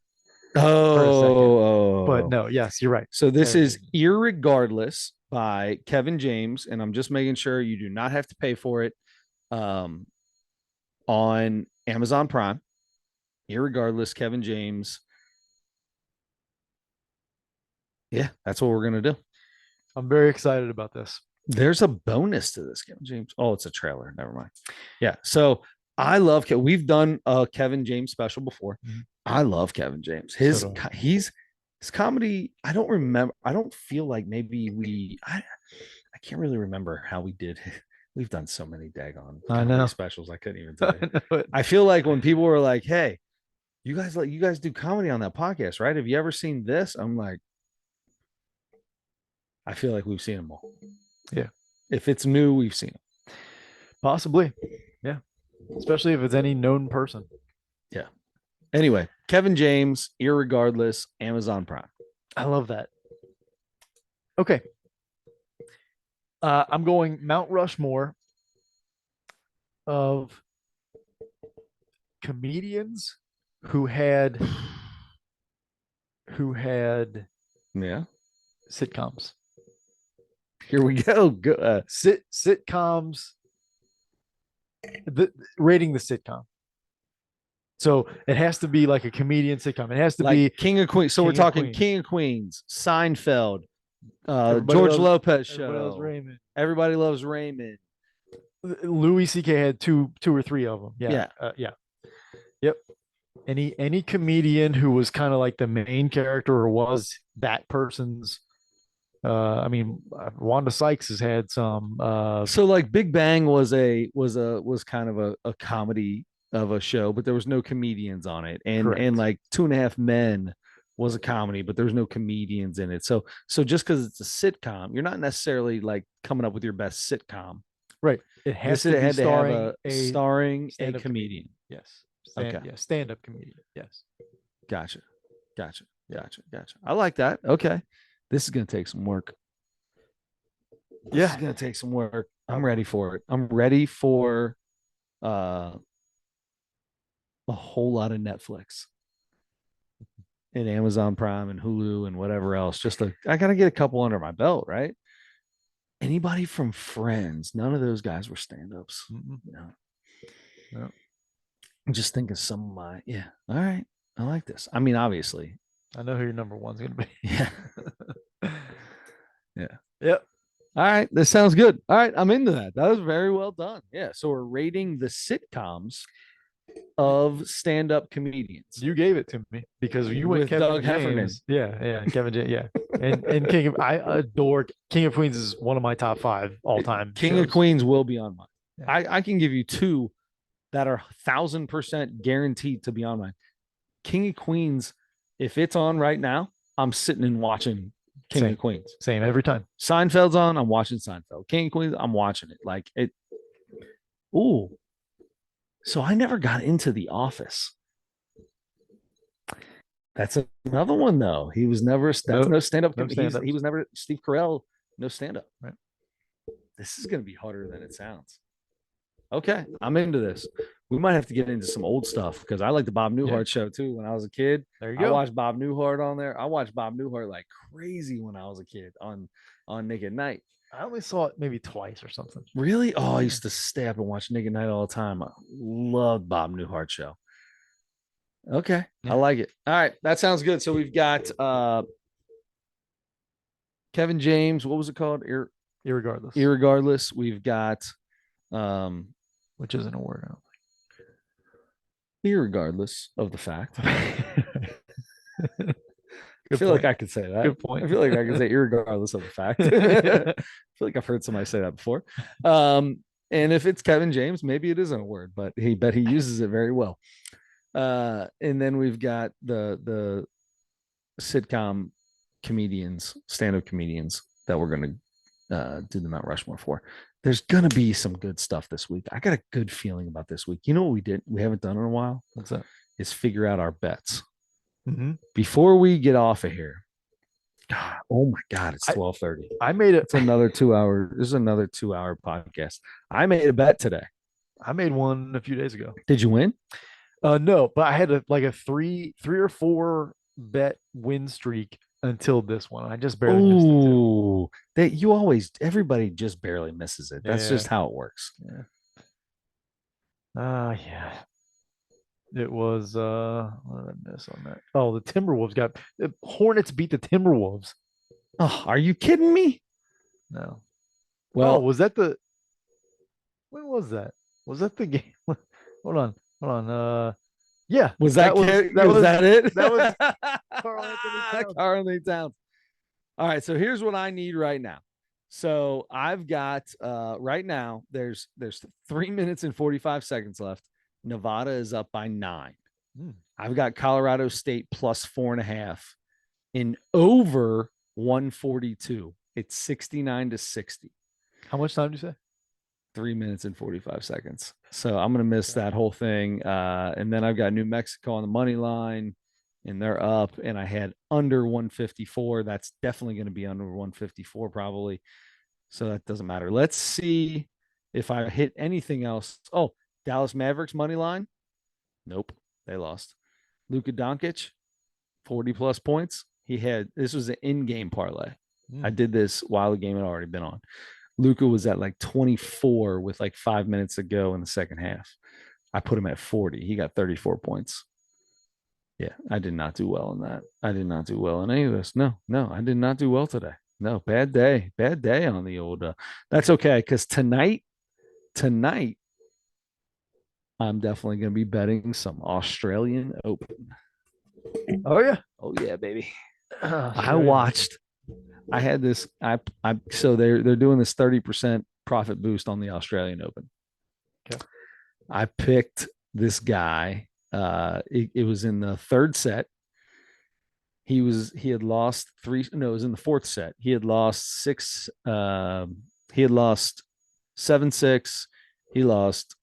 But no, yes, you're right. So this is Irregardless by Kevin James, and I'm just making sure you do not have to pay for it on Amazon Prime. Irregardless, Kevin James. Yeah, that's what we're gonna do. I'm very excited about this. There's a bonus to this, Kevin James. Oh, it's a trailer. Never mind. Yeah. So I love we've done a Kevin James special before. Mm-hmm. I love Kevin James. His comedy. I don't remember. I don't feel like maybe I can't really remember how we did. We've done so many daggone comedy specials. I couldn't even tell you. I feel like when people were like, "Hey, you guys do comedy on that podcast, right? Have you ever seen this?" I'm like, I feel like we've seen them all. Yeah. If it's new, we've seen it. Possibly. Yeah. Especially if it's any known person. Yeah. Anyway, Kevin James, Irregardless, Amazon Prime. I love that. Okay. I'm going Mount Rushmore of comedians who had sitcoms. Here we go. Sitcoms. Rating the sitcom. So it has to be like a comedian sitcom. It has to Like be King of Queens. So we're King of talking Queens. King of Queens, Seinfeld, Everybody George loves Lopez everybody loves show. Raymond. Everybody loves Raymond. Louis C.K. had two or three of them. Yeah, Yeah. yeah, yep. Any comedian who was kind of like the main character or was that person's. I mean, Wanda Sykes has had some. So like Big Bang was kind of a comedy of a show, but there was no comedians on it. And Correct. like Two and a Half Men was a comedy, but there's no comedians in it. So just because it's a sitcom, you're not necessarily like coming up with your best sitcom. Right. It has This to it be had to have starring a a starring a stand-up comedian. comedian. Yes. Okay. Stand-up comedian. Yes. Gotcha. Gotcha. Yeah. Gotcha. Gotcha. I like that. Okay. This is gonna take some work. This is Yeah. gonna take some work. I'm ready for it. I'm ready for uh a whole lot of Netflix and Amazon Prime and Hulu and whatever else. I gotta get a couple under my belt, right? Anybody from Friends? None of those guys were stand-ups. No. No. I'm just thinking some of my yeah. All right. I like this. I mean, obviously. I know who your number one's gonna be. Yeah. Yeah. Yep. All right. This sounds good. All right. I'm into that. That was very well done. Yeah. So we're rating the sitcoms of stand-up comedians You gave it to me because you went with Kevin Doug Heffernan. James. Yeah, yeah, Kevin James. Yeah, and King of I adore King of Queens is one of my top five all time King of shows. Queens will be on mine. Yeah. I can give you two that are 1,000% guaranteed to be on mine. King of Queens, if it's on right now, I'm sitting and watching King Same. of Queens. Same every time. Seinfeld's on, I'm watching Seinfeld. King of Queens, I'm watching it. Like it. Ooh. So I never got into The Office. That's another one though. He was never that's no stand-up. No stand-ups. He was never Steve Carell, no stand-up. Right. This is gonna be harder than it sounds. Okay, I'm into this. We might have to get into some old stuff because I like the Bob Newhart show too. When I was a kid, There you I go. watched Bob Newhart on there. I watched Bob Newhart like crazy when I was a kid on Nick at Night. I only saw it maybe twice or something. Really? Oh, I used to stay up and watch Nick at Night all the time. I loved Bob Newhart show. Okay, Yeah. I like it. All right, that sounds good. So we've got Kevin James. What was it called? Irregardless. Irregardless. We've got Which isn't a word. irregardless of the fact. I Good feel point. like I could say that. Good point. I feel like I can say irregardless of the fact. I feel like I've heard somebody say that before. And if it's Kevin James, maybe it isn't a word, but he uses it very well. And then we've got the sitcom comedians, stand-up comedians that we're gonna do the Mount Rushmore for. There's gonna be some good stuff this week. I got a good feeling about this week. You know what we haven't done in a while? What's that? Is figure out our bets. Mm-hmm. Before we get off of here. God, oh my God, it's 12:30. I made it. It's another 2 hour. This is another 2 hour podcast. I made a bet today. I made one a few days ago. Did you win? No, but I had a three or four bet win streak until this one. I just barely missed it too. Ooh, everybody just barely misses it. That's just how it works. Yeah. Yeah. It was what did I miss on that? Oh, the Timberwolves the Hornets beat the Timberwolves. Oh, are you kidding me? No. Well, was that the when was that? Was that the game? Hold on. Yeah. was that it? That was Karl Anthony Towns. Karl Anthony Towns. All right, so here's what I need right now. So I've got right now there's 3 minutes and 45 seconds left. Nevada is up by 9. I've got Colorado State plus 4.5 in over 142. It's 69-60. How much time did you say? 3 minutes and 45 seconds. So I'm going to miss that whole thing. And then I've got New Mexico on the money line and they're up. And I had under 154. That's definitely going to be under 154 probably. So that doesn't matter. Let's see if I hit anything else. Oh, Dallas Mavericks money line. Nope. They lost. Luka Doncic, 40 plus points. This was an in-game parlay. I did this while the game had already been on. Luka was at like 24 with like 5 minutes to go in the second half. I put him at 40. He got 34 points. Yeah, I did not do well in that. I did not do well in any of this. No, no, I did not do well today. No, bad day on the old. That's okay because tonight, I'm definitely going to be betting some Australian Open. Oh yeah. Oh yeah, baby. I Australian Open. watched. I had this. I so they're doing this 30% profit boost on the Australian Open. Okay. I picked this guy. It was in the third set. He had lost three. No, it was in the fourth set. He had lost six. He had lost 7-6. He lost.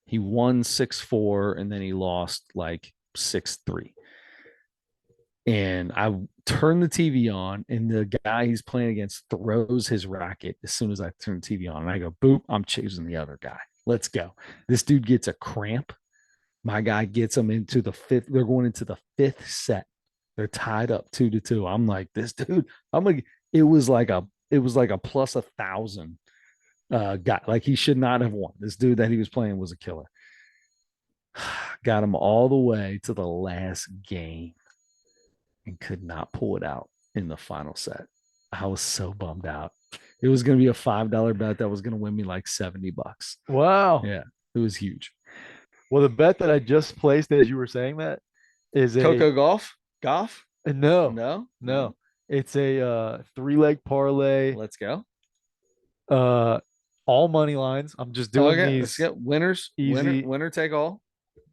He won 6-4, and then he lost like 6-3. And I turn the TV on, and the guy he's playing against throws his racket as soon as I turn the TV on. And I go, boop, I'm choosing the other guy. Let's go. This dude gets a cramp. My guy gets him into the fifth. They're going into the fifth set. They're tied up 2-2. I'm like, this dude, I'm like, it was like a plus 1,000 guy. Like he should not have won. This dude that he was playing was a killer. Got him all the way to the last game and could not pull it out in the final set. I was so bummed out. It was going to be a $5 bet that was going to win me like $70. Wow. Yeah, it was huge. Well, the bet that I just placed as you were saying that is Coco golf. no, No, no. It's a three-leg parlay, let's go. uh all money lines. I'm just doing Okay, let's these get winners. easy. Winner take all.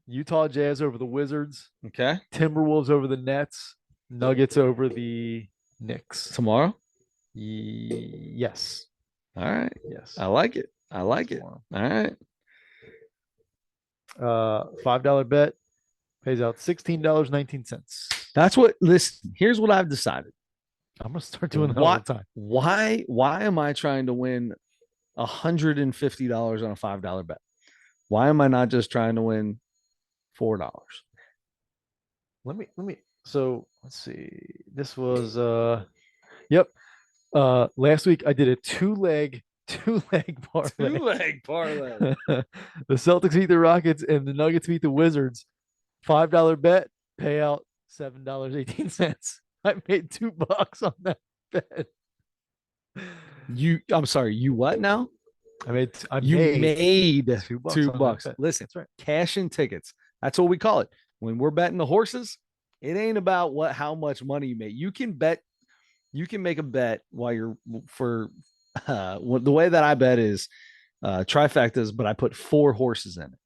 Utah Jazz over the Wizards, Okay, Timberwolves over the Nets, Nuggets over the Knicks. tomorrow. Yes. All right, Yes. I like it. I like it. Tomorrow. All right. $5 bet pays out $16.19. That's what. Listen, here's what I've decided. I'm gonna start doing that all the time. Why am I trying to win $150 on a $5 bet? Why am I not just trying to win $4? Let me so let's see. This was yep. Last week I did a two leg parlay. Two-leg parlay. The Celtics beat the Rockets and the Nuggets beat the Wizards. $5 bet, payout $7.18. I made $2 on that bet. I'm sorry. You what now? You made $2 two on that bucks. bet. Listen, That's right. cash in tickets. That's what we call it. When we're betting the horses, it ain't about how much money you make. You can make a bet while you're for the way that I bet is trifectas, but I put 4 horses in it.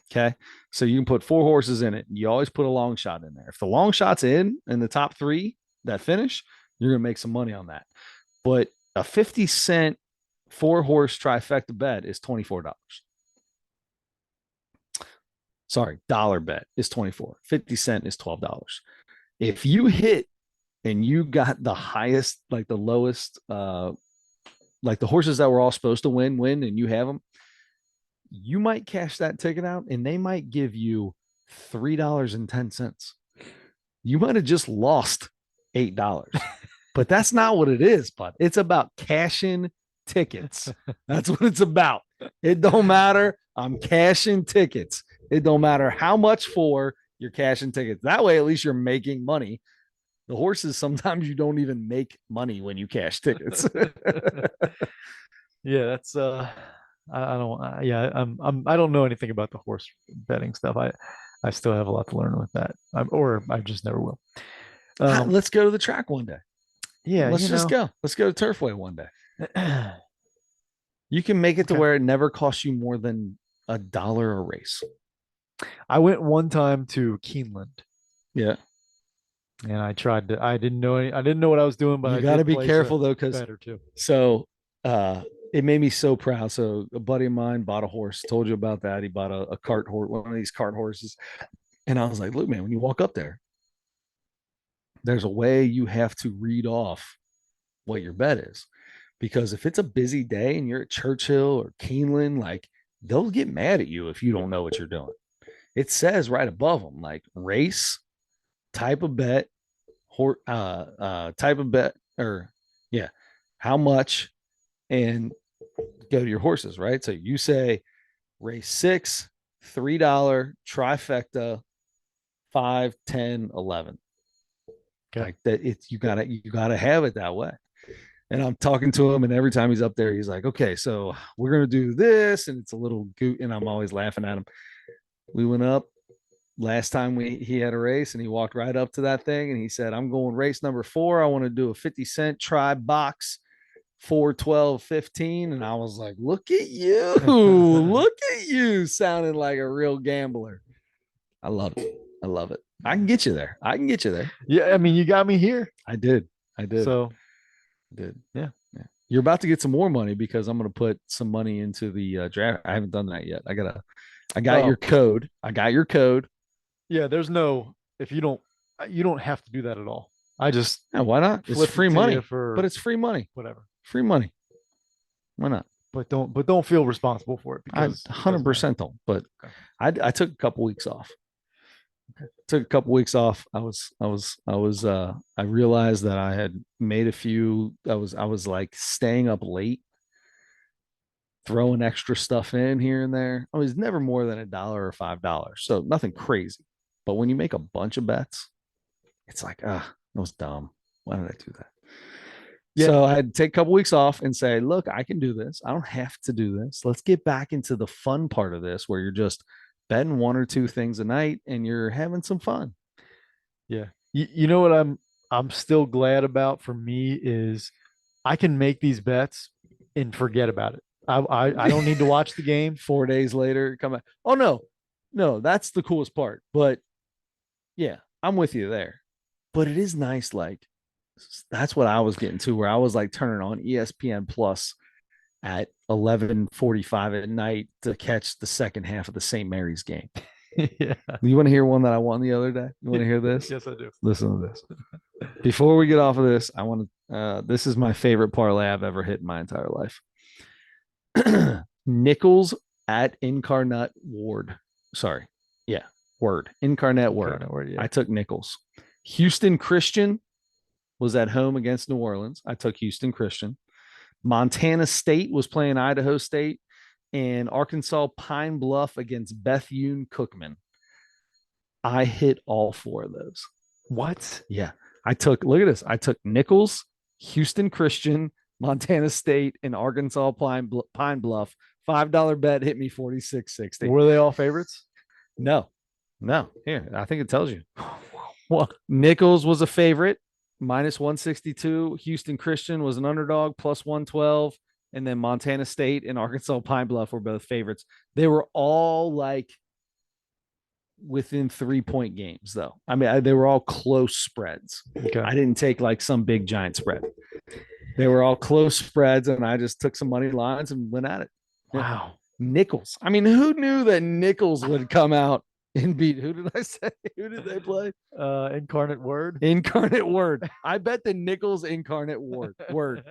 Okay. So you can put 4 horses in it. You always put a long shot in there. If the long shot's in the top 3 that finish, you're going to make some money on that. But a 50-cent 4-horse trifecta bet is $24. Sorry, dollar bet is 24. 50 cent is $12. If you hit and you got the highest, like the lowest, like the horses that were all supposed to win, and you have them, you might cash that ticket out and they might give you $3.10. You might have just lost $8. But that's not what it is, bud. It's about cashing tickets. That's what it's about. It don't matter. I'm cashing tickets. It don't matter how much for, you're cashing tickets. That way, at least you're making money. The horses, sometimes you don't even make money when you cash tickets. Yeah, that's I don't yeah, I don't know anything about the horse betting stuff. I still have a lot to learn with that. Or I just never will. Let's go to the track one day. Yeah, let's just go. Let's go to Turfway one day. You can make it to where it never costs you more than $1 a race. I went one time to Keeneland. Yeah. And I tried to, I didn't know what I was doing, but you I got to be careful though, because better too. So it made me so proud. So a buddy of mine bought a horse, told you about that. He bought a cart horse, one of these cart horses. And I was like, look, man, when you walk up there, there's a way you have to read off what your bet is. Because if it's a busy day and you're at Churchill or Keeneland, like they'll get mad at you if you don't know what you're doing. It says right above them, like race, type of bet, type of bet, or yeah, how much, and go to your horses, right? So you say race 6, $3 trifecta, 5, 10, 11. Okay. Like that, it's you gotta have it that way. And I'm talking to him, and every time he's up there, he's like, "Okay, so we're gonna do this," and it's a little goot, and I'm always laughing at him. We went up last time he had a race, and he walked right up to that thing, and he said, "I'm going race number 4. I want to do a 50 cent try box 4, 12, 15." And I was like, "Look at you, look at you, sounding like a real gambler." I love it. I love it. I can get you there. I can get you there. Yeah, I mean, you got me here. I did. I did. So I did. yeah. Yeah. You're about to get some more money because I'm going to put some money into the draft. I haven't done that yet. I got your Oh, code. I got your code. yeah. There's no if you don't have to do that at all. I just Yeah, why not? It's flipped it free to you money, for but it's free money. whatever. Free money. Why not? But don't feel responsible for it I because it doesn't matter. 100% don't. But Okay. I took a couple weeks off. Took a couple weeks off. I realized that I had made a few. I was like staying up late, throwing extra stuff in here and there. I was never more than $1 or $5, so nothing crazy. But when you make a bunch of bets, it's like, that was dumb. Why did I do that? Yeah. So I had to take a couple weeks off and say, look, I can do this. I don't have to do this. Let's get back into the fun part of this where you're just betting one or two things a night and you're having some fun. Yeah. You know what I'm still glad about for me is I can make these bets and forget about it. I don't need to watch the game. 4 days later, come back. Oh no, no, that's the coolest part. But yeah, I'm with you there. But it is nice, like that's what I was getting to, where I was like turning on ESPN Plus at 11:45 at night to catch the second half of the St. Mary's game. Yeah. You want to hear one that I won the other day? You want to hear this? Yes, I do. Listen to this. Before we get off of this, I want to. This is my favorite parlay I've ever hit in my entire life. Nichols at Incarnate Ward. Sorry, yeah, Word Incarnate Word. Yeah. I took Nichols. Houston Christian was at home against New Orleans. I took Houston Christian. Montana State was playing Idaho State, and Arkansas Pine Bluff against Bethune Cookman. I hit all 4 of those. What? Yeah. Look at this. I took Nichols, Houston Christian, Montana State, and Arkansas Pine Bluff. $5 bet hit me 46.60. Were they all favorites? No. Here, I think it tells you. What? Nichols was a favorite, minus 162. Houston Christian was an underdog, plus 112. And then Montana State and Arkansas Pine Bluff were both favorites. They were all like within 3-point games, though. I mean, they were all close spreads. Okay. I didn't take like some big giant spread. They were all close spreads, and I just took some money lines and went at it. Wow. Nichols. I mean, who knew that Nichols would come out and beat? Who did I say? Who did they play? Incarnate Word. Incarnate Word. I bet the Nichols Incarnate Word.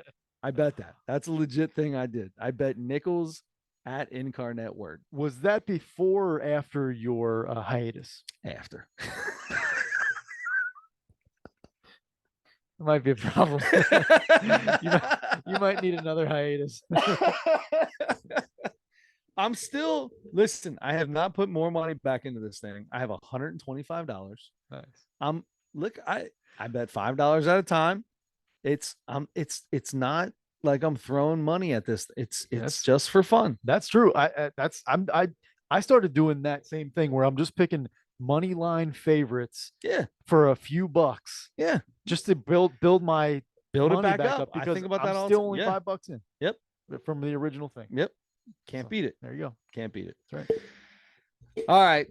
I bet that. That's a legit thing I did. I bet Nichols at Incarnate Word. Was that before or after your hiatus? After. It might be a problem. you might need another hiatus. I'm still listen. I have not put more money back into this thing. I have $125. Nice. Look. I bet $5 at a time. It's not like I'm throwing money at this. It's just for fun. That's true. I started doing that same thing where I'm just picking money line favorites. Yeah. For a few bucks. Yeah. Just to build my build it money back up. because I think about that I'm all still the only time. Yeah. $5 in. Yep. From the original thing. Yep. Can't beat it. There you go. Can't beat it. That's right. All right.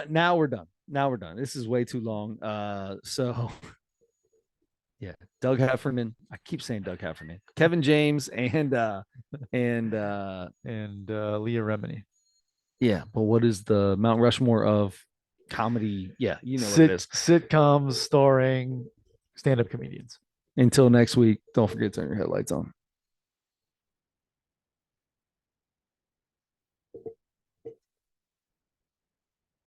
Now we're done. Now we're done. This is way too long. So yeah, Doug Heffernan. I keep saying Doug Heffernan. Kevin James and Leah Remini. Yeah, but what is the Mount Rushmore of comedy? Yeah, you know what it is. Sitcoms starring stand-up comedians. Until next week, don't forget to turn your headlights on.